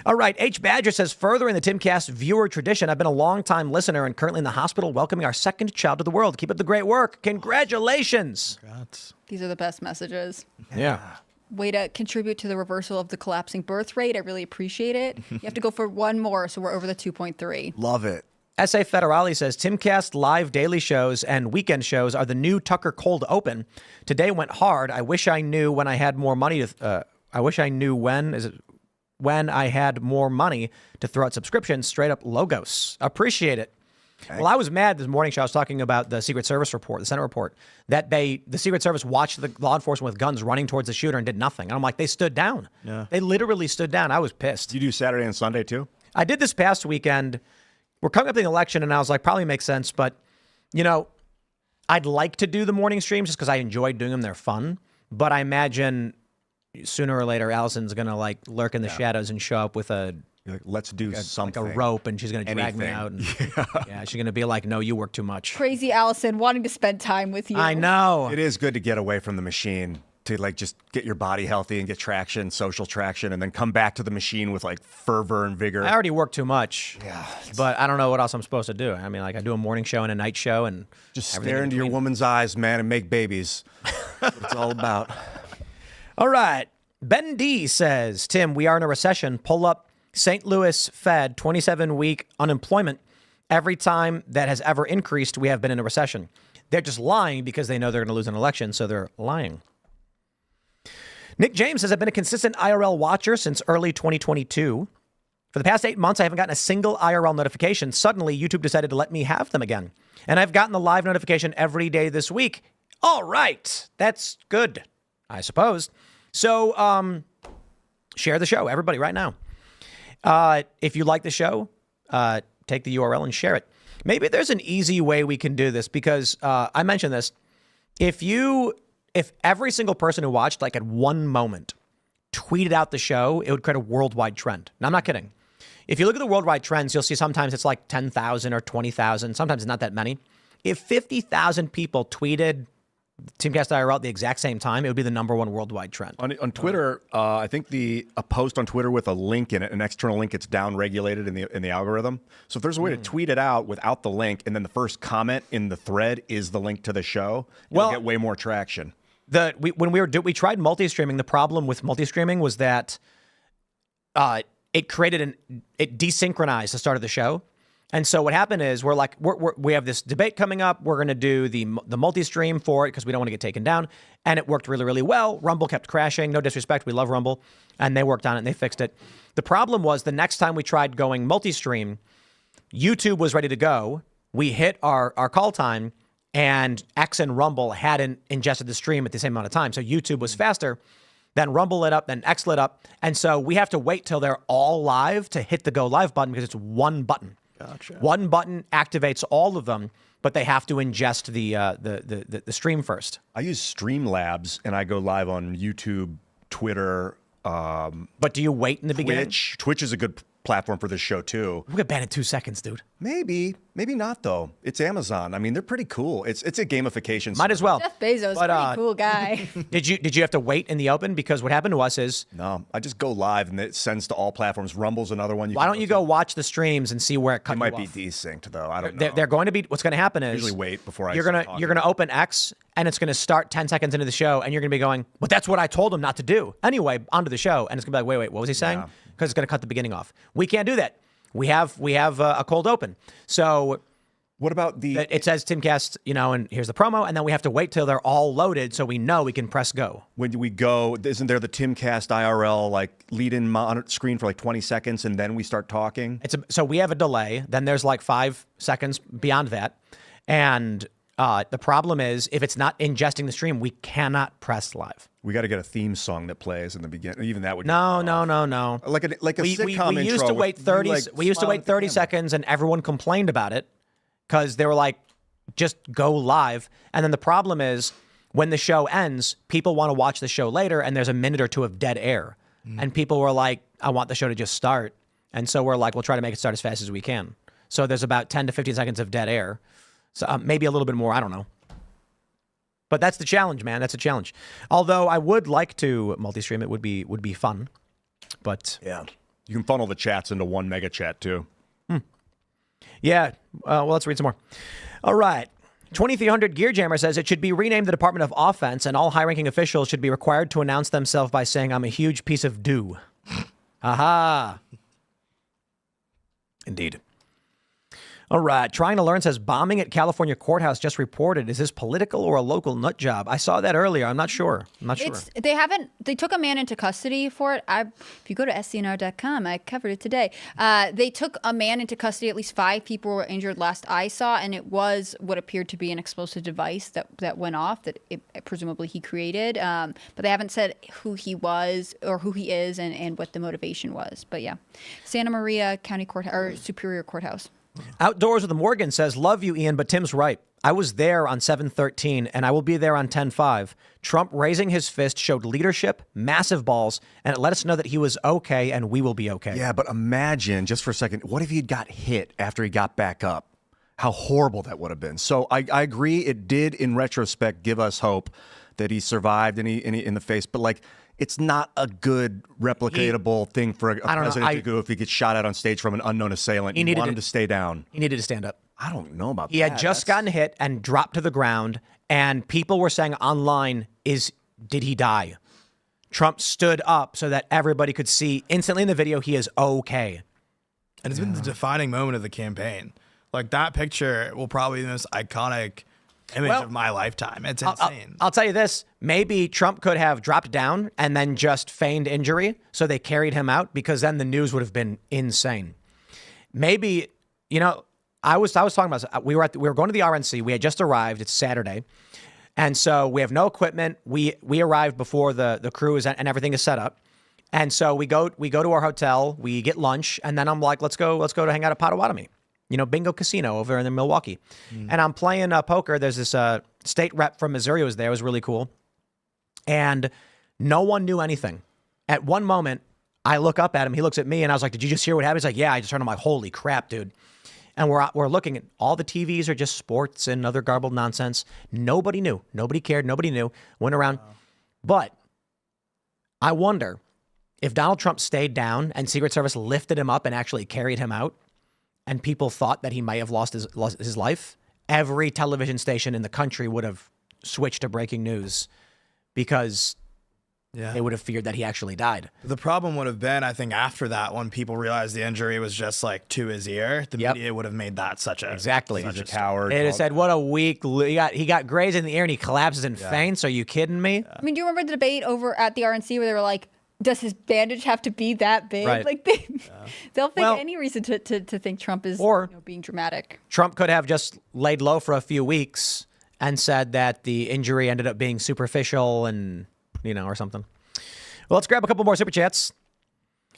All right. H. Badger says, further in the Timcast viewer tradition, I've been a long-time listener and currently in the hospital welcoming our second child to the world. Keep up the great work. Congratulations. Congrats. These are the best messages. Yeah. Way to contribute to the reversal of the collapsing birth rate. I really appreciate it. You have to go for one more, so we're over the 2.3. Love it. S.A. Federali says, Timcast live daily shows and weekend shows are the new Tucker Cold Open. Today went hard. I wish I knew when I had more money to... I wish I knew when I had more money to throw out subscriptions. Straight up logos. Appreciate it. Okay. Well, I was mad this morning. I was talking about the Secret Service report, the Senate report, that the Secret Service watched the law enforcement with guns running towards the shooter and did nothing. And I'm like, they stood down. Yeah. They literally stood down. I was pissed. You do Saturday and Sunday too? I did this past weekend. We're coming up to the election, and I was like, probably makes sense. But, you know, I'd like to do the morning streams just because I enjoy doing them. They're fun. But I imagine sooner or later, Allison's going to like lurk in the shadows and show up with a... Like, let's do something. Like a rope, and she's going to drag me out. And, yeah, she's going to be like, no, you work too much. Crazy Allison wanting to spend time with you. I know. It is good to get away from the machine, to like just get your body healthy and get traction, social traction, and then come back to the machine with like fervor and vigor. I already work too much. Yeah. But I don't know what else I'm supposed to do. I mean, like I do a morning show and a night show, and just stare into your woman's eyes, man, and make babies. That's what it's all about. All right. Ben D says, Tim, we are in a recession. Pull up St. Louis Fed 27-week unemployment. Every time that has ever increased, we have been in a recession. They're just lying because they know they're going to lose an election, so they're lying. Nick James says, I've been a consistent IRL watcher since early 2022. For the past 8 months, I haven't gotten a single IRL notification. Suddenly, YouTube decided to let me have them again. And I've gotten the live notification every day this week. All right. That's good, I suppose. So, share the show, everybody, right now. If you like the show, take the URL and share it. Maybe there's an easy way we can do this because I mentioned this. If every single person who watched, like at one moment, tweeted out the show, it would create a worldwide trend. Now, I'm not kidding. If you look at the worldwide trends, you'll see sometimes it's like 10,000 or 20,000. Sometimes it's not that many. If 50,000 people tweeted Timcast IRL at the exact same time, it would be the #1 worldwide trend. On Twitter, I think a post on Twitter with a link in it, an external link, it's down regulated in the algorithm. So if there's a way to tweet it out without the link, and then the first comment in the thread is the link to the show, you'll get way more traction. When we tried multi-streaming, the problem with multi-streaming was that it desynchronized the start of the show. And so what happened is we have this debate coming up. We're going to do the multi-stream for it because we don't want to get taken down. And it worked really, really well. Rumble kept crashing. No disrespect. We love Rumble. And they worked on it and they fixed it. The problem was the next time we tried going multi-stream, YouTube was ready to go. We hit our call time and X and Rumble hadn't ingested the stream at the same amount of time. So YouTube was faster. Then Rumble lit up, then X lit up. And so we have to wait till they're all live to hit the go live button because it's one button. Gotcha. One button activates all of them, but they have to ingest the stream first. I use Streamlabs, and I go live on YouTube, Twitter. But do you wait in the beginning? Twitch is a good platform for this show too. We get banned in 2 seconds, dude. Maybe not though. It's Amazon. I mean, they're pretty cool. It's a gamification. Might as well. Jeff Bezos, pretty cool guy. Did you have to wait in the open? Because what happened to us is, No, I just go live and it sends to all platforms. Rumble's another one. why don't you go watch the streams and see where it cut It you might off? be desynced though. I don't know. They're going to be. What's going to happen is usually wait before I you're start gonna talking. you're gonna open X and it's gonna start 10 seconds into the show and you're gonna be going, well, that's what I told him not to do. Anyway, onto the show, and it's gonna be like, wait, what was he saying? Because it's gonna cut the beginning off. We can't do that. We have a cold open. So What about the? it says Timcast, and here's the promo, and then we have to wait till they're all loaded so we know we can press go. When we go, isn't there the Timcast IRL like lead-in screen for like 20 seconds, and then we start talking? So we have a delay. Then there's like 5 seconds beyond that, and the problem is if it's not ingesting the stream, we cannot press live. We got to get a theme song that plays in the beginning. Even that would No. like a sitcom we used intro to with wait you, 30. like, We used to smiling wait at the 30 camera. seconds, and everyone complained about it because they were like, just go live. And then the problem is when the show ends, people want to watch the show later, and there's a minute or two of dead air, and people were like, I want the show to just start, and so we're like, we'll try to make it start as fast as we can. So there's about 10 to 15 seconds of dead air, so maybe a little bit more. I don't know. But that's the challenge, man. That's a challenge. Although I would like to multi-stream, it would be fun. But Yeah, you can funnel the chats into one mega chat too. yeah, well, let's read some more. All right. 2300 Gear Jammer says it should be renamed the Department of Offense, and all high-ranking officials should be required to announce themselves by saying, I'm a huge piece of doo. Aha. Indeed. All right. Trying to Learn says bombing at California courthouse just reported. Is this political or a local nut job? I saw that earlier. I'm not sure. They took a man into custody for it. If you go to scnr.com, I covered it today. They took a man into custody. At least 5 people were injured last I saw, and it was what appeared to be an explosive device that went off that presumably he created. But they haven't said who he was or who he is and what the motivation was. But yeah, Santa Maria County Court or Superior Courthouse. Outdoors with the Morgan says, love you, Ian, but Tim's right. I was there on 7/13, and I will be there on 10/5. Trump raising his fist showed leadership, massive balls, and it let us know that he was okay, and we will be okay. Yeah, but imagine, just for a second, what if he'd got hit after he got back up? How horrible that would have been. So I agree, it did, in retrospect, give us hope that he survived in the face, but like, it's not a good replicatable thing for a president to do if he gets shot at on stage from an unknown assailant. You want him to stay down. He needed to stand up. I don't know about that. He had just gotten hit and dropped to the ground, and people were saying online, did he die? Trump stood up so that everybody could see instantly in the video he is okay. And it's been the defining moment of the campaign. Like, that picture will probably be the most iconic image of my lifetime. It's insane. I'll tell you this. Maybe Trump could have dropped down and then just feigned injury, so they carried him out, because then the news would have been insane. Maybe, I was talking about, we were going to the RNC. We had just arrived. It's Saturday. And so we have no equipment. We arrived before the crew is and everything is set up. And so we go to our hotel, we get lunch, and then I'm like, let's go to hang out at Potawatomi. Bingo Casino over in Milwaukee. And I'm playing poker. There's this state rep from Missouri who was there. It was really cool. And no one knew anything. At one moment, I look up at him. He looks at me, and I was like, did you just hear what happened? He's like, yeah. I just heard him. Like, holy crap, dude. And we're looking at all the TVs are just sports and other garbled nonsense. Nobody knew. Nobody cared. Nobody knew. Went around. But I wonder if Donald Trump stayed down and Secret Service lifted him up and actually carried him out, and people thought that he might have lost his life, every television station in the country would have switched to breaking news, because they would have feared that he actually died. The problem would have been, I think, after that, when people realized the injury was just like to his ear, the media would have made that such a He's a coward. It said, what a weak, he got grazed in the ear and he collapses and faints. Are you kidding me? I mean, do you remember the debate over at the RNC where they were like, does his bandage have to be that big? Right. Like they'll think any reason to think Trump is being dramatic. Trump could have just laid low for a few weeks and said that the injury ended up being superficial and, or something. Well, let's grab a couple more super chats.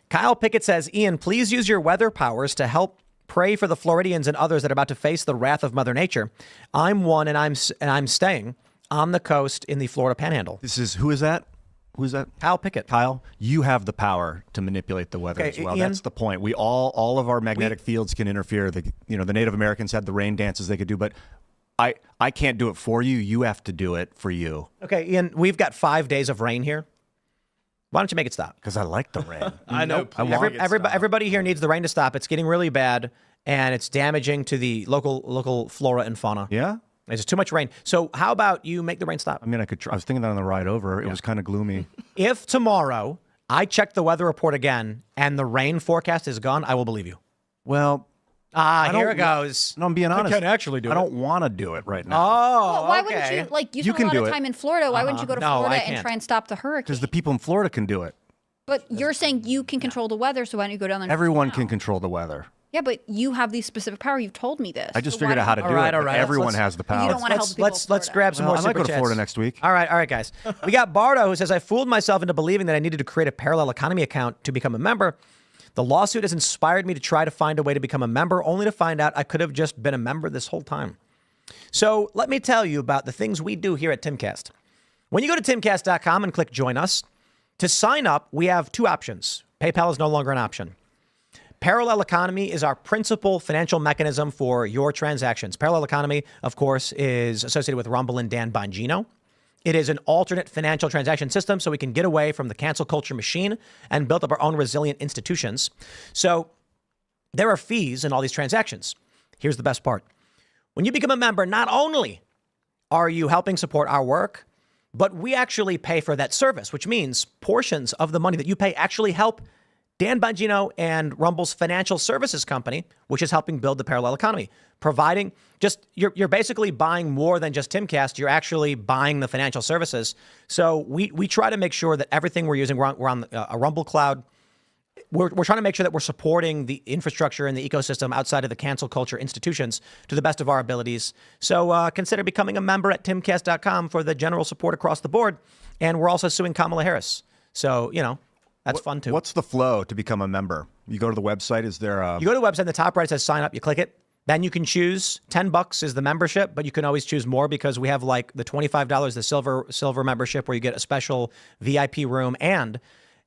Kyle Pickett says, Ian, please use your weather powers to help pray for the Floridians and others that are about to face the wrath of Mother Nature. I'm one, and I'm staying on the coast in the Florida Panhandle. Who is that? Who's that? Kyle Pickett. Kyle, you have the power to manipulate the weather Okay, as well. Ian? That's the point. We all of our magnetic fields can interfere. The Native Americans had the rain dances they could do, but I can't do it for you. You have to do it for you. Okay, Ian, we've got 5 days of rain here. Why don't you make it stop? Because I like the rain. I know. Everybody here needs the rain to stop. It's getting really bad, and it's damaging to the local flora and fauna. Yeah? There's too much rain. So how about you make the rain stop? I mean, I was thinking that on the ride over. It was kind of gloomy. If tomorrow I check the weather report again and the rain forecast is gone, I will believe you. Well, Here it goes. no, I'm being honest. can't actually do I it. don't want to do it right now. Oh, Well, why okay. wouldn't you, like, you You spend can a lot do of it. time in Florida. Why wouldn't you go to No, I Florida and can't. try and stop the hurricane? Because the people in Florida can do it. But you're saying you can control the weather, so why don't you go down there? Everyone now? can control the weather. Yeah, but you have these specific power. You've told me this. I just So why figured out how to don't do you- it. all but right. Everyone Let's- has the You power. don't want to help the people of Let's Florida. grab some Well, more I might super go to chats. Florida next week. All right, guys. We got Bardo who says, I fooled myself into believing that I needed to create a parallel economy account to become a member. The lawsuit has inspired me to try to find a way to become a member, only to find out I could have just been a member this whole time. So let me tell you about the things we do here at Timcast. When you go to timcast.com and click join us, to sign up, we have two options. PayPal is no longer an option. Parallel economy is our principal financial mechanism for your transactions. Parallel economy, of course, is associated with Rumble and Dan Bongino. It is an alternate financial transaction system so we can get away from the cancel culture machine and build up our own resilient institutions. So there are fees in all these transactions. Here's the best part. When you become a member, not only are you helping support our work, but we actually pay for that service, which means portions of the money that you pay actually help Dan Bongino and Rumble's financial services company, which is helping build the parallel economy, providing you're basically buying more than just Timcast. You're actually buying the financial services. So we try to make sure that everything we're using, we're on a Rumble cloud. We're trying to make sure that we're supporting the infrastructure and the ecosystem outside of the cancel culture institutions to the best of our abilities. So consider becoming a member at timcast.com for the general support across the board. And we're also suing Kamala Harris. So, that's fun too. What's the flow to become a member? You go to the website. Is there a... You go to the website, in the top right, it says sign up. You click it. Then you can choose $10 is the membership, but you can always choose more because we have like the $25, the silver membership where you get a special VIP room. And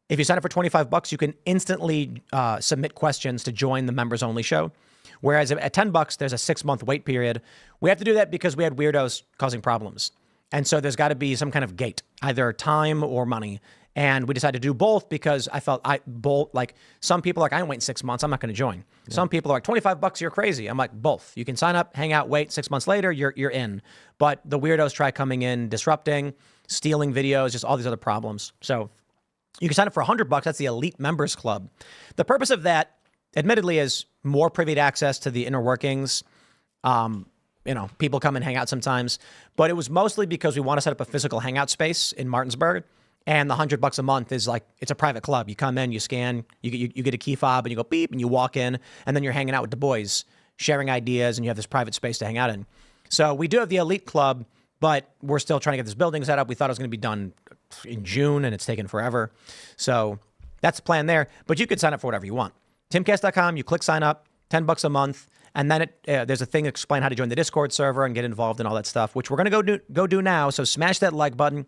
if you sign up for $25, you can instantly submit questions to join the members only show. Whereas at $10, there's a 6-month wait period. We have to do that because we had weirdos causing problems. And so there's got to be some kind of gate, either time or money. And we decided to do both because I felt some people are like, I ain't waiting 6 months. I'm not going to join. Yeah. Some people are like, $25, you're crazy. I'm like, both. You can sign up, hang out, wait 6 months later, you're in. But the weirdos try coming in, disrupting, stealing videos, just all these other problems. So you can sign up for $100. That's the Elite Members Club. The purpose of that, admittedly, is more privy access to the inner workings. People come and hang out sometimes. But it was mostly because we want to set up a physical hangout space in Martinsburg. And the $100 a month is like, it's a private club. You come in, you scan, you get a key fob and you go beep and you walk in and then you're hanging out with the boys, sharing ideas, and you have this private space to hang out in. So we do have the Elite Club, but we're still trying to get this building set up. We thought it was going to be done in June and it's taken forever. So that's the plan there, but you could sign up for whatever you want. Timcast.com, you click sign up, $10 a month. And then there's a thing to explain how to join the Discord server and get involved in all that stuff, which we're going to go do now. So smash that like button.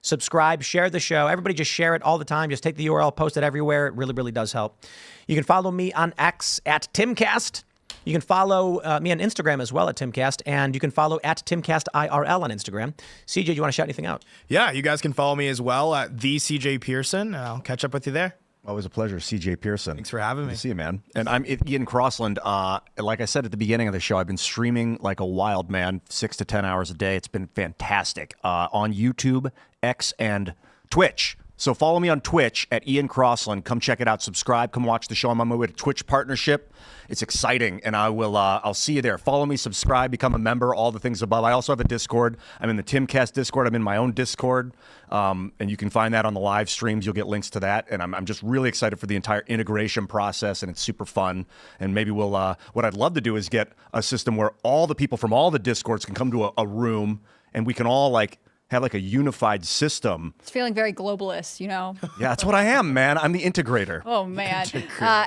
Subscribe, share the show. Everybody just share it all the time. Just take the URL, post it everywhere. It really, really does help. You can follow me on X at Timcast. You can follow me on Instagram as well at Timcast. And you can follow at Timcast IRL on Instagram. CJ, do you want to shout anything out? Yeah, you guys can follow me as well at the CJ Pearson. I'll catch up with you there. Always a pleasure, CJ Pearson. Thanks for having me. Good to see you, man. And I'm Ian Crossland. Like I said at the beginning of the show, I've been streaming like a wild man, 6 to 10 hours a day. It's been fantastic on YouTube, X, and Twitch. So follow me on Twitch at Ian Crossland. Come check it out. Subscribe. Come watch the show. I'm on my way to Twitch partnership. It's exciting, and I'll see you there. Follow me, subscribe, become a member, all the things above. I also have a Discord. I'm in the Timcast Discord. I'm in my own Discord, and you can find that on the live streams. You'll get links to that, and I'm just really excited for the entire integration process, and it's super fun. And maybe we'll what I'd love to do is get a system where all the people from all the Discords can come to a room, and we can all like have like a unified system. It's feeling very globalist, Yeah, that's what I am, man. I'm the integrator. Oh, man.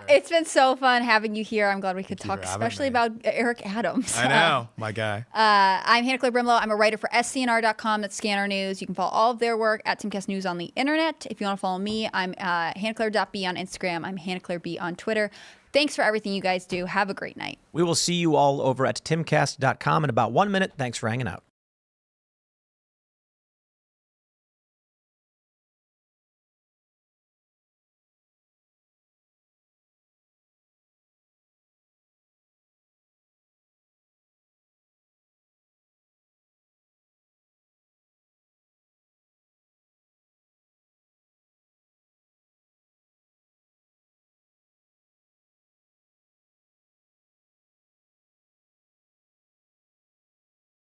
It's been so fun having you here. I'm glad we could talk especially about Eric Adams. I know, my guy. I'm Hannah Claire Brimlow. I'm a writer for scnr.com. That's Scanner News. You can follow all of their work at Timcast News on the internet. If you want to follow me, I'm hannahclaire.b on Instagram. I'm hannahclaireb on Twitter. Thanks for everything you guys do. Have a great night. We will see you all over at timcast.com in about 1 minute. Thanks for hanging out.